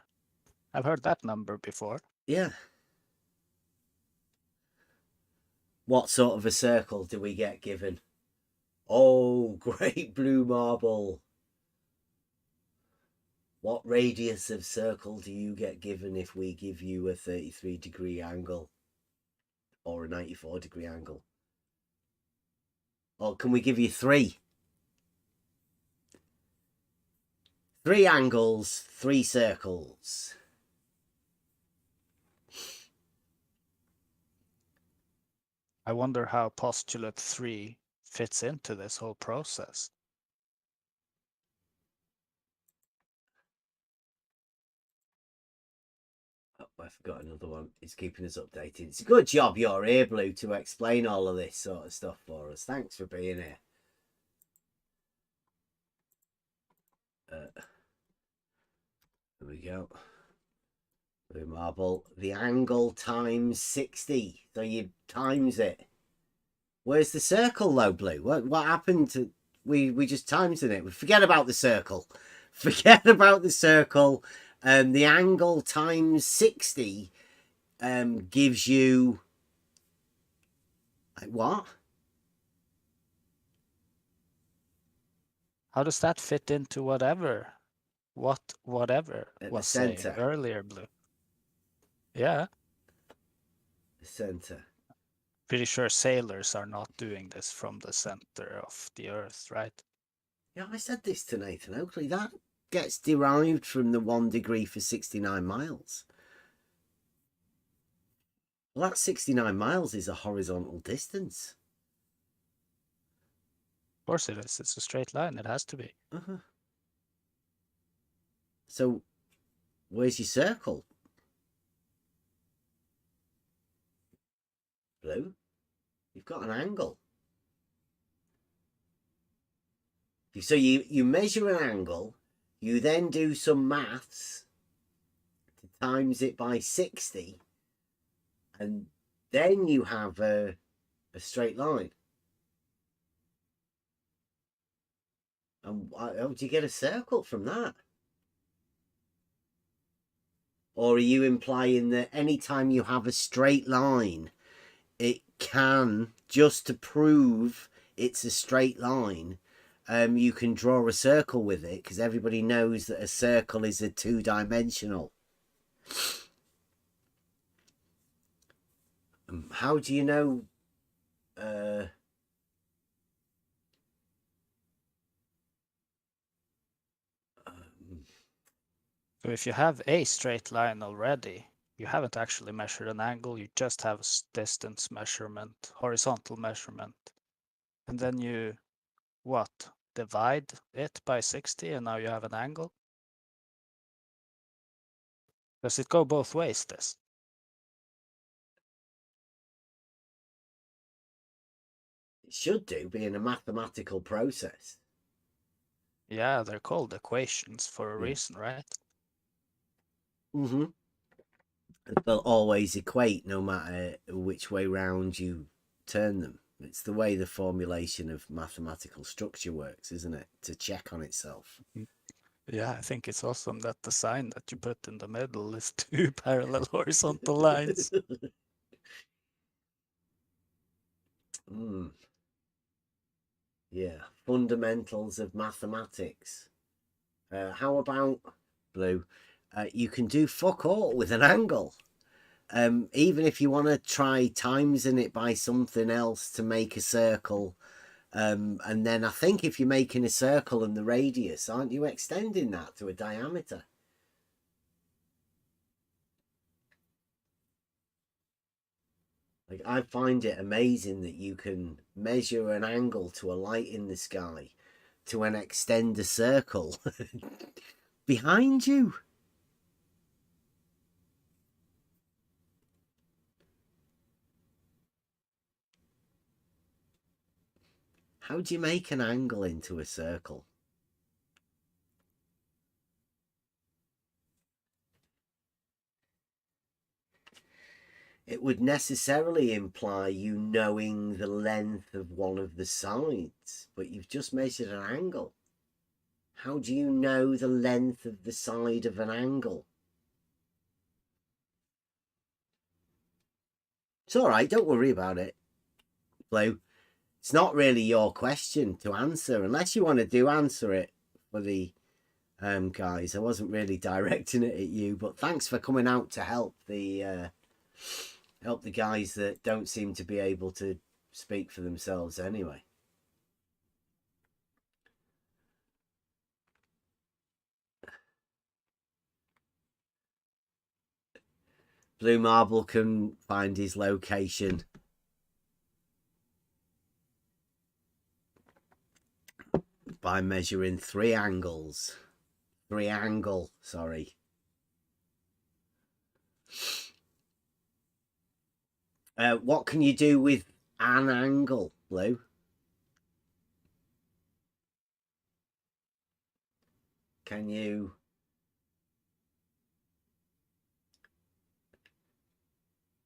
I've heard that number before. Yeah. What sort of a circle do we get given? Oh, great blue marble. What radius of circle do you get given if we give you a 33-degree angle? Or a 94-degree angle? Or can we give you 3? 3 angles, 3 circles. I wonder how postulate 3 fits into this whole process. Oh, I forgot another one. It's keeping us updated. It's a good job you're here, Blue, to explain all of this sort of stuff for us. Thanks for being here. There we go. Blue marble. The angle times 60. So you times it. Where's the circle though, Blue? What happened to... We just times it. We forget about the circle. Forget about the circle. The angle times 60 gives you... Like what? How does that fit into whatever? Whatever At was the saying center. earlier, Blue? Yeah. The center. Pretty sure sailors are not doing this from the center of the Earth, right? Yeah, I said this to Nathan Oakley. That gets derived from the 1 degree for 69 miles. Well, that 69 miles is a horizontal distance. Of course it is. It's a straight line. It has to be. Uh-huh. So, where's your circle? Blue? You've got an angle. So you measure an angle, you then do some maths to times it by 60, and then you have a straight line. And how do you get a circle from that? Or are you implying that anytime you have a straight line, it can, just to prove it's a straight line, you can draw a circle with it, because everybody knows that a circle is a 2-dimensional. How do you know? So if you have a straight line already, you haven't actually measured an angle. You just have a distance measurement, horizontal measurement, and then you what? Divide it by 60, and now you have an angle. Does it go both ways, this? It should do, being a mathematical process. Yeah, they're called equations for a reason, right? Mm-hmm. they'll always equate no matter which way round you turn them. It's the way the formulation of mathematical structure works, isn't it? To check on itself. Yeah, I think it's awesome that the sign that you put in the middle is two parallel horizontal lines. Yeah, fundamentals of mathematics. How about, Blue? You can do fuck all with an angle. Even if you want to try timesing it by something else to make a circle. And then I think if you're making a circle and the radius, aren't you extending that to a diameter? Like, I find it amazing that you can measure an angle to a light in the sky to an extend a circle behind you. How do you make an angle into a circle? It would necessarily imply you knowing the length of one of the sides, but you've just measured an angle. How do you know the length of the side of an angle? It's all right, don't worry about it, Blue. It's not really your question to answer, unless you want to answer it for the guys. I wasn't really directing it at you, but thanks for coming out to help the guys that don't seem to be able to speak for themselves anyway. Blue Marble can find his location by measuring three angles. Sorry. What can you do with an angle, Blue? Can you...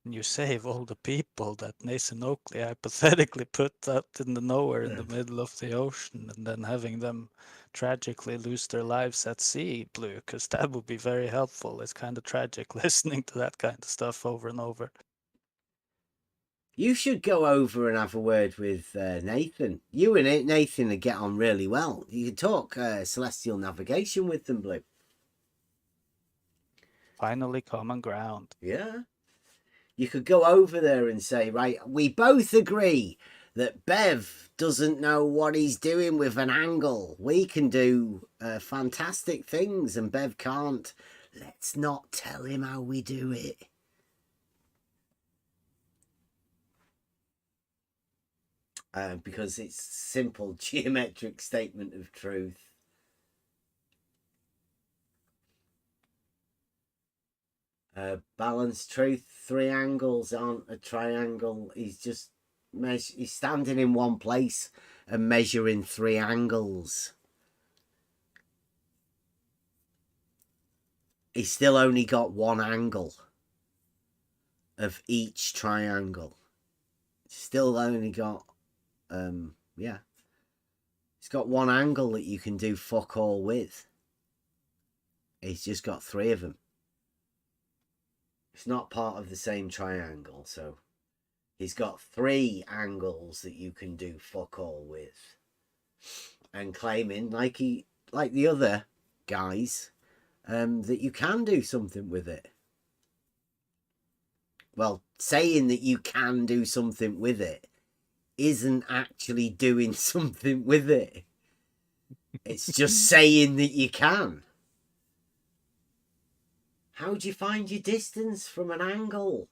You save all the people that Nathan Oakley hypothetically put out in the nowhere in the middle of the ocean, and then having them tragically lose their lives at sea, Blue, because that would be very helpful. It's kind of tragic listening to that kind of stuff over and over. You should go over and have a word with Nathan. You and Nathan would get on really well. You could talk celestial navigation with them, Blue. Finally, common ground. Yeah. You could go over there and say, right, we both agree that Bev doesn't know what he's doing with an angle. We can do fantastic things and Bev can't. Let's not tell him how we do it. Because it's simple geometric statement of truth. Balanced truth. Three angles aren't a triangle. He's just he's standing in one place and measuring three angles. He's still only got one angle of each triangle. Still only got yeah. He's got one angle that you can do fuck all with. He's just got three of them. It's not part of the same triangle, so he's got three angles that you can do fuck all with. And claiming, like the other guys, that you can do something with it. Well, saying that you can do something with it isn't actually doing something with it. It's just saying that you can. How do you find your distance from an angle?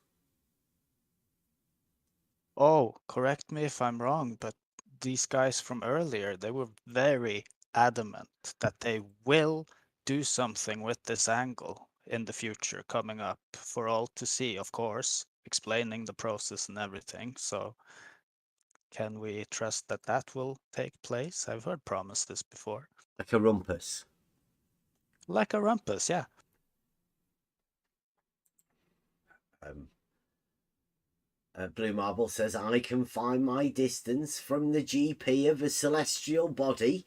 Oh, correct me if I'm wrong, but these guys from earlier, they were very adamant that they will do something with this angle in the future coming up for all to see, of course, explaining the process and everything. So can we trust that that will take place? I've heard promise this before. Like a rumpus. Like a rumpus, yeah. Blue Marble says, I can find my distance from the GP of a celestial body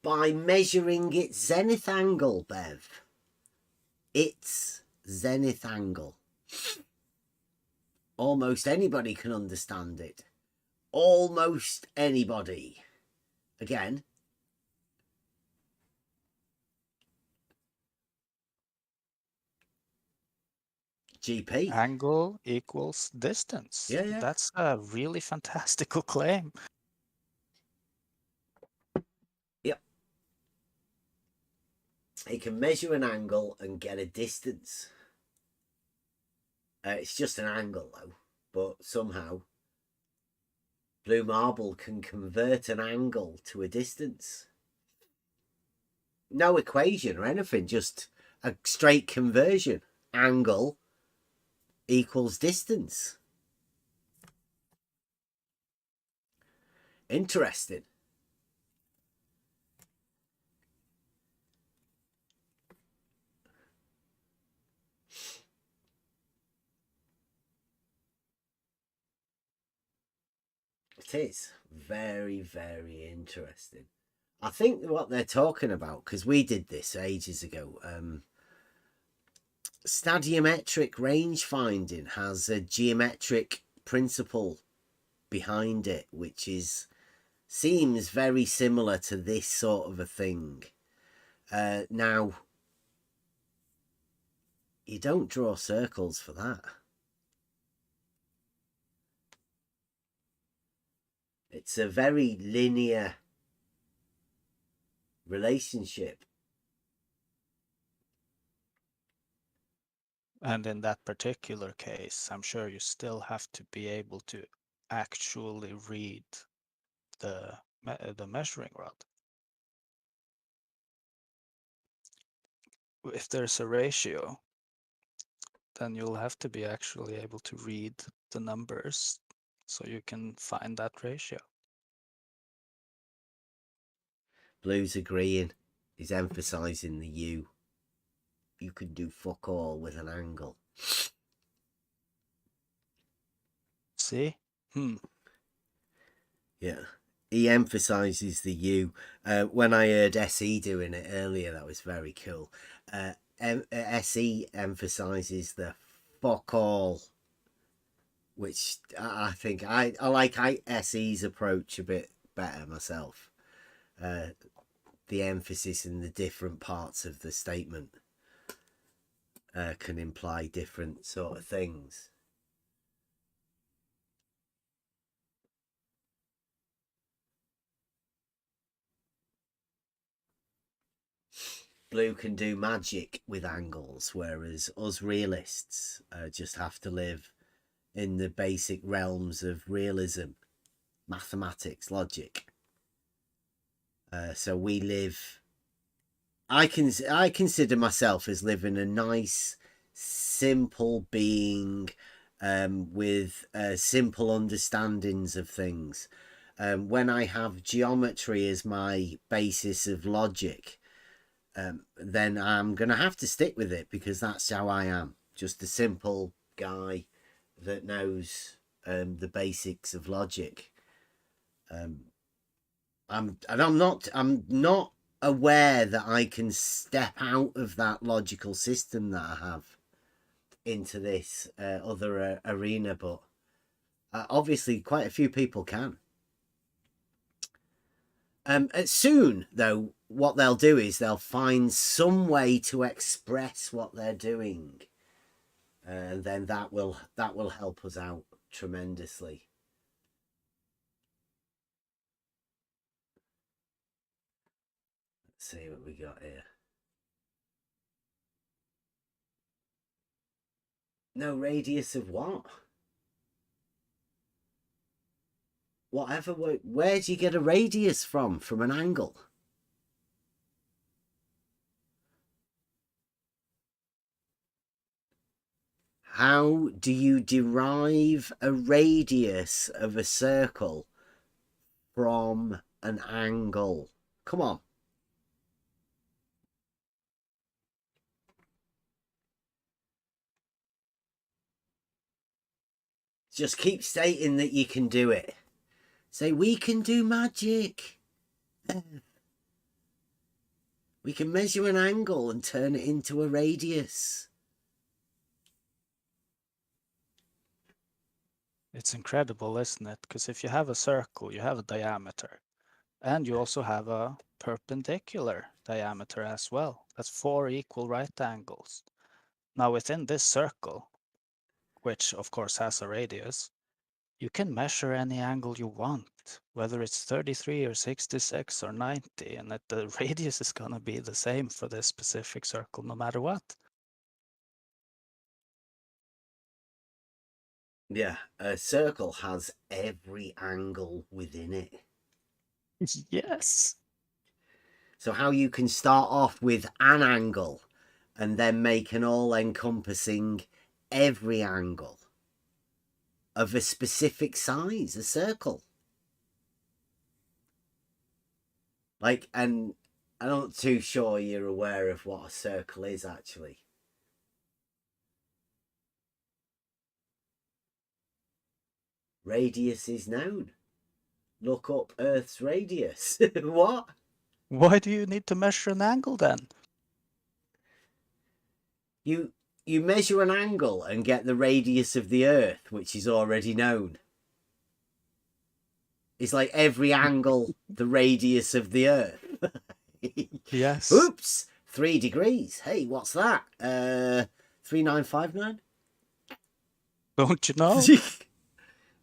by measuring its zenith angle, Bev. Its zenith angle. Almost anybody can understand it. Almost anybody. Again, GP. Angle equals distance. Yeah. That's a really fantastical claim. Yep. It can measure an angle and get a distance. It's just an angle, though. But somehow, Blue Marble can convert an angle to a distance. No equation or anything, just a straight conversion. Angle equals distance. Interesting. It is very, very interesting. I think what they're talking about, because we did this ages ago, Studiometric range finding has a geometric principle behind it, which seems very similar to this sort of a thing. Now, you don't draw circles for that. It's a very linear relationship. And in that particular case, I'm sure you still have to be able to actually read the measuring rod. If there's a ratio, then you'll have to be actually able to read the numbers so you can find that ratio. Blue's agreeing. He's emphasising the U. You can do fuck all with an angle. See? Yeah. He emphasises the U. When I heard SE doing it earlier, that was very cool. SE emphasises the fuck all, which I think I like SE's approach a bit better myself. The emphasis in the different parts of the statement can imply different sort of things. Blue can do magic with angles, whereas us realists just have to live in the basic realms of realism, mathematics, logic. So we live... I consider myself as living a nice, simple being with simple understandings of things. When I have geometry as my basis of logic, then I'm going to have to stick with it because that's how I am. Just a simple guy that knows the basics of logic. I'm not aware that I can step out of that logical system that I have into this other arena, but obviously quite a few people can. Soon, though, what they'll do is they'll find some way to express what they're doing, and then that will help us out tremendously. Let's see what we got here. No radius of what? Whatever. Where do you get a radius from an angle? How do you derive a radius of a circle from an angle? Come on. Just keep stating that you can do it. Say, we can do magic. We can measure an angle and turn it into a radius. It's incredible, isn't it? Because if you have a circle, you have a diameter. And you also have a perpendicular diameter as well. That's 4 equal right angles. Now within this circle, which of course has a radius, you can measure any angle you want, whether it's 33 or 66 or 90, and that the radius is going to be the same for this specific circle no matter what. Yeah, a circle has every angle within it. Yes. So how you can start off with an angle and then make an all-encompassing every angle of a specific size, a circle. Like, and I'm not too sure you're aware of what a circle is, actually. Radius is known. Look up Earth's radius. What? Why do you need to measure an angle then? You measure an angle and get the radius of the Earth, which is already known. It's like every angle, the radius of the Earth. Yes. Oops, 3 degrees. Hey, what's that? 3959? Don't you know?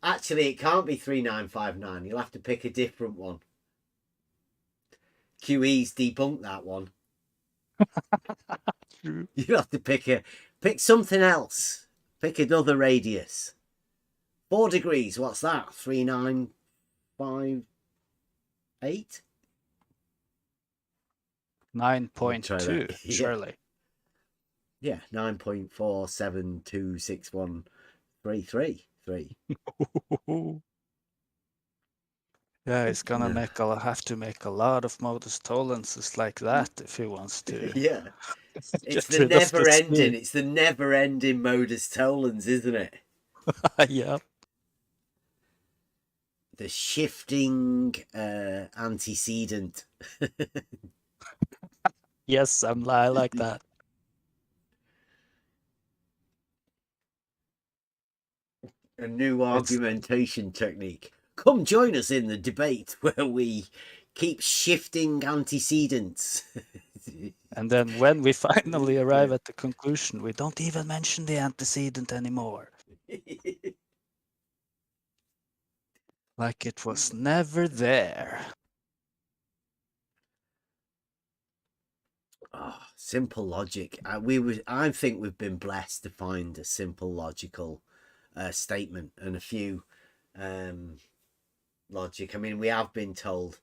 Actually, it can't be 3959. You'll have to pick a different one. QE's debunked that one. You'll have to pick something else. Pick another radius. 4 degrees, what's that? 3958? 9.2, surely. Yeah, 9.4726133. Yeah, he's gonna have to make a lot of Modus Tollenses like that if he wants to. Yeah. It's get the rid of never this ending. thing. It's the never ending Modus Tollens, isn't it? Yeah. The shifting antecedent. Yes, I like that. A new argumentation technique. Come join us in the debate where we keep shifting antecedents. And then when we finally arrive at the conclusion, we don't even mention the antecedent anymore. Like it was never there. Oh, simple logic. I think we've been blessed to find a simple logical statement and a few logic. I mean, we have been told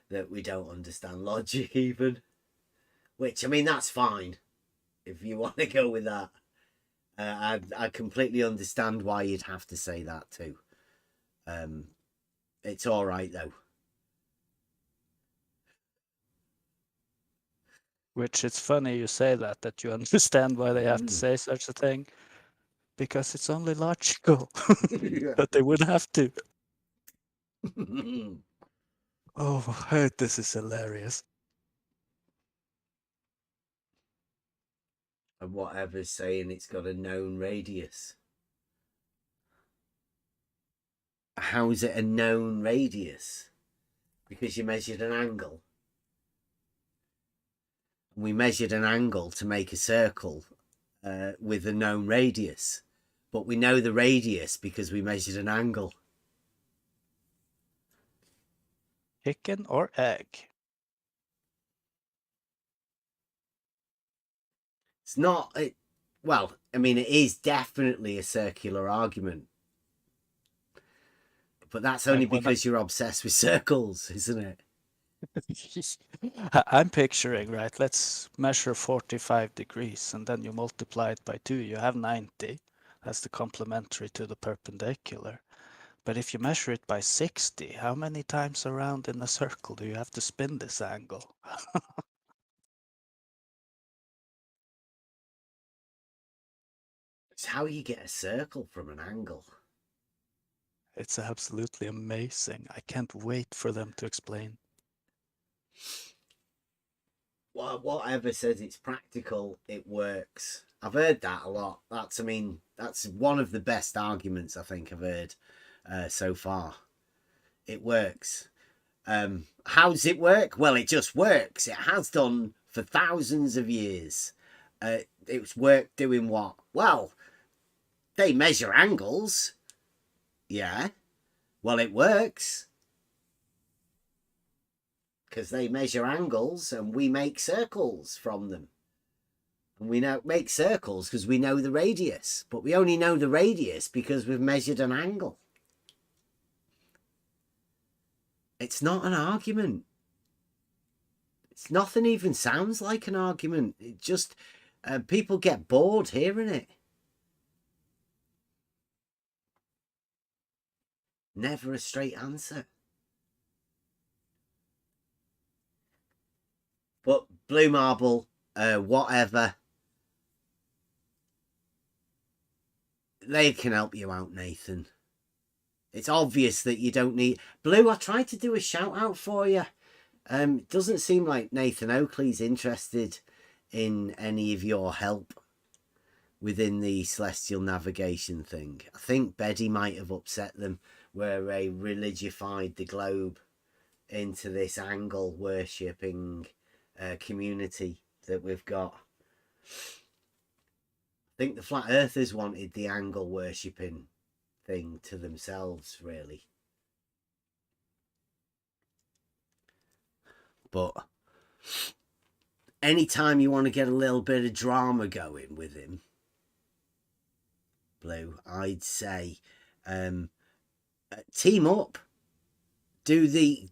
that we don't understand logic even, which, I mean, that's fine if you want to go with that. I completely understand why you'd have to say that too. It's all right though. Which it's funny you say that you understand why they have to say such a thing, because it's only logical that they would have to. Oh, this is hilarious. And whatever's saying it's got a known radius. How is it a known radius? Because you measured an angle. We measured an angle to make a circle with a known radius. But we know the radius because we measured an angle. Chicken or egg? It's not... well, I mean, it is definitely a circular argument. But that's only because you're obsessed with circles, isn't it? I'm picturing, right, let's measure 45 degrees and then you multiply it by 2, you have 90. That's the complementary to the perpendicular. But if you measure it by 60, how many times around in a circle do you have to spin this angle? It's how you get a circle from an angle. It's absolutely amazing. I can't wait for them to explain. Well, whatever says it's practical, it works. I've heard that a lot. That's one of the best arguments I think I've heard so far. It works. How does it work? Well, it just works. It has done for thousands of years. It's work doing what? Well, they measure angles. Yeah. Well, it works. Because they measure angles and we make circles from them. And we make circles because we know the radius. But we only know the radius because we've measured an angle. It's not an argument. It's nothing even sounds like an argument. It just, people get bored hearing it. Never a straight answer. But Blue Marble, whatever, they can help you out, Nathan. It's obvious that you don't need... Blue, I tried to do a shout out for you. It doesn't seem like Nathan Oakley's interested in any of your help within the celestial navigation thing. I think Betty might have upset them where they religified the globe into this angle worshipping community that we've got. I think the flat earthers wanted the angle worshipping thing to themselves, really. But anytime you want to get a little bit of drama going with him, Blue, I'd say team up. Do the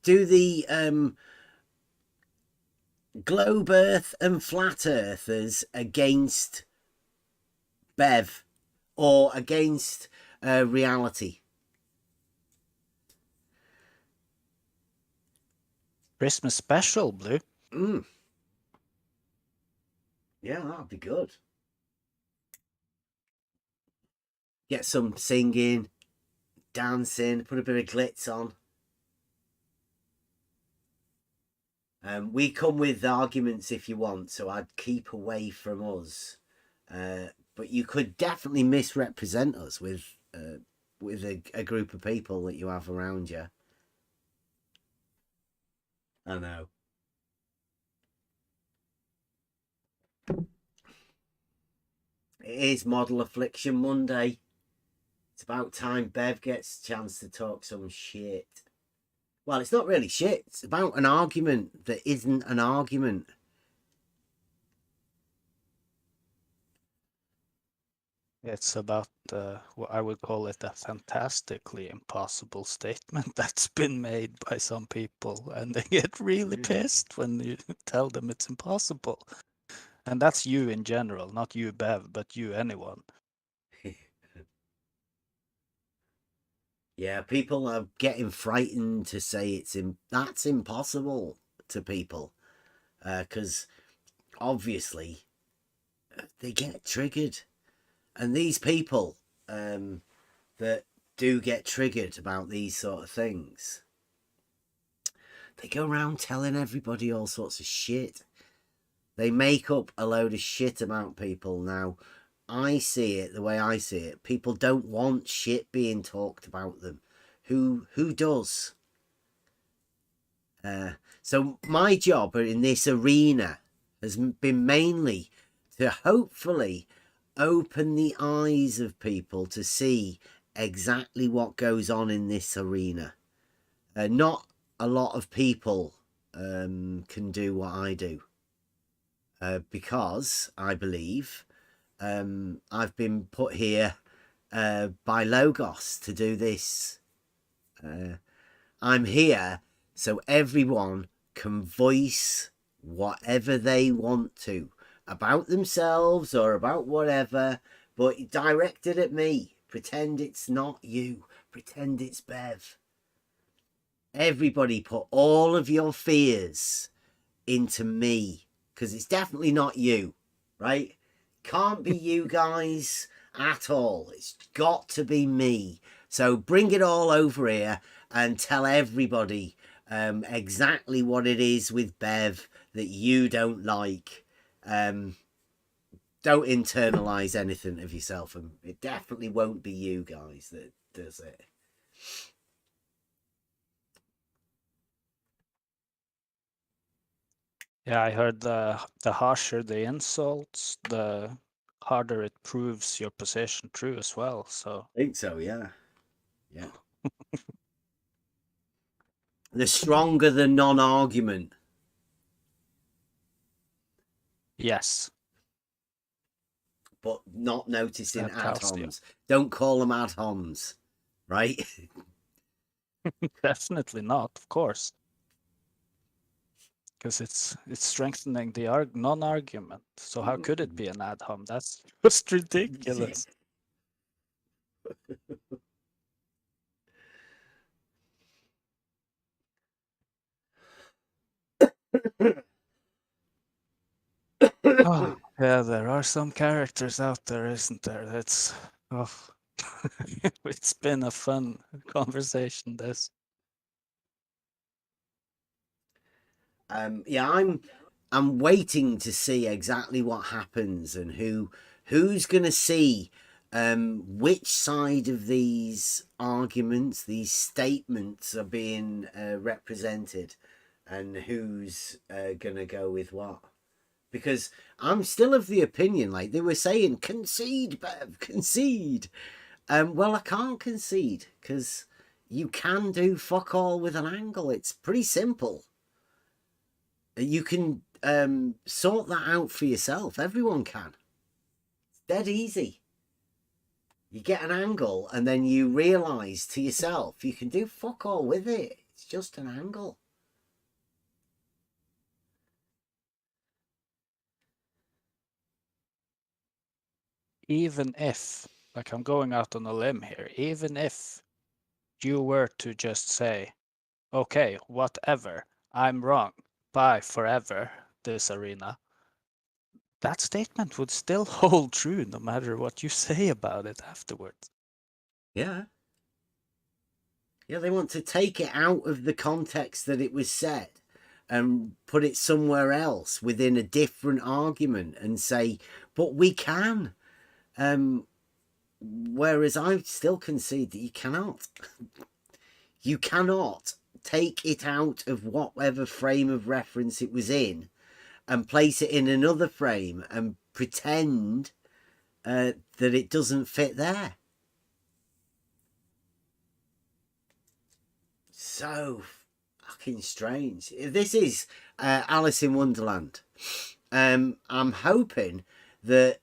globe earth and flat earthers against Bev or against reality. Christmas special, Blue. Yeah, that'd be good. Get some singing, dancing, put a bit of glitz on. We come with arguments if you want, so I'd keep away from us. But you could definitely misrepresent us with a group of people that you have around you. I know. It is Model Affliction Monday. It's about time Bev gets a chance to talk some shit. Well, it's not really shit. It's about an argument that isn't an argument. It's about what I would call it a fantastically impossible statement that's been made by some people, and they get really pissed when you tell them it's impossible. And that's you in general, not you, Bev, but you, anyone. Yeah, people are getting frightened to say that's impossible to people, because obviously they get triggered. And these people that do get triggered about these sort of things, they go around telling everybody all sorts of shit. They make up a load of shit about people. Now, I see it the way I see it. People don't want shit being talked about them. Who does? So my job in this arena has been mainly to hopefully open the eyes of people to see exactly what goes on in this arena. Not a lot of people can do what I do, because I believe I've been put here by Logos to do this. I'm here so everyone can voice whatever they want to about themselves or about whatever, but directed at me. Pretend it's not you. Pretend it's Bev. Everybody put all of your fears into me, because it's definitely not you, right? Can't be you guys at all. It's got to be me. So bring it all over here and tell everybody exactly what it is with Bev that you don't like. Don't internalize anything of yourself, and it definitely won't be you guys that does it. Yeah, I heard the harsher the insults, the harder it proves your position true as well. So I think so, yeah. Yeah. The stronger the non-argument. yes. But not noticing That tells you. ad-homs. Don't call them ad-homs, right? Definitely not, of course. Because it's strengthening the non-argument. So how could it be an ad hom? That's just ridiculous. Oh, yeah, there are some characters out there, isn't there? That's it's been a fun conversation. This. Yeah, I'm waiting to see exactly what happens and who's gonna see which side of these arguments, these statements are being represented, and who's gonna go with what. Because I'm still of the opinion, like they were saying, concede, Bev, concede. Well, I can't concede because you can do fuck all with an angle. It's pretty simple. You can sort that out for yourself. Everyone can. It's dead easy. You get an angle and then you realise to yourself you can do fuck all with it. It's just an angle. Even if, like I'm going out on a limb here, even if you were to just say, okay, whatever, I'm wrong, bye forever, this arena, that statement would still hold true no matter what you say about it afterwards. Yeah. Yeah, they want to take it out of the context that it was said and put it somewhere else within a different argument and say, but we can. Whereas I still concede that you cannot. You cannot take it out of whatever frame of reference it was in and place it in another frame and pretend that it doesn't fit there. So fucking strange. This is Alice in Wonderland. I'm hoping that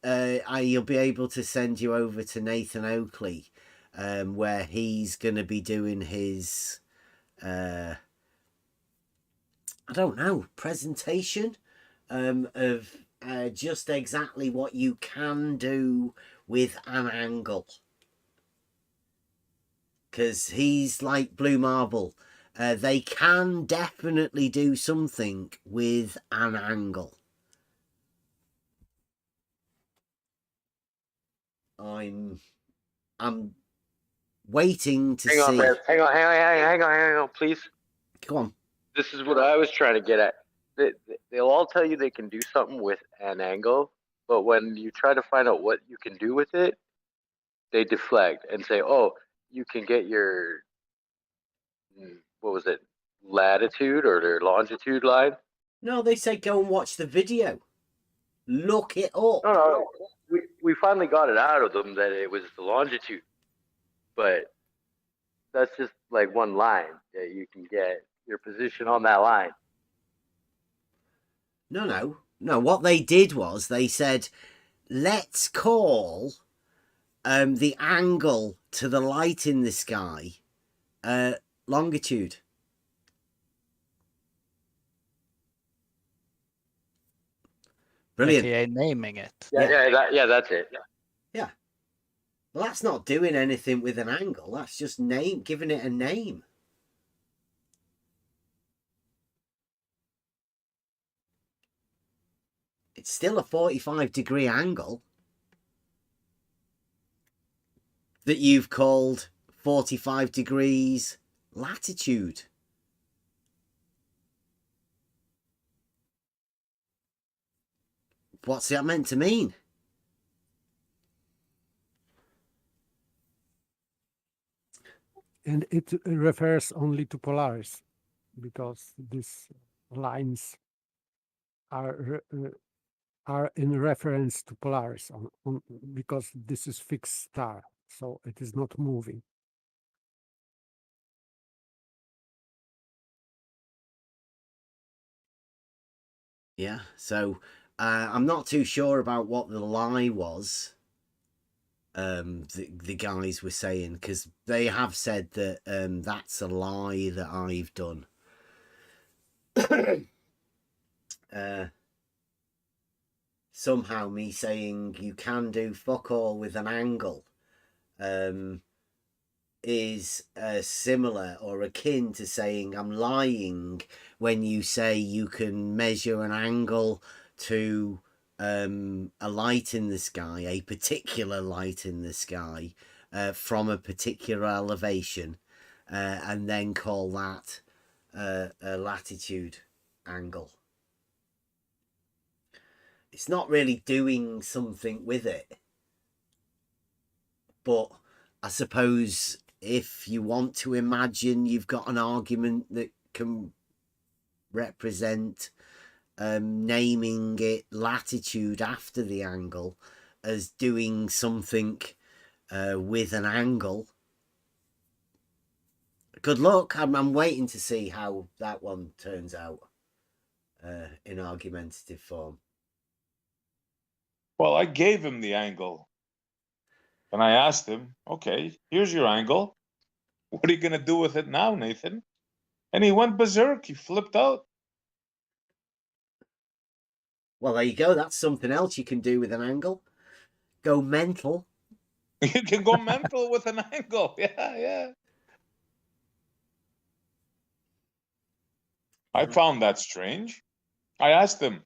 you'll be able to send you over to Nathan Oakley, where he's going to be doing his, I don't know, presentation of just exactly what you can do with an angle. Because he's like Blue Marble. They can definitely do something with an angle. I'm waiting to see. Hang on, please. Go on. This is what I was trying to get at. They'll all tell you they can do something with an angle, but when you try to find out what you can do with it, they deflect and say, oh, you can get your, what was it, latitude or their longitude line? No, they say go and watch the video. Look it up. No. We finally got it out of them that it was the longitude. But that's just like one line that you can get your position on that line. No. What they did was they said, let's call the angle to the light in the sky longitude. Brilliant. AKA naming it. Yeah, that's it. Yeah. Well, that's not doing anything with an angle. That's just giving it a name. It's still a 45-degree angle that you've called 45 degrees latitude. What's that meant to mean? And it refers only to Polaris, because these lines are in reference to Polaris, because this is fixed star, so it is not moving. Yeah, so I'm not too sure about what the lie was. The guys were saying, because they have said that that's a lie that I've done. Somehow me saying you can do fuck all with an angle is similar or akin to saying I'm lying when you say you can measure an angle to a light in the sky, a particular light in the sky, from a particular elevation, and then call that a latitude angle. It's not really doing something with it, but I suppose if you want to imagine you've got an argument that can represent naming it latitude after the angle as doing something with an angle, good luck. I'm waiting to see how that one turns out in argumentative form. Well, I gave him the angle. And I asked him, okay, here's your angle. What are you going to do with it now, Nathan? And he went berserk. He flipped out. Well, there you go. That's something else you can do with an angle. Go mental. You can go mental with an angle. Yeah, yeah. I found that strange. I asked him,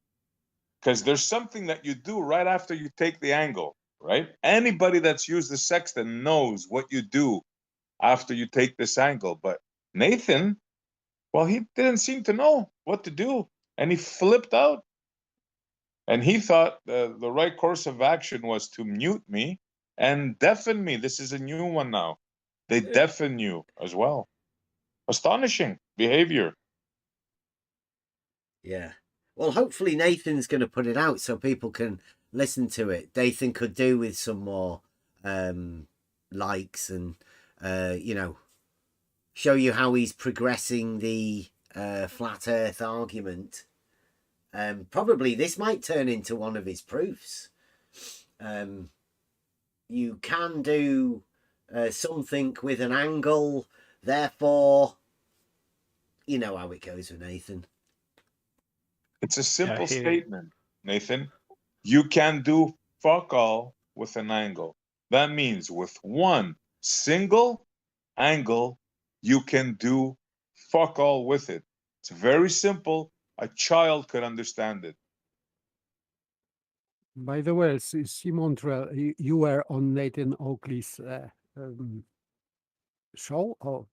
because there's something that you do right after you take the angle, right? Anybody that's used the sextant knows what you do after you take this angle. But Nathan, well, he didn't seem to know what to do. And he flipped out. And he thought the right course of action was to mute me and deafen me. This is a new one now. They deafen you as well. Astonishing behavior. Yeah. Well, hopefully Nathan's going to put it out so people can listen to it. Nathan could do with some more likes and, you know, show you how he's progressing the flat earth argument. Probably this might turn into one of his proofs. You can do something with an angle, therefore, you know how it goes with Nathan. It's a simple statement, Nathan. You can do fuck all with an angle. That means with one single angle, you can do fuck all with it. It's very simple. A child could understand it. By the way, Montreal, you were on Nathan Oakley's show, or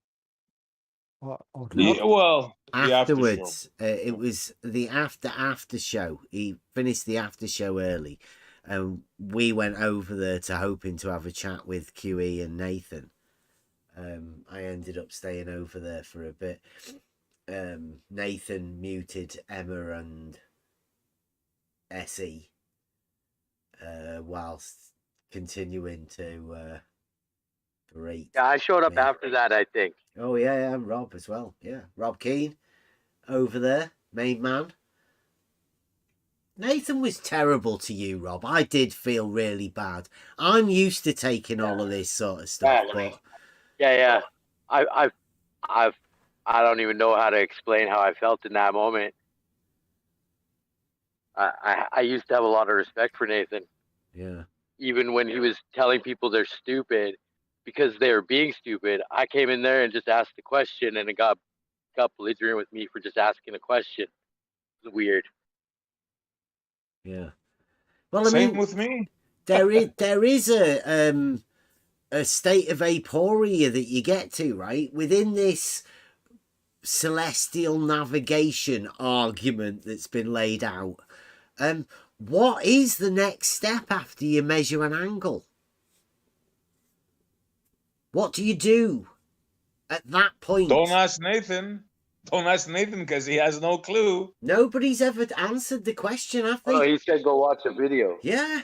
not? Yeah, well, afterwards, it was the after show. He finished the after show early, and we went over there to hoping to have a chat with QE and Nathan. I ended up staying over there for a bit. Nathan muted Emma and Essie whilst continuing to berate. Yeah, I showed up after that, I think. Oh, yeah, and Rob as well. Yeah, Rob Keane over there, main man. Nathan was terrible to you, Rob. I did feel really bad. I'm used to taking all of this sort of stuff, but yeah. I don't even know how to explain how I felt in that moment. I used to have a lot of respect for Nathan. Yeah. Even when he was telling people they're stupid because they were being stupid, I came in there and just asked the question, and it got belligerent with me for just asking a question. It was weird. Yeah. Well, I Same mean, with me. there is a a state of aporia that you get to, right? Within this celestial navigation argument that's been laid out, what is the next step after you measure an angle? What do you do at that point? Don't ask Nathan. Don't ask Nathan because he has no clue. Nobody's ever answered the question, have they? Oh, he said go watch a video. Yeah.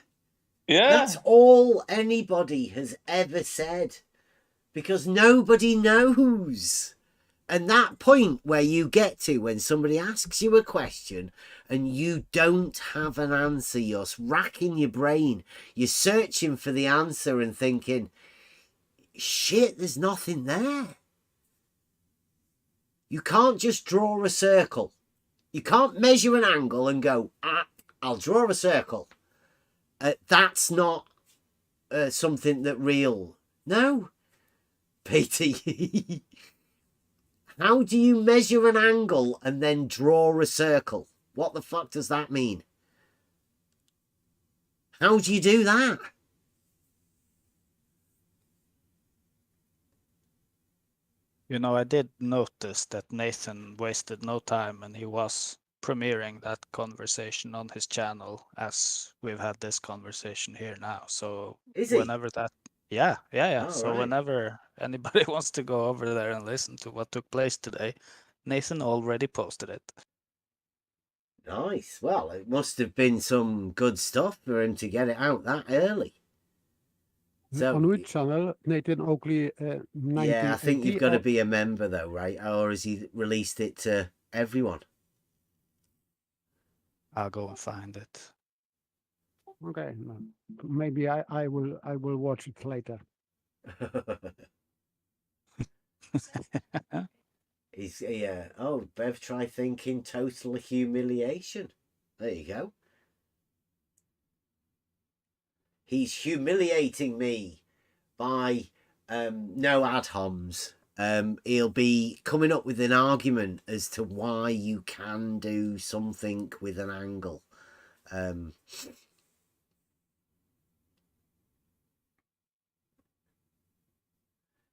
Yeah. That's all anybody has ever said. Because nobody knows. And that point where you get to when somebody asks you a question and you don't have an answer, you're racking your brain, you're searching for the answer and thinking, shit, there's nothing there. You can't just draw a circle. You can't measure an angle and go, I'll draw a circle. That's not something that real. No. Peter, how do you measure an angle and then draw a circle? What the fuck does that mean? How do you do that? You know, I did notice that Nathan wasted no time and he was premiering that conversation on his channel as we've had this conversation here now. So Is he? whenever that, yeah. Oh, So right. whenever anybody wants to go over there and listen to what took place today, Nathan already posted it. Nice. Well, it must have been some good stuff for him to get it out that early. So, on which channel? Nathan Oakley, yeah, I think you've got to 1980 be a member though, right? Or has he released it to everyone? I'll go and find it. Okay, no. Maybe I will watch it later. Yeah. Oh, Bev, try thinking total humiliation. There you go. He's humiliating me by no ad homs. He'll be coming up with an argument as to why you can do something with an angle.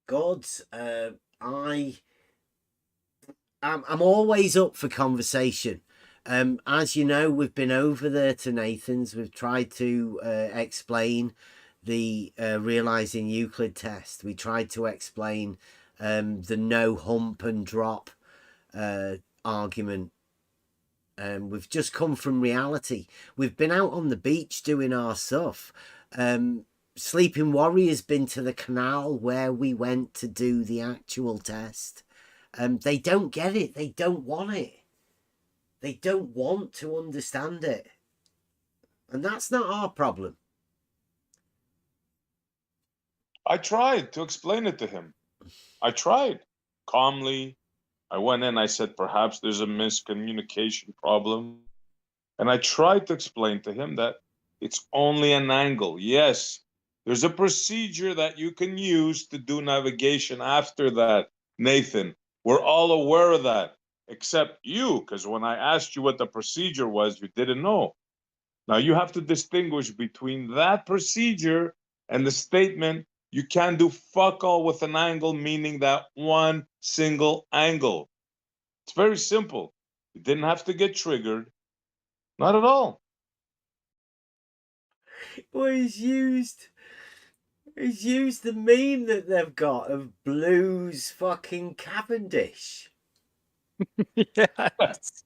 Gods, I'm always up for conversation. As you know, we've been over there to Nathan's. We've tried to explain the realizing Euclid test. We tried to explain the no hump and drop argument. We've just come from reality. We've been out on the beach doing our stuff. Sleeping Warrior's been to the canal where we went to do the actual test. They don't get it. They don't want it. They don't want to understand it. And that's not our problem. I tried to explain it to him. I tried calmly. I went in, I said, perhaps there's a miscommunication problem. And I tried to explain to him that it's only an angle. Yes, there's a procedure that you can use to do navigation after that, Nathan. We're all aware of that, except you, because when I asked you what the procedure was, you didn't know. Now you have to distinguish between that procedure and the statement, you can't do fuck all with an angle, meaning that one single angle. It's very simple. You didn't have to get triggered. Not at all. Well, he's used the meme that they've got of Blues fucking Cavendish. Yes.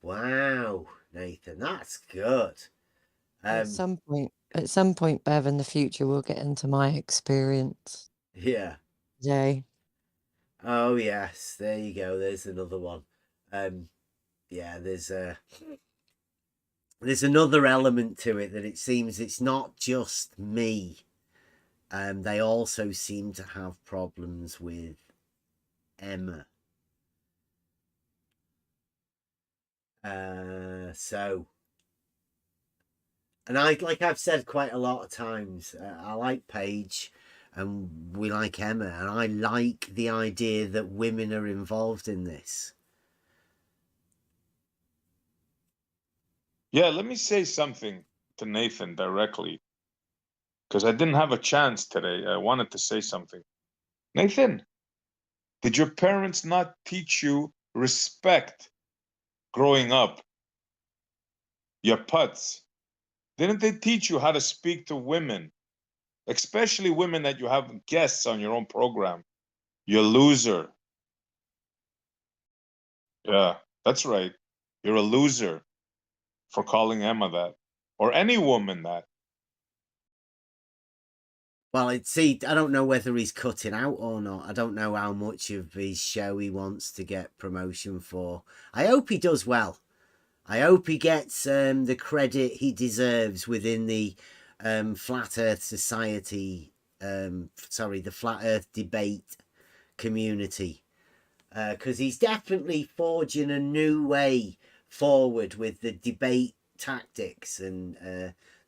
Wow, Nathan, that's good. At some point, Bev, in the future, we'll get into my experience. Yeah. Jay. Oh yes, there you go. There's another one. Yeah, there's another element to it that it seems it's not just me. They also seem to have problems with Emma. So, and I've said quite a lot of times, I like Paige and we like Emma, and I like the idea that women are involved in this. Yeah, let me say something to Nathan directly. because I didn't have a chance today. I wanted to say something. Nathan, did your parents not teach you respect growing up? Your putts. Didn't they teach you how to speak to women? Especially women that you have guests on your own program. You loser. Yeah, that's right. You're a loser for calling Emma that. Or any woman that. Well, I don't know whether he's cutting out or not. I don't know how much of his show he wants to get promotion for. I hope he does well. I hope he gets the credit he deserves within the Flat Earth Society, the Flat Earth debate community. Because he's definitely forging a new way forward with the debate tactics and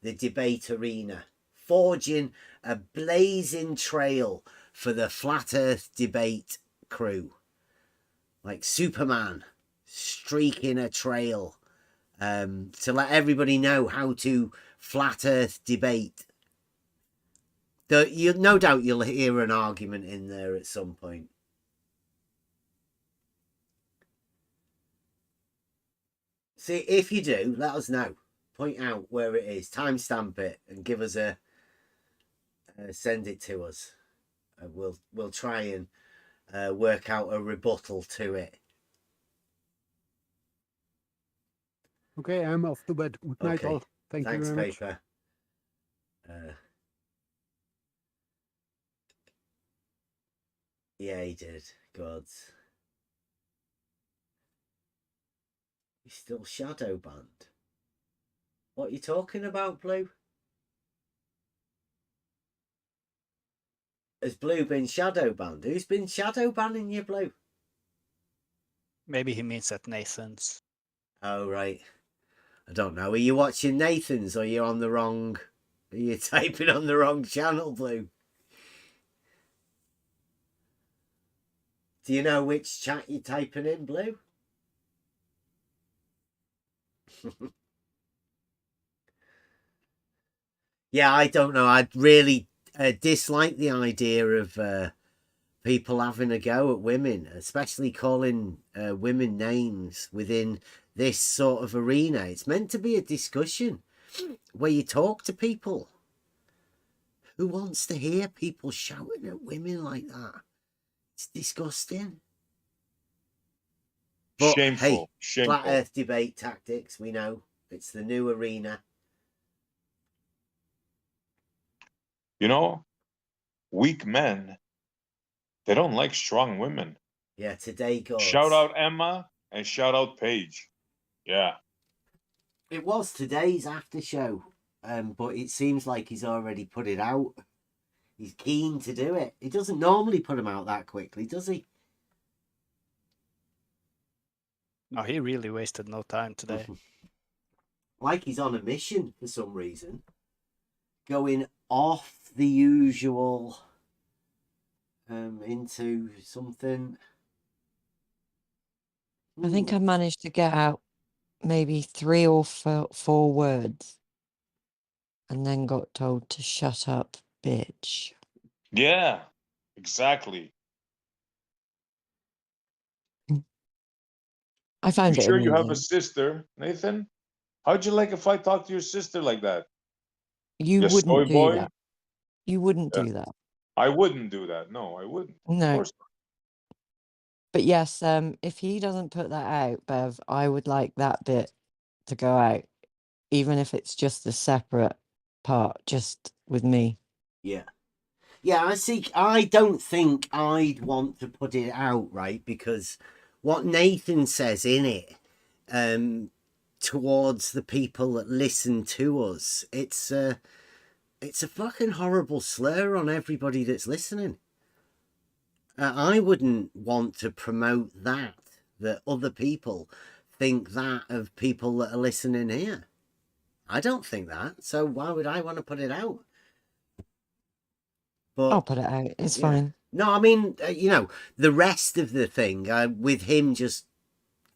the debate arena. Forging a blazing trail for the Flat Earth debate crew. Like Superman streaking a trail to let everybody know how to Flat Earth debate. No doubt you'll hear an argument in there at some point. See, if you do, let us know. Point out where it is, timestamp it, and give us a send it to us. We'll try and work out a rebuttal to it. Okay, I'm off to bed. Good night, all. Thanks you very much. Paper. Yeah, he did. Gods. He's still shadow banned. What are you talking about, Blue? Has Blue been shadow banned? Who's been shadow banning you, Blue? Maybe he means at Nathan's. Oh, right. I don't know. Are you watching Nathan's or are you on the wrong... Are you typing on the wrong channel, Blue? Do you know which chat you're typing in, Blue? Yeah, I don't know. I really dislike the idea of people having a go at women, especially calling women names within this sort of arena. It's meant to be a discussion where you talk to people. Who wants to hear people shouting at women like that? It's disgusting. But Shameful. hey, Shameful. Flat Earth debate tactics, we know. It's the new arena. You know, weak men, they don't like strong women. Yeah, today, God. Shout out Emma and shout out Paige. Yeah. It was today's after show, but it seems like he's already put it out. He's keen to do it. He doesn't normally put them out that quickly, does he? No, he really wasted no time today. Like he's on a mission for some reason. Going off the usual into something. I think I managed to get out maybe 3 or 4 words and then got told to shut up, bitch. Yeah, exactly. I found You it sure you have a amusing. sister, Nathan? How'd you like if I talked to your sister like that? You You soy wouldn't do boy? that. You wouldn't Yeah. do that. I wouldn't do that. No, I wouldn't. Of No. course not. But yes, if he doesn't put that out, Bev, I would like that bit to go out, even if it's just a separate part, just with me. Yeah. Yeah, I don't think I'd want to put it out, right? Because what Nathan says in it, towards the people that listen to us, it's a fucking horrible slur on everybody that's listening. I wouldn't want to promote that other people think that of people that are listening here. I don't think that. So why would I want to put it out? But I'll put it out. It's fine. No, I mean, the rest of the thing, with him just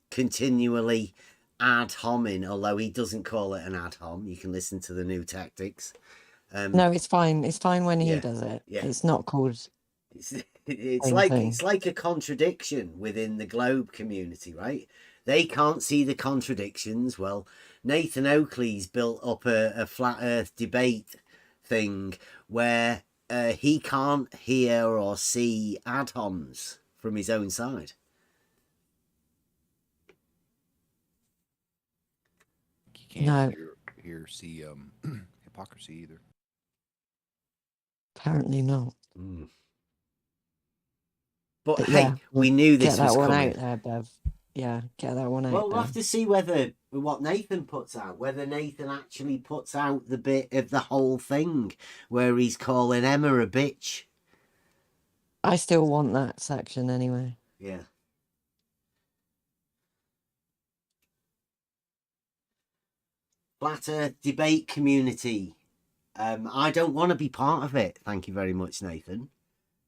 continually ad homing, although he doesn't call it an ad hom. You can listen to the new tactics. No, it's fine. It's fine when he yeah, does it. yeah. It's not called. It's same like thing. it's like a contradiction within the globe community, right? They can't see the contradictions. Well, Nathan Oakley's built up a flat Earth debate thing where he can't hear or see ad-homs from his own side. You No. can't hear see hypocrisy either. Apparently not. But But hey, yeah, we knew this get that was one coming. out there, Bev. Yeah, get that one out Well, we'll there. have to see what Nathan puts out, whether Nathan actually puts out the bit of the whole thing where he's calling Emma a bitch. I still want that section anyway. Yeah. Flat Earth debate community. I don't want to be part of it. Thank you very much, Nathan.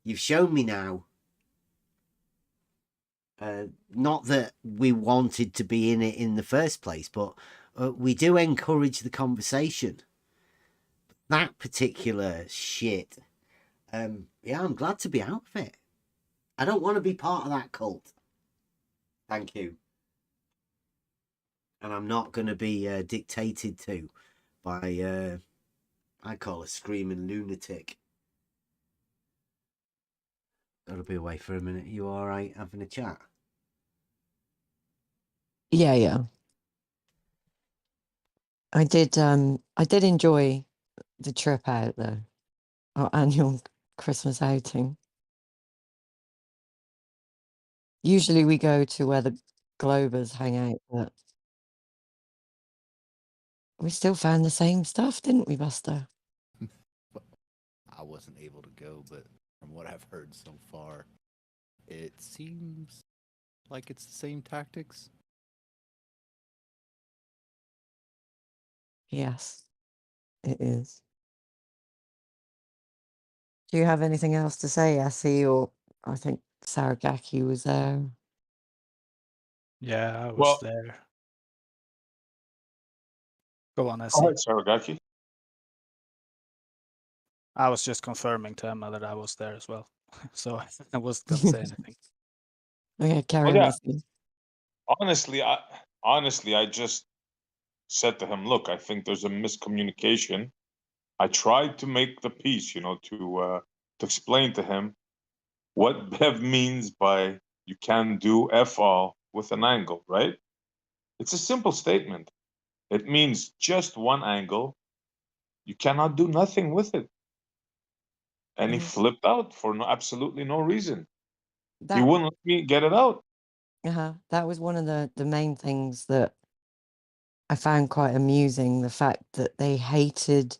You've shown me now. Not that we wanted to be in it in the first place, but we do encourage the conversation. That particular shit. Yeah, I'm glad to be out of it. I don't want to be part of that cult. Thank you. And I'm not going to be dictated to by, I call a screaming lunatic. Gotta be away for a minute. You all right having a chat? Yeah, yeah. I did enjoy the trip out though. Our annual Christmas outing. Usually we go to where the Globers hang out, but we still found the same stuff, didn't we, Buster? I wasn't able to go, but from what I've heard so far, it seems like it's the same tactics. Yes, it is. Do you have anything else to say, Essie? Or I think Saragaki was there. Yeah, I was Well, there. Go on, go Essie. ahead, Saragaki. I was just confirming to Emma that I was there as well. So I wasn't going to say anything. Okay, carry Well, on, yeah. Essie. Honestly, I just said to him, "Look, I think there's a miscommunication." I tried to make the piece, to explain to him what Bev means by you can do f all with an angle, right? It's a simple statement. It means just one angle. You cannot do nothing with it. And he flipped out for absolutely no reason. He That wouldn't let me get it out. that was one of the main things that I found quite amusing, the fact that they hated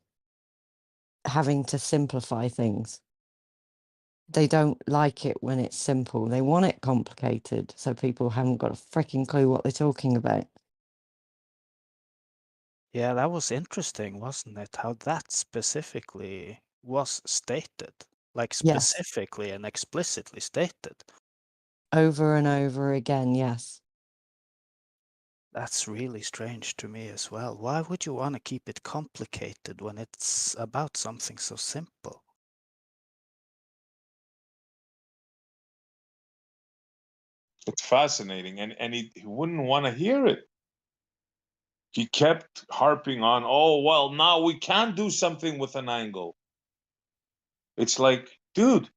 having to simplify things. They don't like it when it's simple. They want it complicated, so people haven't got a freaking clue what they're talking about. Yeah, that was interesting, wasn't it? How that specifically was stated. Like Yes. specifically and explicitly stated. Over and over again, yes. That's really strange to me as well. Why would you want to keep it complicated when it's about something so simple? It's fascinating. And he wouldn't want to hear it. He kept harping on, oh, well, now we can do something with an angle. It's like, dude,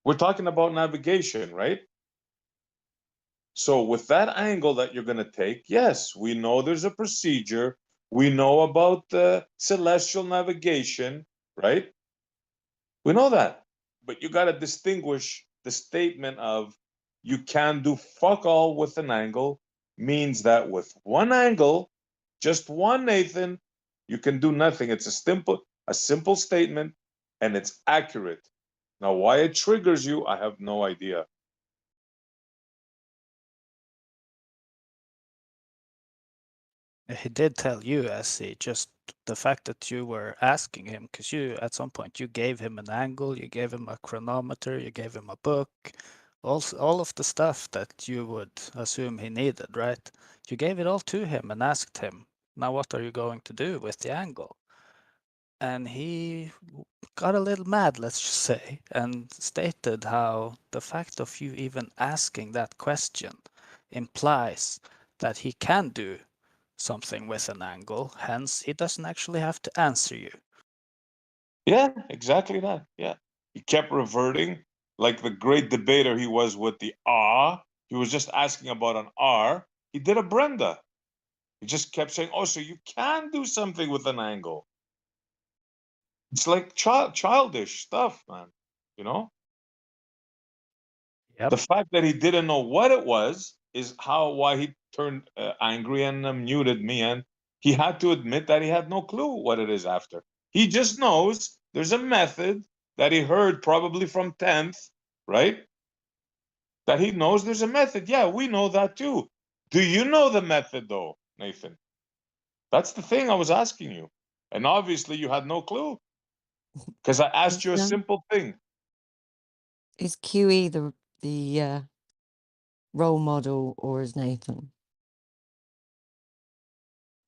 we're talking about navigation, right? So with that angle that you're going to take, yes, we know there's a procedure. We know about the celestial navigation, right? We know that. But you got to distinguish the statement of you can do fuck all with an angle means that with one angle, just one, Nathan, you can do nothing. It's a simple statement, and it's accurate. Now, why it triggers you, I have no idea. He did tell you, Essie, just the fact that you were asking him, because you, at some point, you gave him an angle, you gave him a chronometer, you gave him a book, all of the stuff that you would assume he needed, right? You gave it all to him and asked him, now what are you going to do with the angle? and he got a little mad, let's just say, and stated how the fact of you even asking that question implies that he can do something with an angle, hence he doesn't actually have to answer you. Yeah, exactly that. Yeah. He kept reverting like the great debater he was with the R. He was just asking about an R. He did a Brenda. He just kept saying, oh, so you can do something with an angle. It's like childish stuff, man. You know? Yep. The fact that he didn't know what it was is why he turned angry and muted me, and he had to admit that he had no clue what it is after. He just knows there's a method that he heard probably from 10th, right? That he knows there's a method. Yeah, we know that too. Do you know the method though, Nathan? That's the thing I was asking you. And obviously you had no clue because I asked you a simple thing. Is QE the role model, or is Nathan?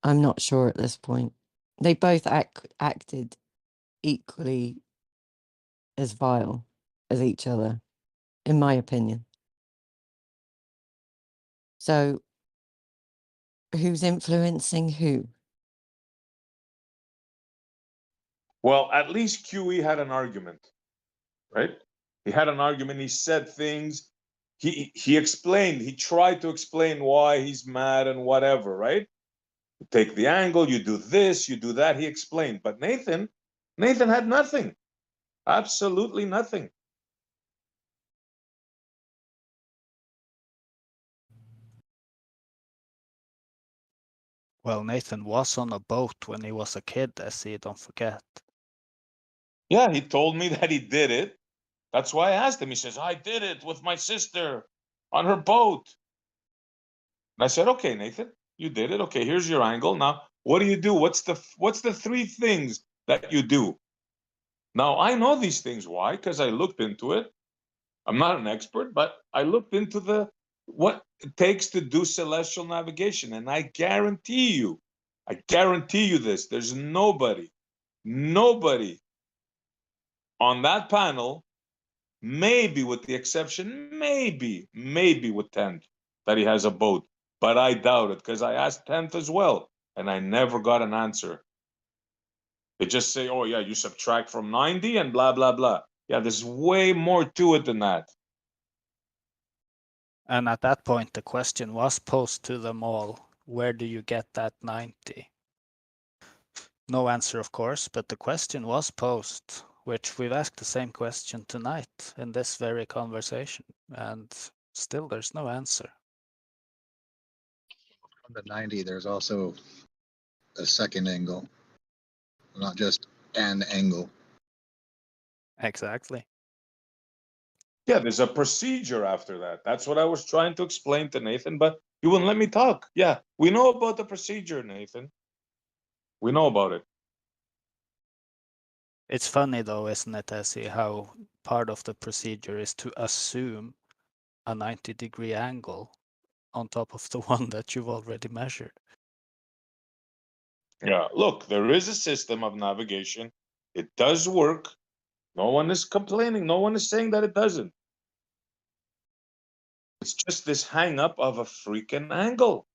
I'm not sure at this point. They both acted equally as vile as each other, in my opinion. So, who's influencing who? Well, at least QE had an argument, right? He had an argument. He said things. He explained. He tried to explain why he's mad and whatever, right? You take the angle. You do this. You do that. He explained. But Nathan had nothing. Absolutely nothing. Well, Nathan was on a boat when he was a kid, Essie, don't forget. Yeah, he told me that he did it. That's why I asked him. He says, I did it with my sister on her boat. And I said, okay, Nathan, you did it. Okay, here's your angle. Now, what do you do? What's the three things that you do? Now, I know these things. Why? Because I looked into it. I'm not an expert, but I looked into what it takes to do celestial navigation. And I guarantee you this, there's nobody on that panel, maybe with the exception, maybe with 10th, that he has a boat. But I doubt it, because I asked 10th as well, and I never got an answer. They just say, oh yeah, you subtract from 90 and blah, blah, blah. Yeah, there's way more to it than that. And at that point, the question was posed to them all, where do you get that 90? No answer, of course, but the question was posed, which we've asked the same question tonight in this very conversation, and still there's no answer. From the 90, there's also a second angle, not just an angle. Exactly. Yeah, there's a procedure after that. That's what I was trying to explain to Nathan, but you wouldn't let me talk. Yeah, we know about the procedure, Nathan. We know about it. It's funny though, isn't it, Essie, how part of the procedure is to assume a 90-degree angle on top of the one that you've already measured. Yeah, look, there is a system of navigation. It does work. No one is complaining. No one is saying that it doesn't. It's just this hang up of a freaking angle.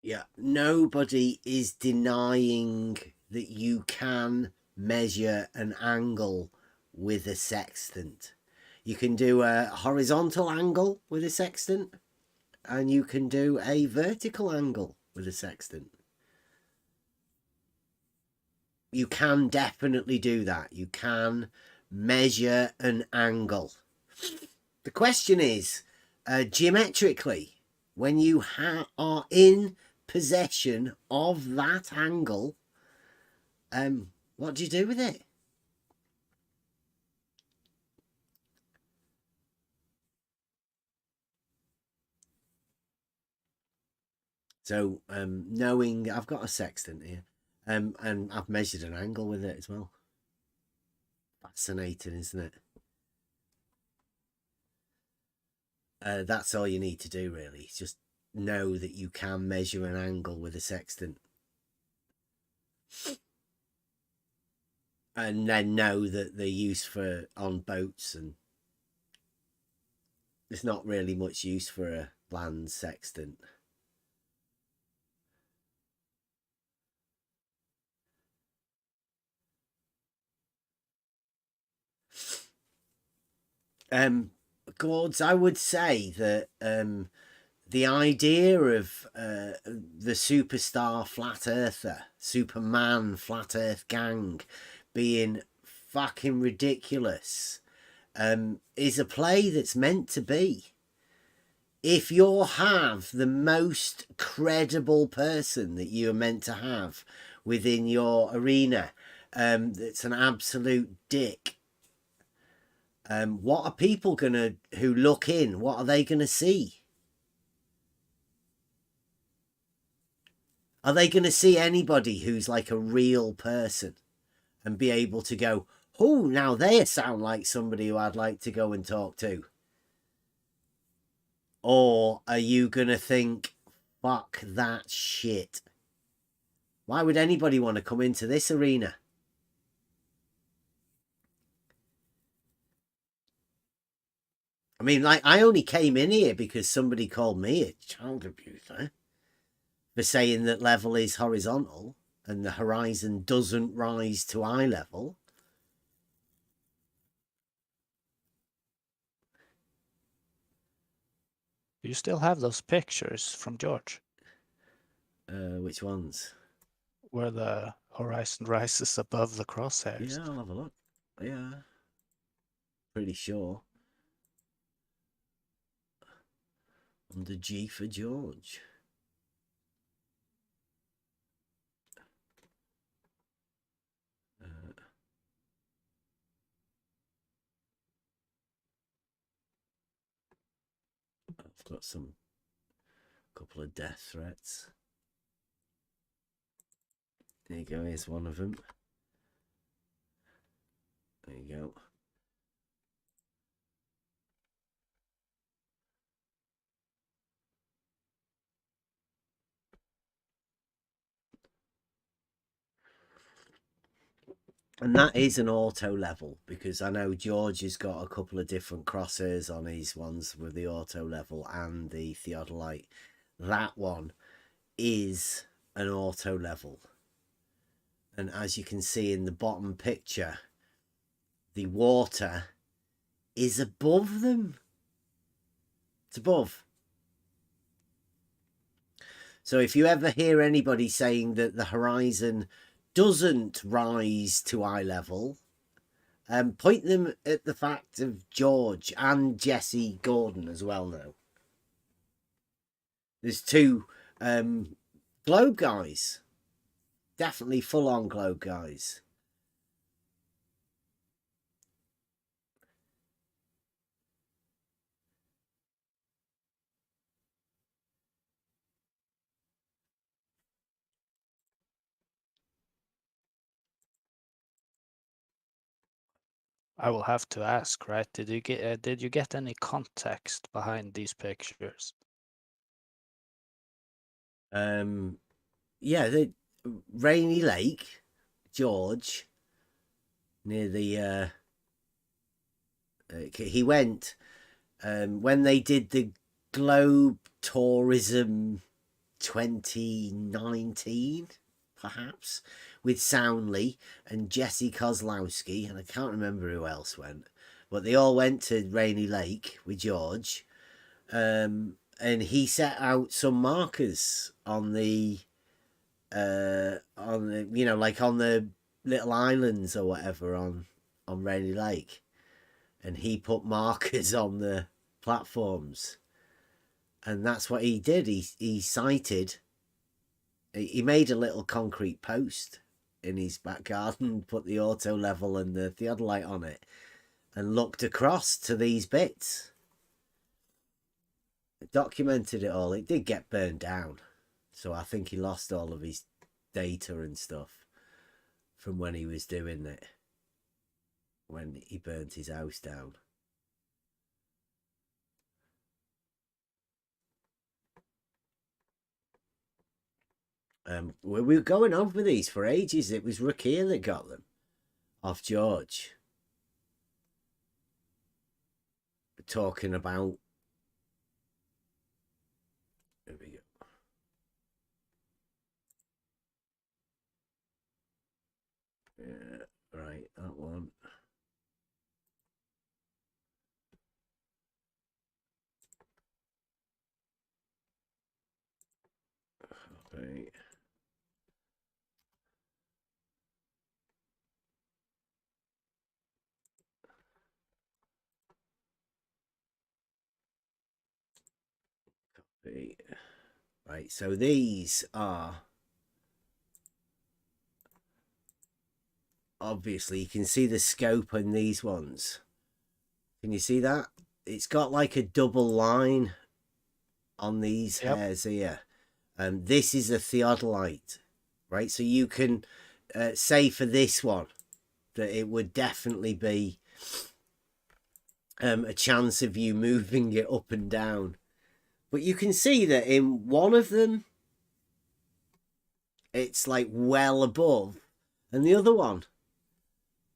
Yeah, nobody is denying that you can measure an angle with a sextant. You can do a horizontal angle with a sextant, and you can do a vertical angle with a sextant. You can definitely do that. You can measure an angle. The question is, geometrically, when you are in possession of that angle, what do you do with it? So, knowing I've got a sextant here, and I've measured an angle with it as well. Fascinating, isn't it? That's all you need to do, really. It's just know that you can measure an angle with a sextant. And then know that they're used for on boats, and there's not really much use for a land sextant. Gords, I would say that the idea of the superstar flat earther, Superman flat earth gang being fucking ridiculous is a play that's meant to be. If you have the most credible person that you're meant to have within your arena, that's an absolute dick, what are people who look in, what are they gonna see? Are they gonna see anybody who's like a real person and be able to go, oh, now they sound like somebody who I'd like to go and talk to? Or are you gonna think, fuck that shit? Why would anybody want to come into this arena? I mean, like, I only came in here because somebody called me a child abuser for saying that level is horizontal and the horizon doesn't rise to eye level. Do you still have those pictures from George? Which ones? Where the horizon rises above the crosshairs. Yeah, I'll have a look. Yeah. Pretty sure. Under G for George. I've got couple of death threats. There you go, here's one of them. There you go. And that is an auto level, because I know George has got a couple of different crosshairs on his ones with the auto level and the theodolite. That one is an auto level. And as you can see in the bottom picture, the water is above them. It's above. So if you ever hear anybody saying that the horizon doesn't rise to eye level, point them at the fact of George and Jesse Gordon as well now. There's two globe guys. Definitely full-on globe guys. I will have to ask, right? Did you get any context behind these pictures? Yeah, the Rainy Lake, George, near the he went when they did the Globe Tourism 2019, perhaps, with Soundly and Jesse Kozlowski, and I can't remember who else went, but they all went to Rainy Lake with George, and he set out some markers on the you know, like on the little islands or whatever on Rainy Lake, and he put markers on the platforms, and that's what he did. He cited. He made a little concrete post in his back garden, put the auto level and the theodolite on it, and looked across to these bits. Documented it all. It did get burned down, so I think he lost all of his data and stuff from when he was doing it, when he burnt his house down. We were going over these for ages. It was Rakia that got them off George. Talking about... There we go. Yeah, right, that one. Right. Copy. Right, so these are... Obviously, you can see the scope on these ones. Can you see that? It's got like a double line on these hairs here. This is a theodolite, right? So you can say for this one that it would definitely be a chance of you moving it up and down. But you can see that in one of them, it's like well above, and the other one,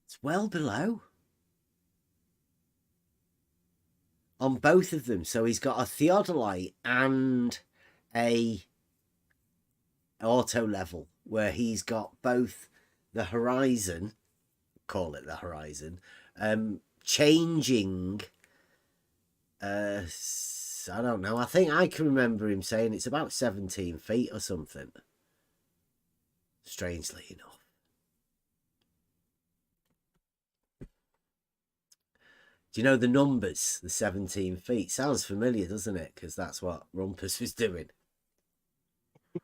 it's well below. On both of them. So he's got a theodolite and a auto level where he's got both the horizon, call it the horizon, changing. I don't know. I think I can remember him saying it's about 17 feet or something. Strangely enough. Do you know the numbers? The 17 feet. Sounds familiar, doesn't it? Because that's what Rumpus was doing.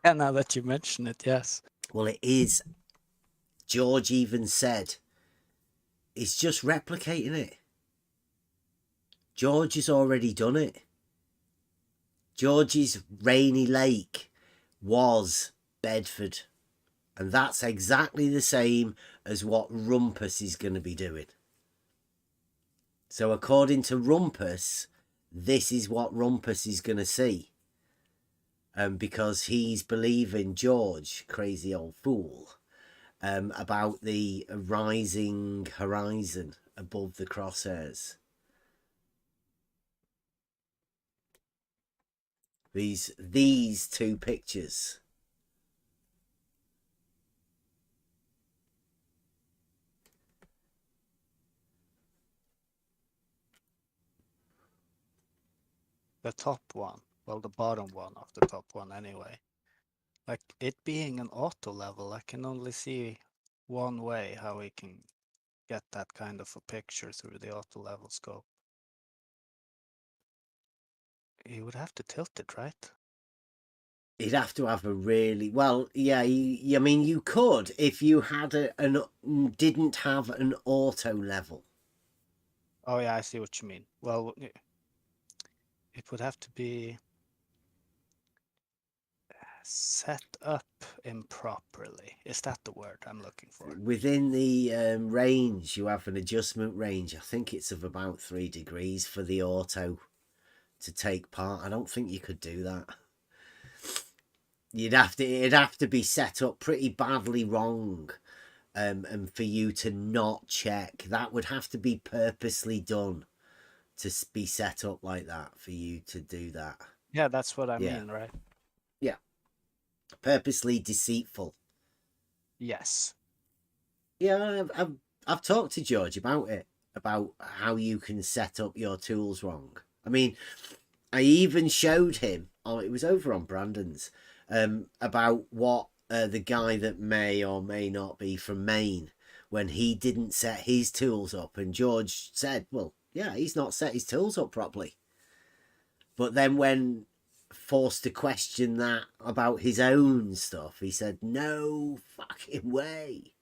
Yeah, now that you mention it, yes. Well, it is. George even said, it's just replicating it. George has already done it. George's Rainy Lake was Bedford. And that's exactly the same as what Rumpus is going to be doing. So according to Rumpus, this is what Rumpus is going to see. Because he's believing George, crazy old fool, about the rising horizon above the crosshairs. These two pictures. The top one, well, the bottom one of the top one anyway. Like it being an auto level, I can only see one way how we can get that kind of a picture through the auto level scope. You would have to tilt it, right? You'd have to have a really well, yeah. I mean, you could if you had didn't have an auto level. Oh yeah, I see what you mean. Well, it would have to be set up improperly. Is that the word I'm looking for? Within the range, you have an adjustment range. I think it's of about 3 degrees for the auto to take part. I don't think you could do that. It'd have to be set up pretty badly wrong, and for you to not check. That would have to be purposely done to be set up like that for you to do that. Yeah, that's what I mean, right? Yeah. Purposely deceitful. Yes. Yeah, I've talked to George about it, about how you can set up your tools wrong. I mean, I even showed him, it was over on Brandon's, about what the guy that may or may not be from Maine, when he didn't set his tools up, and George said, well, yeah, he's not set his tools up properly. But then when forced to question that about his own stuff, he said, no fucking way.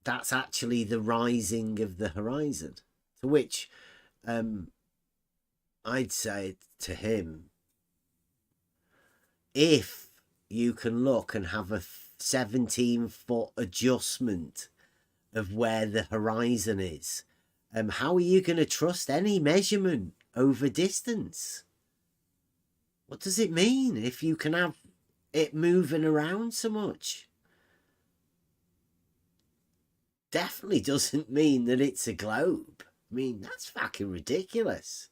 That's actually the rising of the horizon. To which I'd say to him, if you can look and have a 17-foot adjustment of where the horizon is, how are you going to trust any measurement over distance? What does it mean if you can have it moving around so much. Definitely doesn't mean that it's a globe. I mean, that's fucking ridiculous.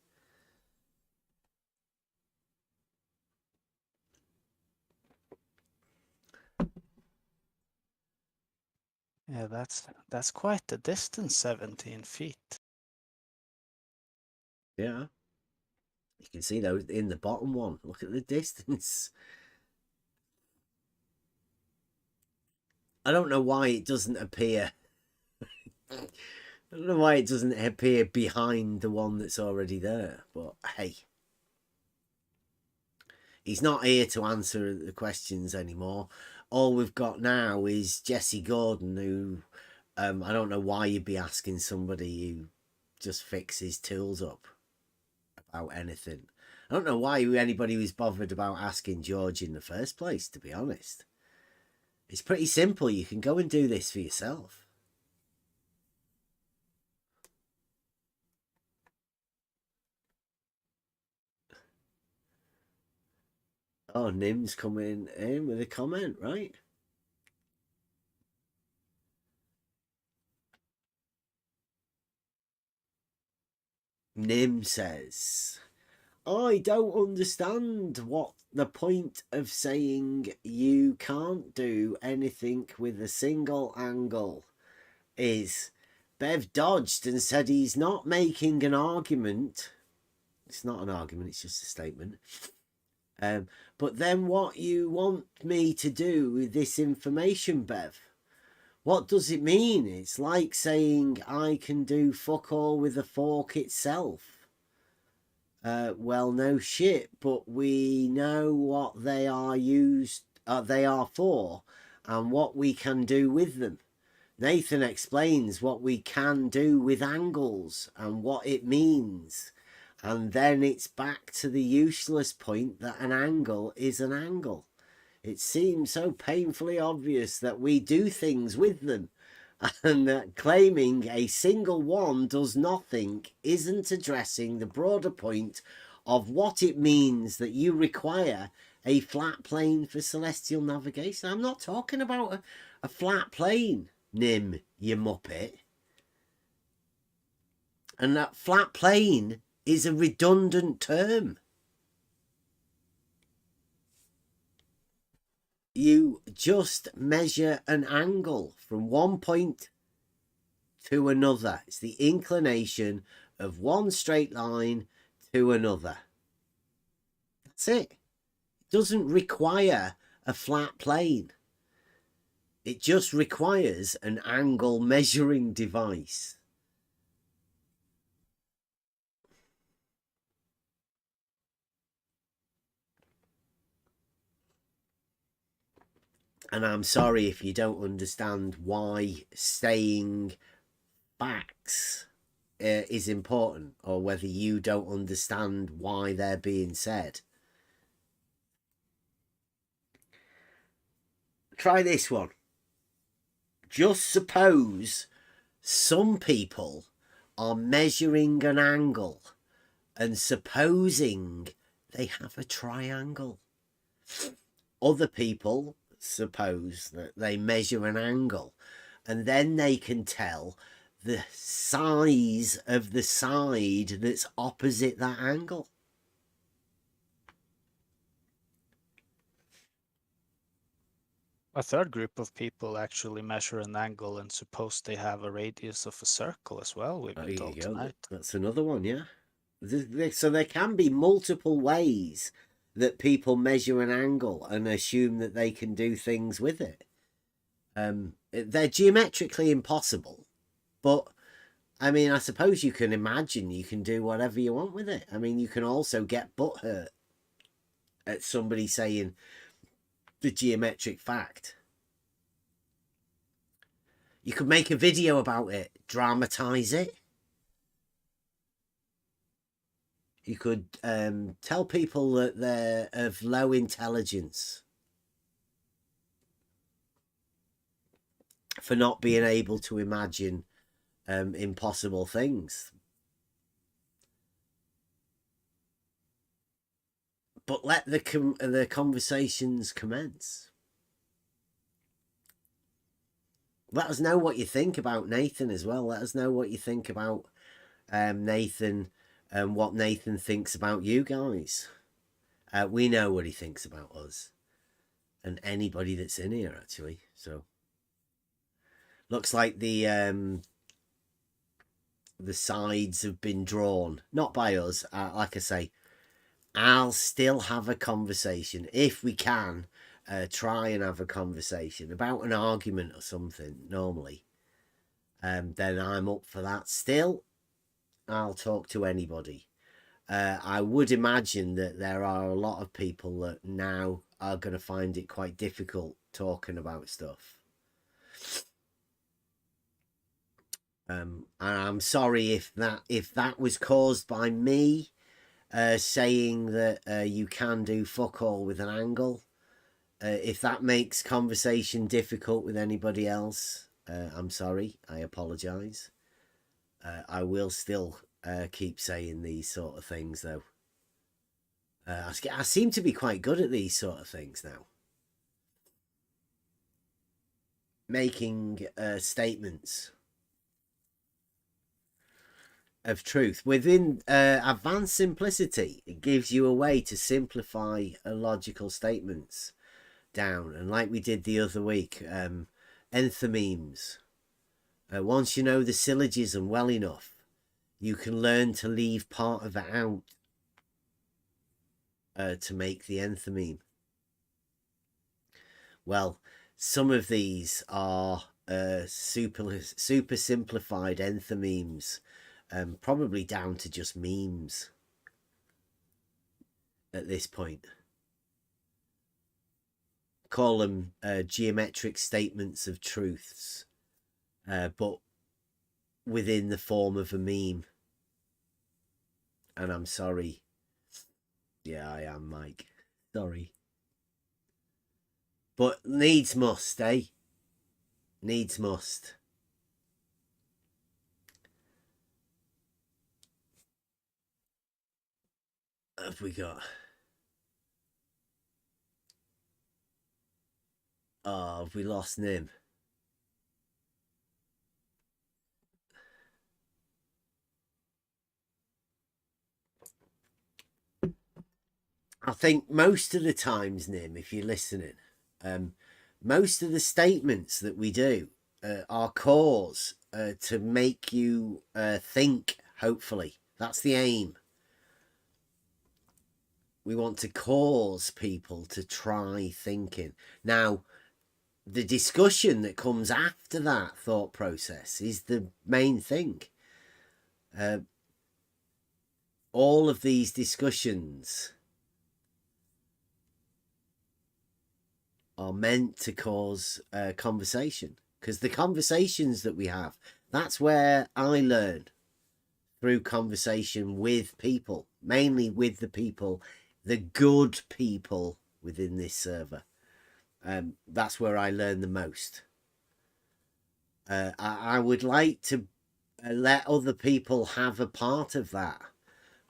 Yeah, that's quite the distance, 17 feet. Yeah. You can see those in the bottom one. Look at the distance. I don't know why it doesn't appear. I don't know why it doesn't appear behind the one that's already there. But hey. He's not here to answer the questions anymore. All we've got now is Jesse Gordon, who I don't know why you'd be asking somebody who just fixes tools up about anything. I don't know why anybody was bothered about asking George in the first place, to be honest. It's pretty simple. You can go and do this for yourself. Oh, Nim's coming in with a comment, right? Nim says, I don't understand what the point of saying you can't do anything with a single angle is. Bev dodged and said he's not making an argument. It's not an argument, it's just a statement. But then what you want me to do with this information, Bev? What does it mean? It's like saying I can do fuck all with a fork itself. Well, no shit, but we know what they are for and what we can do with them. Nathan explains what we can do with angles and what it means. And then it's back to the useless point that an angle is an angle. It seems so painfully obvious that we do things with them, and that claiming a single one does nothing isn't addressing the broader point of what it means that you require a flat plane for celestial navigation. I'm not talking about a flat plane, Nim, you muppet. And that flat plane is a redundant term. You just measure an angle from one point to another. It's the inclination of one straight line to another. That's it. It doesn't require a flat plane. It just requires an angle measuring device. And I'm sorry if you don't understand why saying facts is important, or whether you don't understand why they're being said. Try this one. Just suppose some people are measuring an angle and supposing they have a triangle. Other people suppose that they measure an angle and then they can tell the size of the side that's opposite that angle. A third group of people actually measure an angle and suppose they have a radius of a circle as well, we've been told tonight. That's another one, yeah. So there can be multiple ways that people measure an angle and assume that they can do things with it. They're geometrically impossible, but I mean, I suppose you can imagine you can do whatever you want with it. I mean, you can also get butthurt at somebody saying the geometric fact. You could make a video about it, dramatize it. You could tell people that they're of low intelligence for not being able to imagine impossible things. But let the conversations commence. Let us know what you think about Nathan as well. Let us know what you think about Nathan and what Nathan thinks about you guys. We know what he thinks about us and anybody that's in here, actually. So looks like the sides have been drawn, not by us. Like I say, I'll still have a conversation if we can. Try and have a conversation about an argument or something normally. Then I'm up for that. Still, I'll talk to anybody. I would imagine that there are a lot of people that now are going to find it quite difficult talking about stuff. And I'm sorry if that was caused by me saying that you can do fuck all with an angle. If that makes conversation difficult with anybody else, I'm sorry. I apologise. I will still keep saying these sort of things, though. I seem to be quite good at these sort of things now. Making statements of truth. Within advanced simplicity, it gives you a way to simplify logical statements down. And like we did the other week, enthymemes. Once you know the syllogism well enough, you can learn to leave part of it out to make the enthymeme. Well, some of these are super simplified enthymemes, probably down to just memes at this point. Call them geometric statements of truths, but within the form of a meme. And I'm sorry. Yeah, I am, Mike. Sorry. But needs must, eh? Needs must. What have we got? Oh, have we lost Nim? I think most of the times, Nim, if you're listening, most of the statements that we do are cause to make you think, hopefully. That's the aim. We want to cause people to try thinking. Now, the discussion that comes after that thought process is the main thing. All of these discussions are meant to cause conversation, because the conversations that we have, that's where I learn, through conversation with people, mainly with the people, the good people within this server. That's where I learn the most. I would like to let other people have a part of that,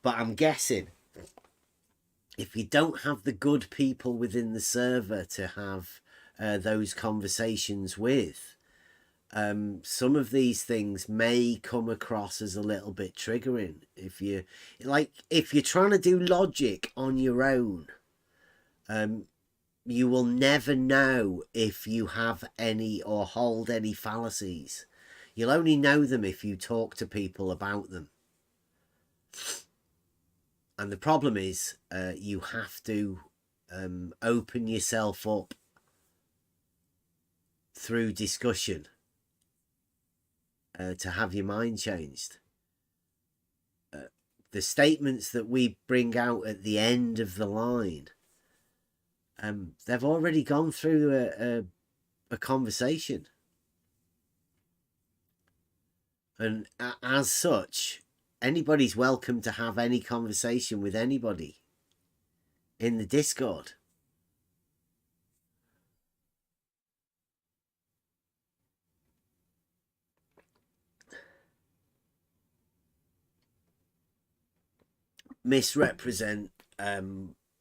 but I'm guessing if you don't have the good people within the server to have those conversations with, some of these things may come across as a little bit triggering. If you're trying to do logic on your own, you will never know if you have any or hold any fallacies. You'll only know them if you talk to people about them. And the problem is you have to open yourself up through discussion to have your mind changed. The statements that we bring out at the end of the line, they've already gone through a conversation. And as such, anybody's welcome to have any conversation with anybody in the Discord. Misrepresent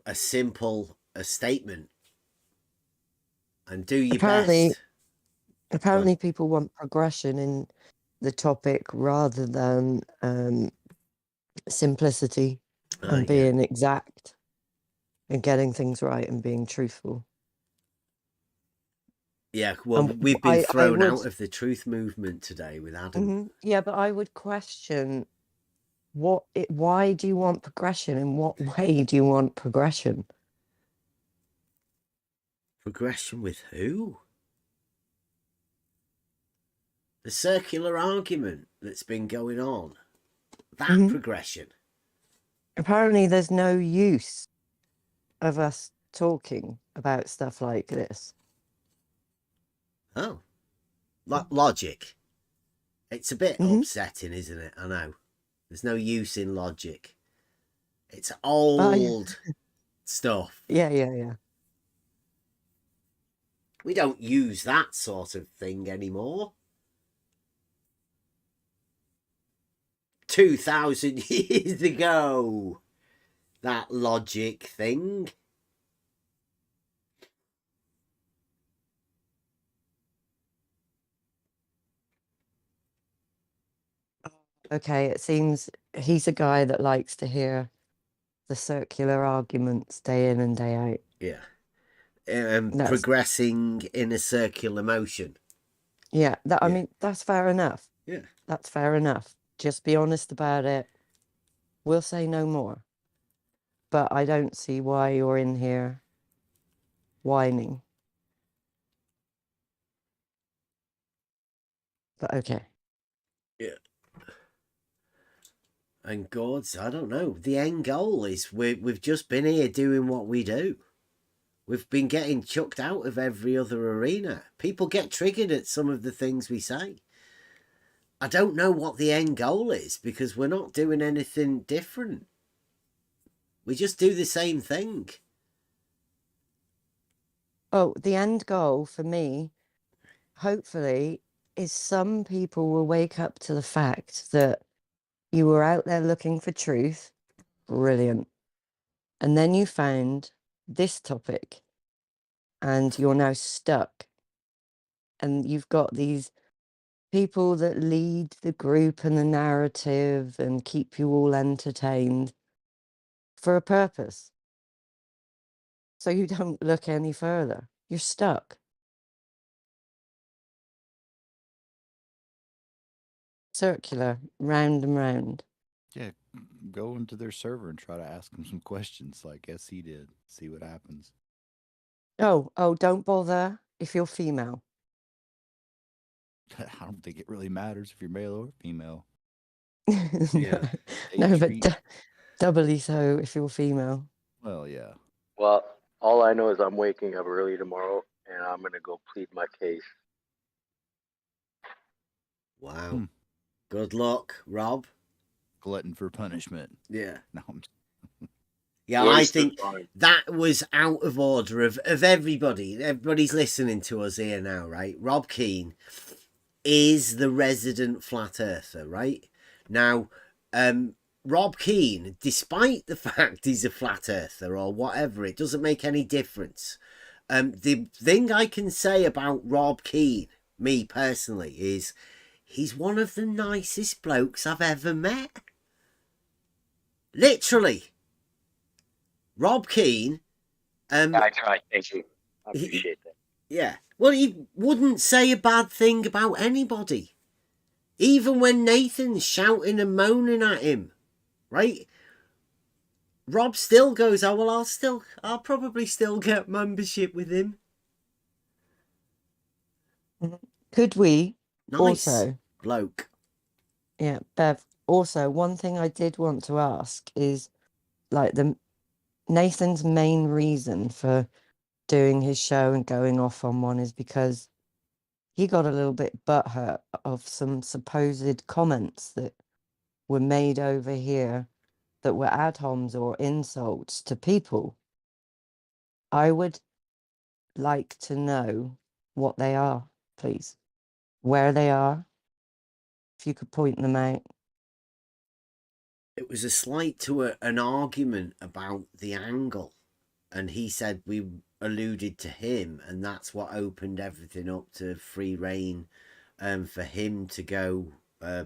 a simple statement and do your Apparently, best. apparently, people want progression in the topic rather than simplicity and yeah. being exact and getting things right and being truthful. Yeah, well, we've been I thrown would, out of the truth movement today with Adam. yeah, but I would question why do you want progression? In what way do you want progression? Progression with who? The circular argument that's been going on. That progression. Apparently, there's no use of us talking about stuff like this. Oh. Logic. It's a bit upsetting, isn't it? I know. There's no use in logic. It's old stuff. Yeah. We don't use that sort of thing anymore. 2,000 years ago. That logic thing. Okay, it seems he's a guy that likes to hear the circular arguments day in and day out. Yeah. That's- Progressing in a circular motion. Yeah, I mean, that's fair enough. Yeah. That's fair enough. Just be honest about it. We'll say no more. But I don't see why you're in here whining. But okay. Yeah. And God's, I don't know. The end goal is we've just been here doing what we do. We've been getting chucked out of every other arena. People get triggered at some of the things we say. I don't know what the end goal is because we're not doing anything different. We just do the same thing. Oh, the end goal for me, hopefully, is some people will wake up to the fact that you were out there looking for truth. Brilliant. And then you found this topic and you're now stuck. And you've got these people that lead the group and the narrative and keep you all entertained for a purpose. So you don't look any further. You're stuck. Circular, round and round. Yeah, go into their server and try to ask them some questions like SC did. See what happens. Oh, don't bother if you're female. I don't think it really matters if you're male or female. Yeah. No, but doubly so if you're female. Well, yeah. Well, all I know is I'm waking up early tomorrow and I'm going to go plead my case. Wow. Good luck, Rob. Glutton for punishment. Yeah. No, yeah, I think that was out of order of everybody. Everybody's listening to us here now, right? Rob Keane is the resident flat earther, right? Now, Rob Keane, despite the fact he's a flat earther or whatever, it doesn't make any difference. The thing I can say about Rob Keane, me personally, is he's one of the nicest blokes I've ever met. Literally. Rob Keane. I try. Thank you. I appreciate that. Yeah. Well, he wouldn't say a bad thing about anybody. Even when Nathan's shouting and moaning at him. Right? Rob still goes, oh, well, I'll probably still get membership with him. Could we Nice also bloke. Yeah, Bev. Also, one thing I did want to ask is, like, Nathan's main reason for doing his show and going off on one is because he got a little bit butthurt of some supposed comments that were made over here that were ad homs or insults to people. I would like to know what they are, please. Where they are. If you could point them out. It was a slight to an argument about the angle. and he said we alluded to him, and that's what opened everything up to free reign, for him to go, I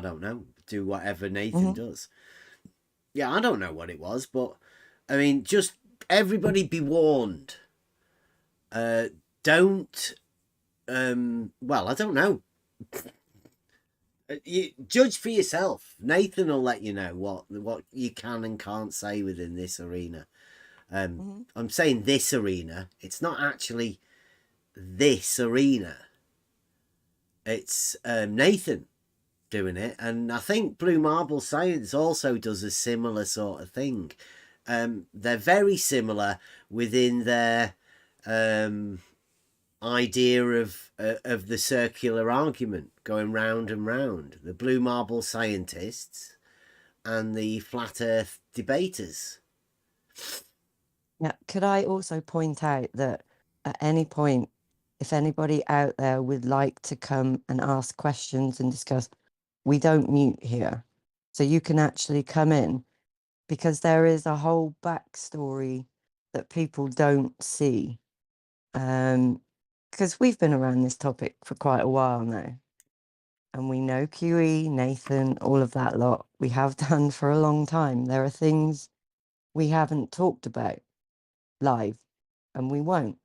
don't know, do whatever Nathan does. Yeah, I don't know what it was, but I mean, just everybody be warned. Don't, well, I don't know. You judge for yourself. Nathan will let you know what you can and can't say within this arena. I'm saying this arena. It's not actually this arena. It's Nathan doing it, and I think Blue Marble Science also does a similar sort of thing. They're very similar within their idea of the circular argument going round and round. The Blue Marble Scientists and the Flat Earth debaters. Yeah, could I also point out that at any point, if anybody out there would like to come and ask questions and discuss, we don't mute here. So you can actually come in, because there is a whole backstory that people don't see. Because we've been around this topic for quite a while now. And we know QE, Nathan, all of that lot. We have done for a long time. There are things we haven't talked about live, and we won't.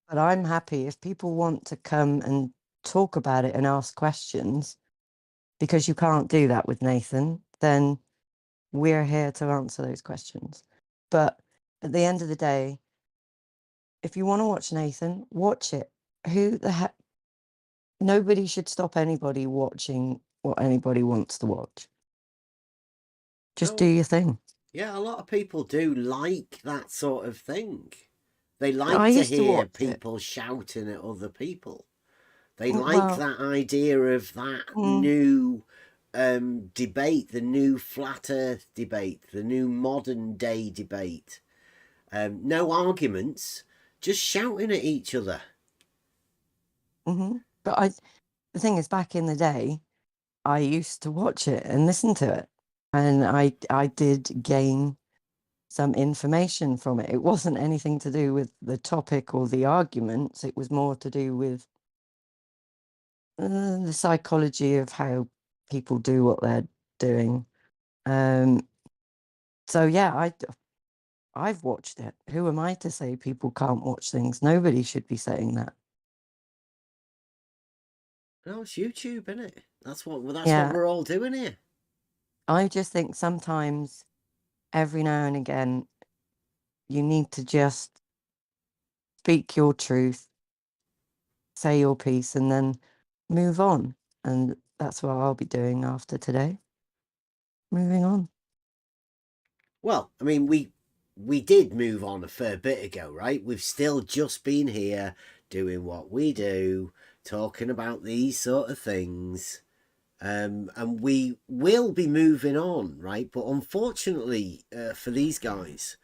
But I'm happy if people want to come and talk about it and ask questions, because you can't do that with Nathan, then we're here to answer those questions. But at the end of the day, if you want to watch Nathan, watch it. Who the heck? Nobody should stop anybody watching what anybody wants to watch. Just do your thing. Yeah, a lot of people do like that sort of thing. They like I to used to hear watch it. people shouting at other people. They Mm, like well, that idea of that new debate, the new flat earth debate, the new modern day debate. No arguments, just shouting at each other. But the thing is, back in the day, I used to watch it and listen to it, and I did gain some information from it. It wasn't anything to do with the topic or the arguments. It was more to do with the psychology of how people do what they're doing. So yeah, I've watched it. Who am I to say people can't watch things? Nobody should be saying that. No, it's YouTube, isn't it? That's what Yeah. we're all doing here. I just think sometimes, every now and again, you need to just speak your truth, say your piece, and then move on. And that's what I'll be doing after today. Moving on. Well, I mean, we did move on a fair bit ago, right? We've still just been here doing what we do, talking about these sort of things. And we will be moving on, right? But unfortunately for these guys,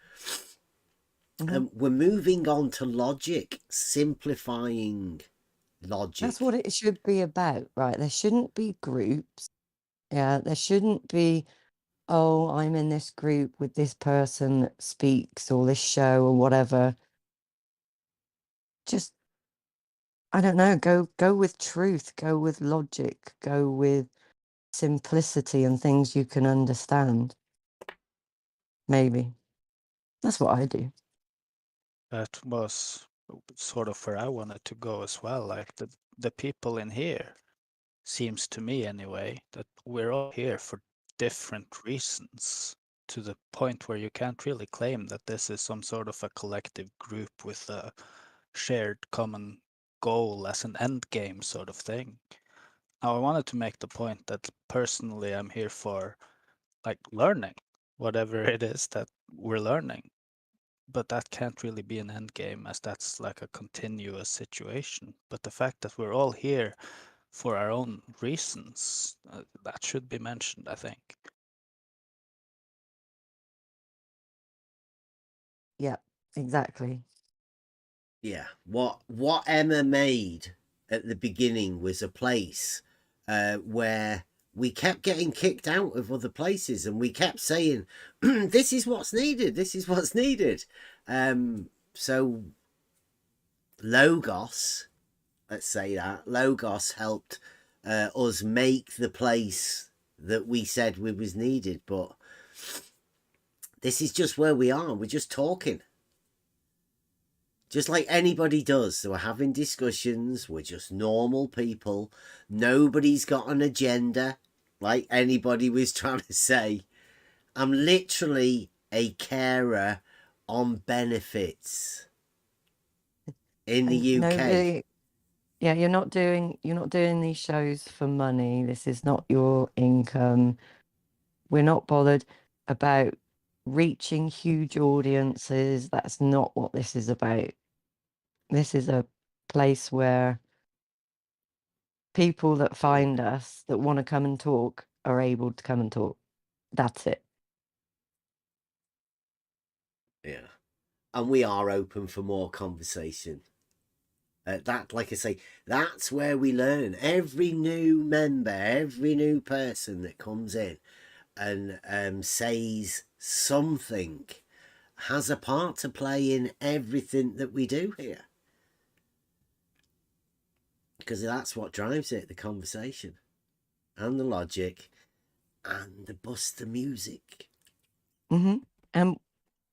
we're moving on to logic, simplifying logic. That's what it should be about, right? There shouldn't be groups. Yeah, there shouldn't be, oh, I'm in this group with this person that speaks, or this show, or whatever. Just, I don't know, go with truth, go with logic, go with simplicity and things you can understand. Maybe. That's what I do. That was sort of where I wanted to go as well. Like the people in here, seems to me anyway, that we're all here for different reasons, to the point where you can't really claim that this is some sort of a collective group with a shared common goal as an end game sort of thing. Now, I wanted to make the point that personally I'm here for, like, learning whatever it is that we're learning. But that can't really be an end game, as that's like a continuous situation. But the fact that we're all here for our own reasons, that should be mentioned, I think. Yeah, exactly. Yeah, what Emma made at the beginning was a place where we kept getting kicked out of other places, and we kept saying, this is what's needed, this is what's needed. So Logos, let's say that, Logos helped us make the place that we said we was needed. But this is just where we are. We're just talking. Just like anybody does. So we're having discussions. We're just normal people. Nobody's got an agenda, like anybody was trying to say. I'm literally a carer on benefits in the UK. Nobody, yeah, you're not doing these shows for money. This is not your income. We're not bothered about reaching huge audiences. That's not what this is about. This is a place where people that find us that want to come and talk are able to come and talk. That's it. Yeah. And we are open for more conversation. That, like I say, that's where we learn. Every new member, every new person that comes in and says something has a part to play in everything that we do here. Because that's what drives it, the conversation and the logic and the bust of music. And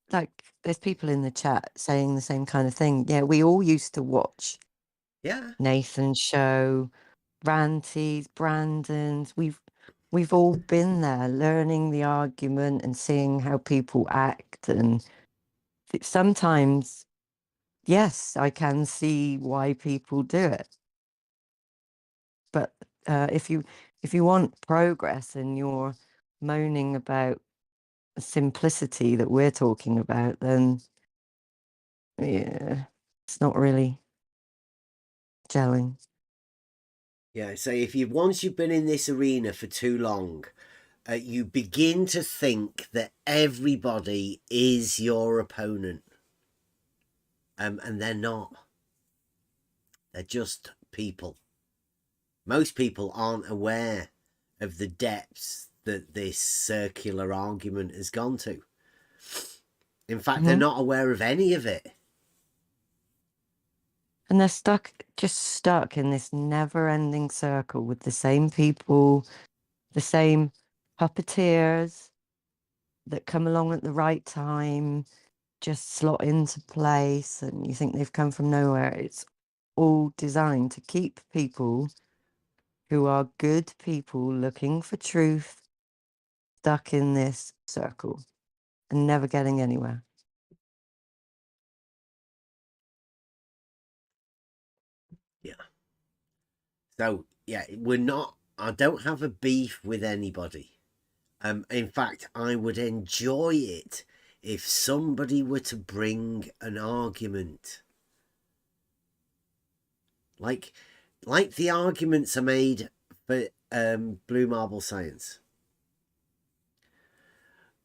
like, there's people in the chat saying the same kind of thing. Yeah, we all used to watch Nathan's show, Ranty's, Brandon's. We've all been there, learning the argument and seeing how people act. And sometimes, yes, I can see why people do it. But if you want progress and you're moaning about simplicity that we're talking about, then yeah, it's not really gelling. Yeah, so if once you've been in this arena for too long, you begin to think that everybody is your opponent. And they're not. They're just people. Most people aren't aware of the depths that this circular argument has gone to. In fact, they're not aware of any of it. And they're just stuck in this never-ending circle with the same people, the same puppeteers that come along at the right time, just slot into place, and you think they've come from nowhere. It's all designed to keep people who are good people looking for truth stuck in this circle and never getting anywhere. Yeah. So, yeah, I don't have a beef with anybody. In fact, I would enjoy it if somebody were to bring an argument. Like the arguments are made for Blue Marble Science.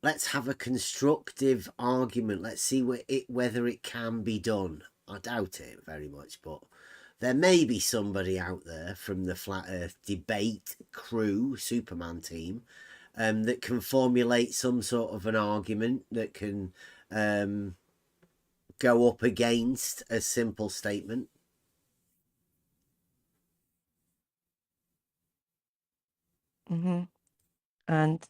Let's have a constructive argument. Let's see whether it can be done. I doubt it very much, but there may be somebody out there from the Flat Earth debate crew, Superman team, that can formulate some sort of an argument that can go up against a simple statement. And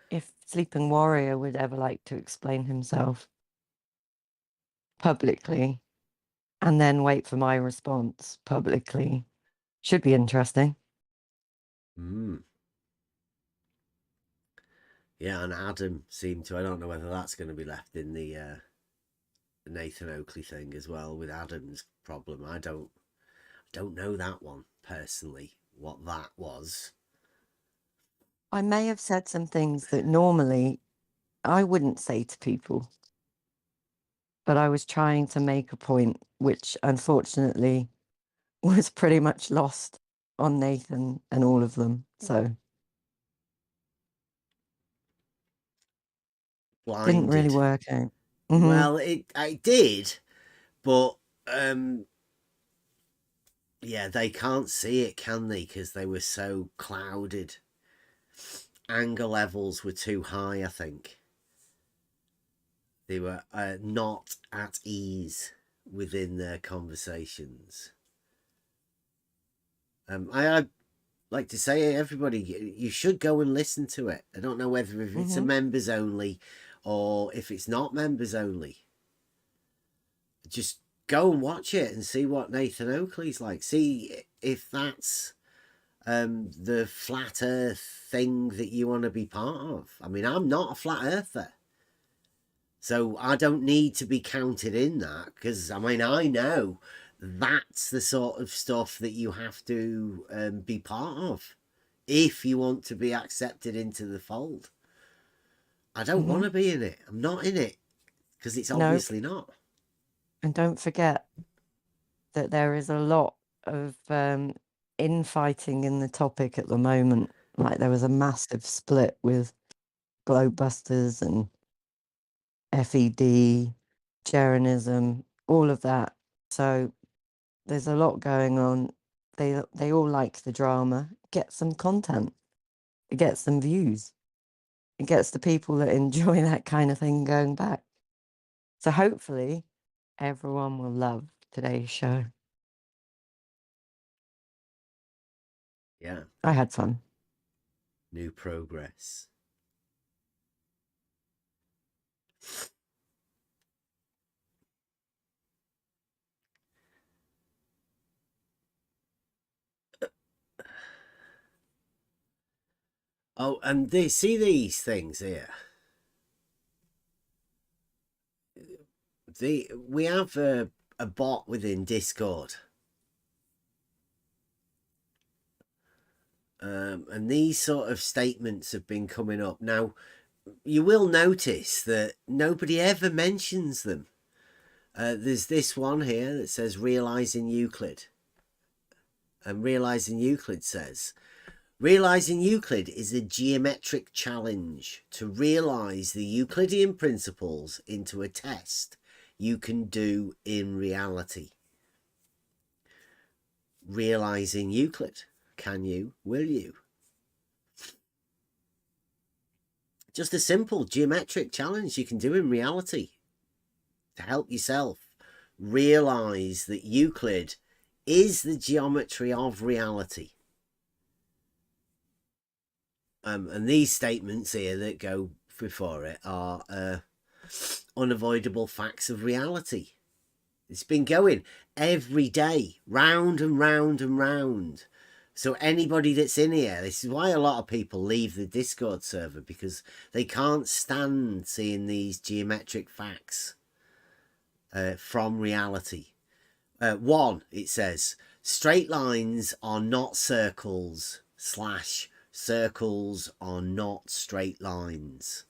if Sleeping Warrior would ever like to explain himself publicly and then wait for my response publicly, should be interesting. Yeah, and Adam seemed to. I don't know whether that's going to be left in the Nathan Oakley thing as well with Adam's problem. I don't know that one personally, what that was. I may have said some things that normally I wouldn't say to people, but I was trying to make a point, which unfortunately was pretty much lost on Nathan and all of them. So Blinded. Didn't really work out. Well, I did, but Yeah, they can't see it, can they? Because they were so clouded. Anger levels were too high, I think. They were not at ease within their conversations. I like to say, everybody, you should go and listen to it. I don't know whether if it's a members only or if it's not members only. Just go and watch it and see what Nathan Oakley's like. See if that's the flat earth thing that you want to be part of. I mean, I'm not a flat earther, so I don't need to be counted in that, because I mean, I know that's the sort of stuff that you have to be part of if you want to be accepted into the fold. I don't want to be in it. I'm not in it because it's obviously not. And don't forget that there is a lot of infighting in the topic at the moment. Like there was a massive split with Globebusters and FED, Jeranism, all of that. So there's a lot going on. They all like the drama. Get some content. It gets some views. It gets the people that enjoy that kind of thing going back. So hopefully everyone will love today's show. Yeah. I had fun. New progress. Oh, and they see these things here. We have a bot within Discord. And these sort of statements have been coming up. Now, you will notice that nobody ever mentions them. There's this one here that says realizing Euclid. And realizing Euclid says, realizing Euclid is a geometric challenge to realize the Euclidean principles into a test you can do in reality. Realizing Euclid. Can you? Will you? Just a simple geometric challenge you can do in reality to help yourself realize that Euclid is the geometry of reality. And these statements here that go before it are unavoidable facts of reality. It's been going every day, round and round and round. So anybody that's in here, this is why a lot of people leave the Discord server, because they can't stand seeing these geometric facts from reality. One, it says, straight lines are not circles / circles are not straight lines.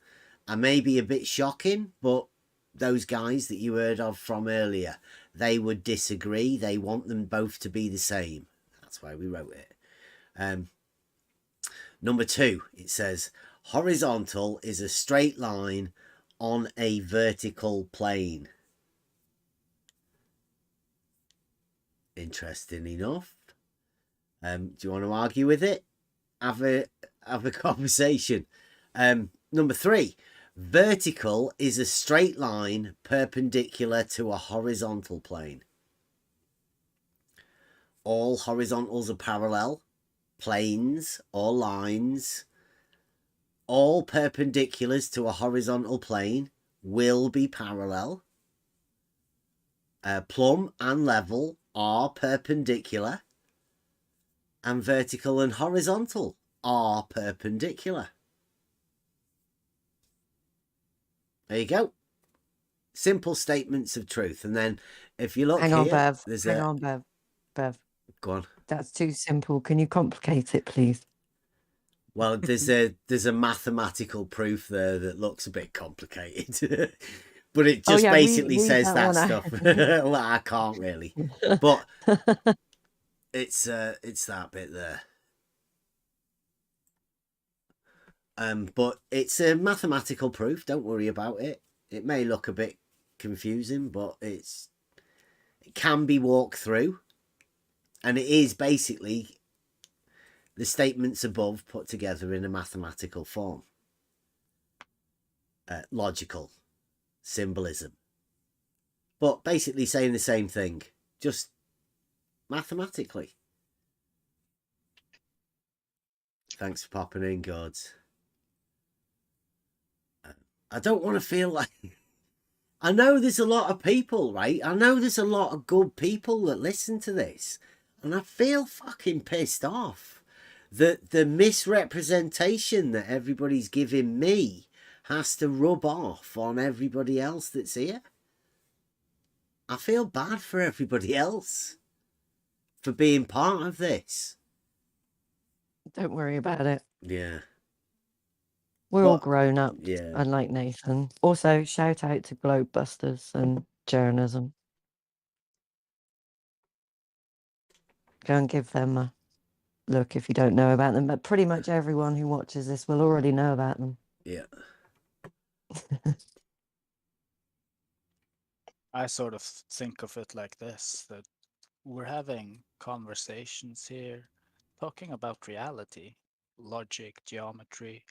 I may be a bit shocking, but those guys that you heard of from earlier, they would disagree. They want them both to be the same. That's why we wrote it. Number 2, it says, horizontal is a straight line on a vertical plane. Interesting enough. Do you want to argue with it? Have a conversation. Number 3, vertical is a straight line perpendicular to a horizontal plane. All horizontals are parallel. Planes or lines, all perpendiculars to a horizontal plane will be parallel. Plumb and level are perpendicular, and vertical and horizontal are perpendicular. There you go. Simple statements of truth. And then if you look Hang on, here, Bev. there's Hang on, Bev. Bev. Go on. That's too simple. Can you complicate it, please? Well, there's a mathematical proof there that looks a bit complicated. But it just basically says that stuff. Well, I can't really. But it's that bit there. But it's a mathematical proof. Don't worry about it. It may look a bit confusing, but it can be walked through. And it is basically the statements above put together in a mathematical form. Logical symbolism. But basically saying the same thing, just mathematically. Thanks for popping in, gods. I don't want to feel like... I know there's a lot of people, right? I know there's a lot of good people that listen to this. And I feel fucking pissed off that the misrepresentation that everybody's giving me has to rub off on everybody else that's here. I feel bad for everybody else for being part of this. Don't worry about it. Yeah. We're all grown up, Yeah. unlike Nathan. Also, shout out to Globebusters and journalism. Go and give them a look if you don't know about them. But pretty much everyone who watches this will already know about them. Yeah. I sort of think of it like this, that we're having conversations here, talking about reality, logic, geometry,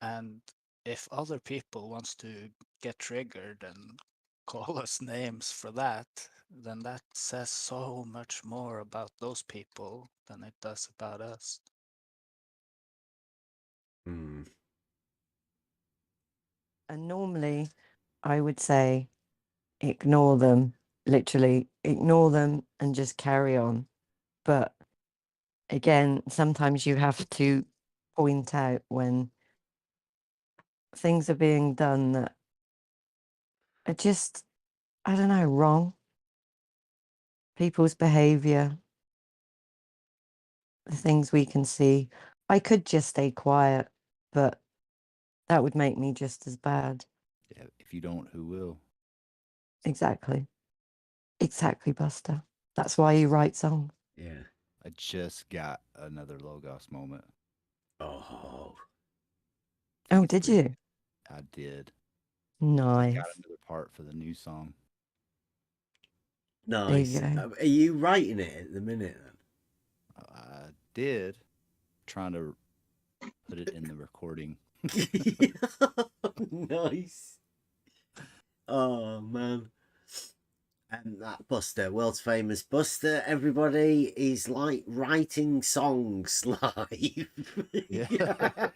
and if other people wants to get triggered and call us names for that, then that says so much more about those people than it does about us. Hmm. And normally, I would say, ignore them, literally ignore them and just carry on. But again, sometimes you have to point out when things are being done that are just, I don't know, wrong. People's behavior, the things we can see. I could just stay quiet, but that would make me just as bad. Yeah, if you don't, who will? Exactly. Exactly, Buster. That's why you write songs. Yeah. I just got another Logos moment. Oh. Oh, did you? I did. Nice. Got another part for the new song. Nice. There you go. Are you writing it at the minute then? I did. Trying to put it in the recording. Nice. Oh, man. And that Buster, world's famous Buster, everybody is like writing songs live. Yeah.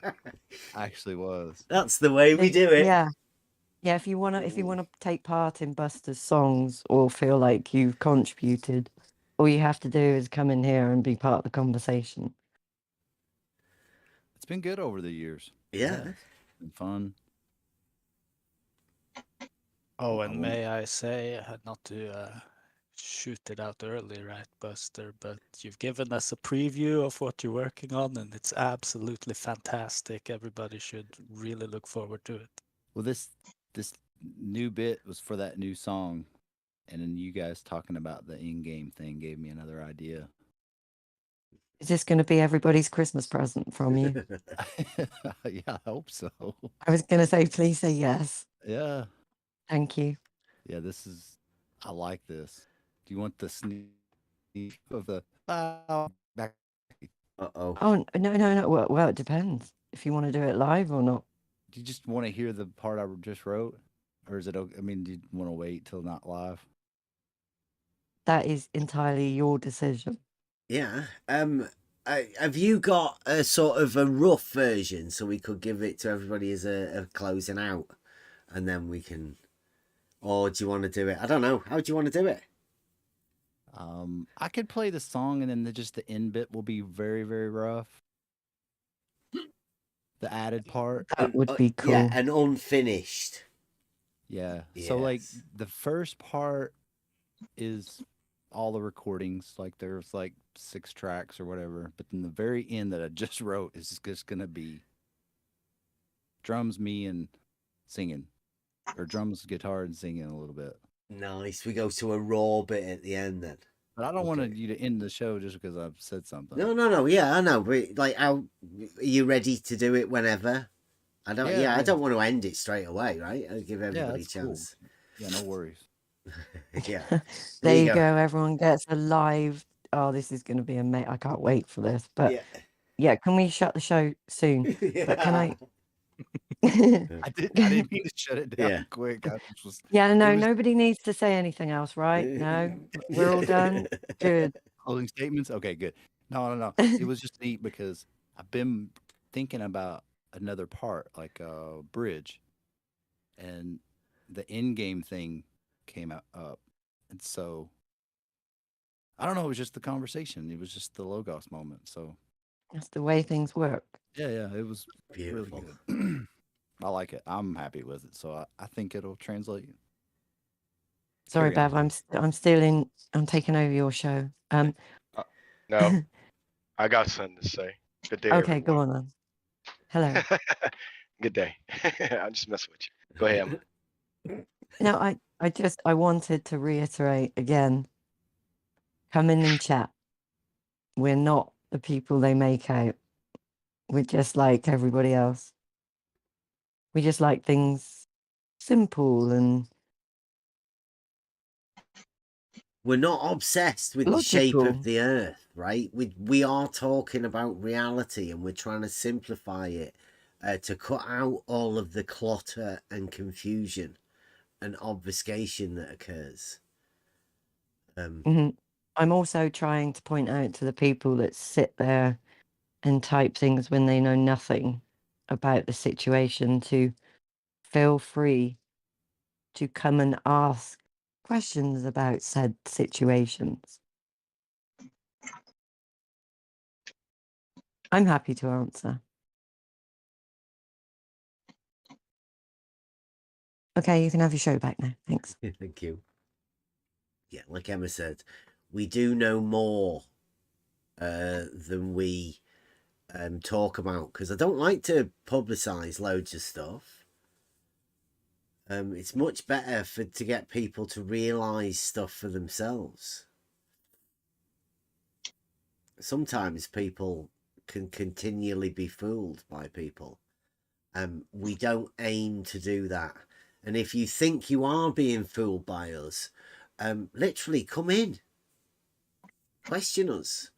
Actually was. That's the way we do it. Yeah. Yeah, if you wanna take part in Buster's songs or feel like you've contributed, all you have to do is come in here and be part of the conversation. It's been good over the years. Yeah. It's been fun. Oh, and may I say, not to shoot it out early, right, Buster, but you've given us a preview of what you're working on, and it's absolutely fantastic. Everybody should really look forward to it. Well, this new bit was for that new song, and then you guys talking about the in-game thing gave me another idea. Is this going to be everybody's Christmas present from you? Yeah, I hope so. I was going to say, please say yes. Yeah. Thank you. Yeah, I like this. Do you want the sneak of the back? Uh-oh. Oh, no. Well, it depends if you want to do it live or not. Do you just want to hear the part I just wrote? Or is it okay? I mean, do you want to wait till not live? That is entirely your decision. Yeah. Have you got a sort of a rough version so we could give it to everybody as a closing out, and then we can, or do you want to do it? I don't know. How do you want to do it? I could play the song and then just the end bit will be very, very rough. The added part. That would be cool. Yeah, and unfinished. Yeah. So like Yes. the first part is all the recordings, like there's like 6 tracks or whatever, but then the very end that I just wrote is just gonna be drums, me, and singing, or drums, guitar, and singing a little bit. Nice. We go to a raw bit at the end then. But I don't want you to end the show just because I've said something. No. Yeah, I know. But like, are you ready to do it whenever? I don't. Yeah, I don't want to end it straight away, right? I'll give everybody a chance. Cool. Yeah, no worries. Yeah. There you go. Everyone gets a live oh, this is going to be amazing. I can't wait for this. But Yeah. yeah, can we shut the show soon? But can I? I didn't mean to shut it down Yeah. quick. I just was, Yeah, it no, was nobody needs to say anything else, right? No, we're all done. Good. closing statements. Okay, good. No. It was just neat because I've been thinking about another part, like a bridge, and the end game thing came up, and so I don't know. It was just the conversation. It was just the logos moment. So That's the way things work. yeah, it was Beautiful. really good. I like it. I'm happy with it. So I think it'll translate. Sorry, Carry on. Bev. I'm still in. I'm taking over your show. No, I got something to say. Good day, Okay, go everyone. on then. Hello. Good day. I'm just messing with you. Go ahead. Emma. No, I wanted to reiterate again. Come in and chat. We're not the people they make out. We're just like everybody else. We just like things simple and We're not obsessed with the shape logical. of the earth, right? We are talking about reality, and we're trying to simplify it to cut out all of the clutter and confusion and obfuscation that occurs. Mhm. I'm also trying to point out to the people that sit there and type things when they know nothing about the situation to feel free to come and ask questions about said situations. I'm happy to answer. Okay, you can have your show back now. Thanks. Thank you. Yeah, like Emma said, we do know more than we talk about, because I don't like to publicize loads of stuff. It's much better to get people to realize stuff for themselves. Sometimes people can continually be fooled by people. We don't aim to do that. And if you think you are being fooled by us, literally come in, question us.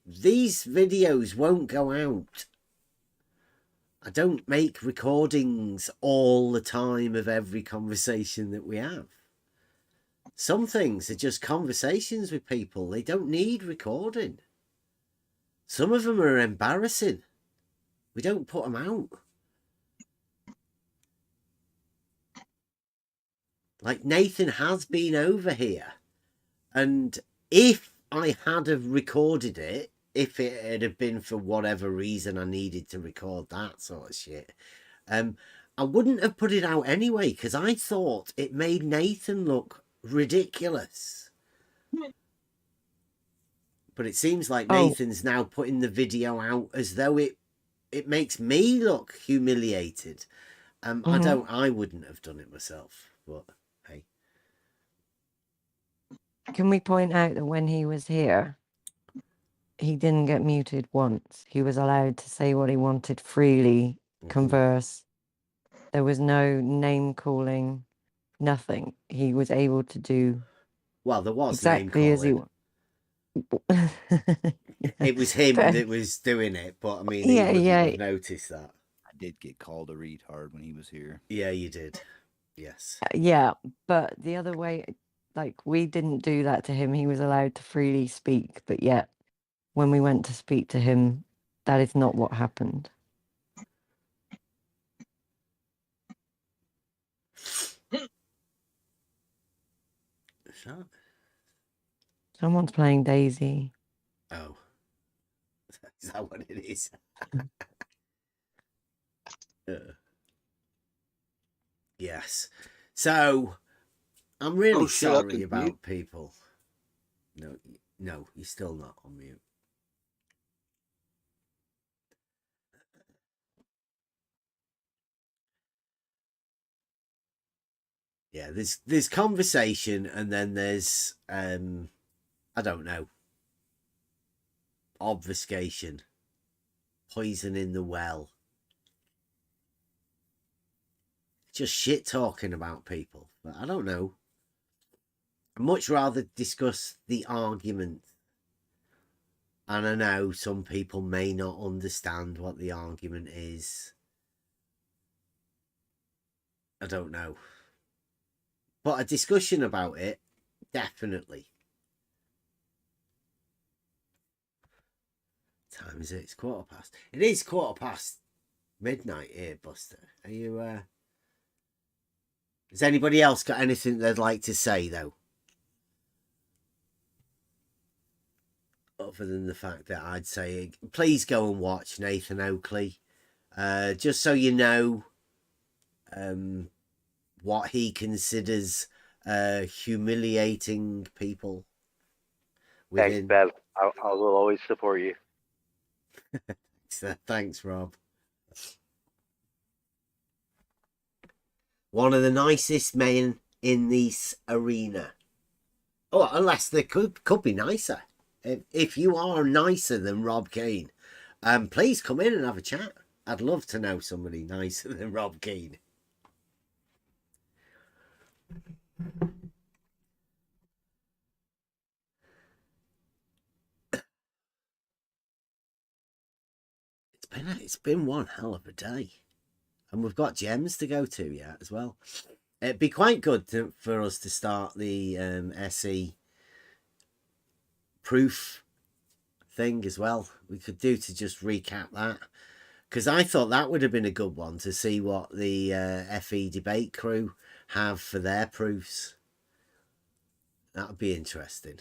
These videos won't go out. I don't make recordings all the time of every conversation that we have. Some things are just conversations with people. They don't need recording. Some of them are embarrassing. We don't put them out. Like Nathan has been over here. And if I had have recorded it, if it had have been for whatever reason I needed to record that sort of shit, I wouldn't have put it out anyway, because I thought it made Nathan look ridiculous. But it seems like Nathan's now putting the video out as though it makes me look humiliated. I wouldn't have done it myself, but hey. Can we point out that when he was here, he didn't get muted once. He was allowed to say what he wanted freely, converse. There was no name calling, nothing. He was able to do well, there was exactly name as he It was him But- that was doing it, but I mean, Yeah, he wouldn't yeah. have noticed that. I did get called a retard when he was here. Yeah, you did. Yes. Yeah, but the other way, like, we didn't do that to him. He was allowed to freely speak, but yet when we went to speak to him, that is not what happened. So, Someone's playing Daisy. oh, is that what it is? Yes. So, I'm really Oh, shit, I sorry could about mute. people. No, you're still not on mute. Yeah, there's conversation, and then there's I don't know, obfuscation, poison in the well, just shit talking about people. But I don't know. I'd much rather discuss the argument And I know some people may not understand what the argument is. I don't know. But a discussion about it, definitely. What time is it? It's 1:15. It is 1:15 midnight here, Buster. Are you, Has anybody else got anything they'd like to say, though? Other than the fact that I'd say, please go and watch Nathan Oakley. Just so you know what he considers humiliating people. Thanks, Bev. I will always support you. Thanks, Rob. One of the nicest men in this arena. Oh, unless they could be nicer. If you are nicer than Rob Keane, please come in and have a chat. I'd love to know somebody nicer than Rob Keane. It's been one hell of a day. And we've got gems to go to yet as well. It'd be quite good for us to start the SE proof thing as well. We could do to just recap that. Because I thought that would have been a good one to see what the FE debate crew have for their proofs. That would be interesting.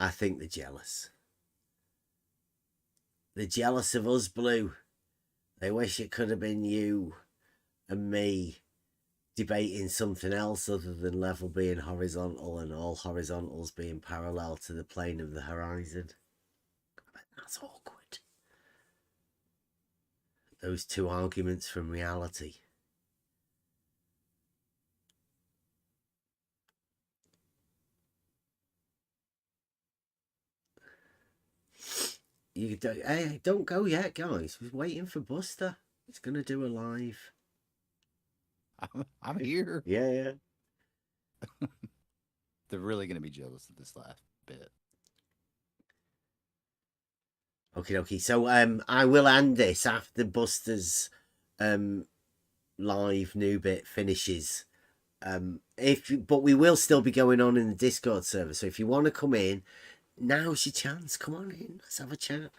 I think they're jealous. They're jealous of us, Blue. They wish it could have been you and me debating something else other than level being horizontal and all horizontals being parallel to the plane of the horizon. That's awkward. Those two arguments from reality. Hey, don't go yet, guys. We're waiting for Buster. He's gonna do a live. I'm here. Yeah. They're really going to be jealous of this last bit. Okay. So I will end this after Buster's live new bit finishes. But we will still be going on in the Discord server. So if you want to come in, now's your chance. Come on in. Let's have a chat.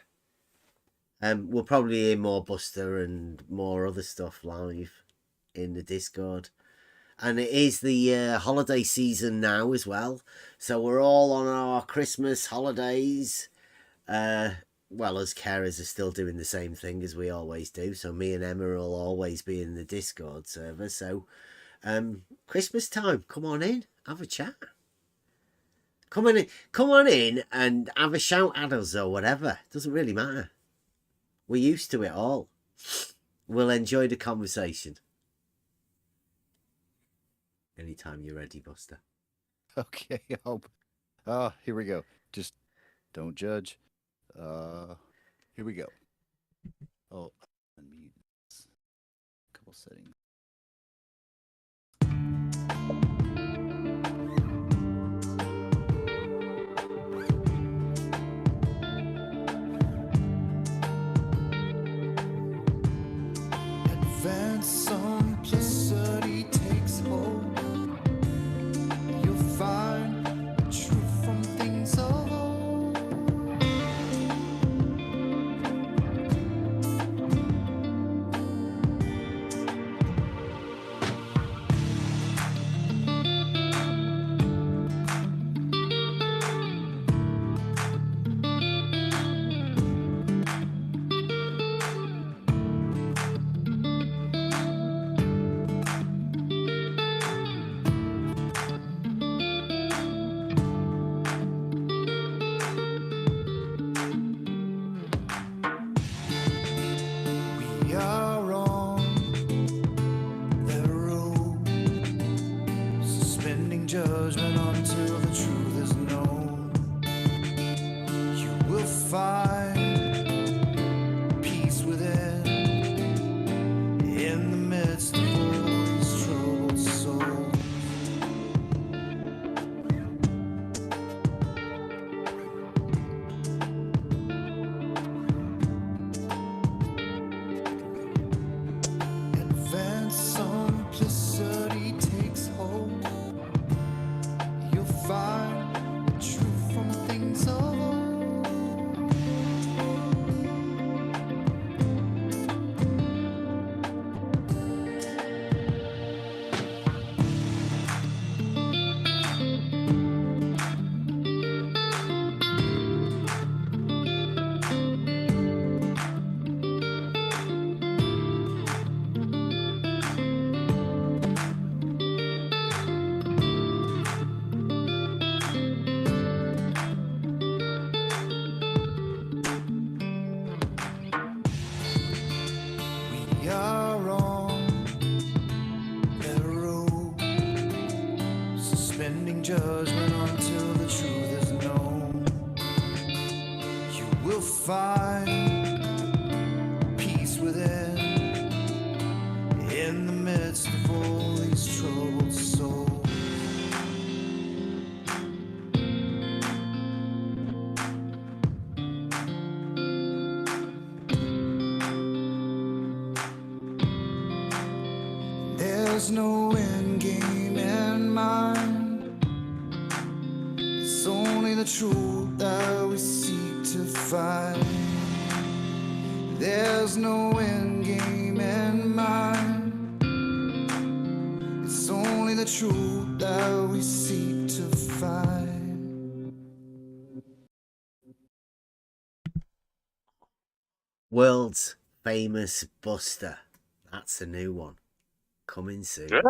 We'll probably hear more Buster and more other stuff live in the Discord. And it is the holiday season now as well. So we're all on our Christmas holidays. Well, as carers are still doing the same thing as we always do. So me and Emma will always be in the Discord server. So Christmas time, come on in. Have a chat. Come on in and have a shout at us or whatever. Doesn't really matter. We're used to it all. We'll enjoy the conversation. Anytime you're ready, Buster. Okay. Oh, here we go. Just don't judge. Here we go. Oh, unmute. Couple settings. Advance simplicity takes hold. You'll find the truth from things of old. find peace within in the midst of all these troubled souls. There's no end game in mind. It's only the truth that we seek to find. There's no end game in mind. It's only the truth that we seek to find. World's famous Buster. That's a new one. Coming soon. Yeah.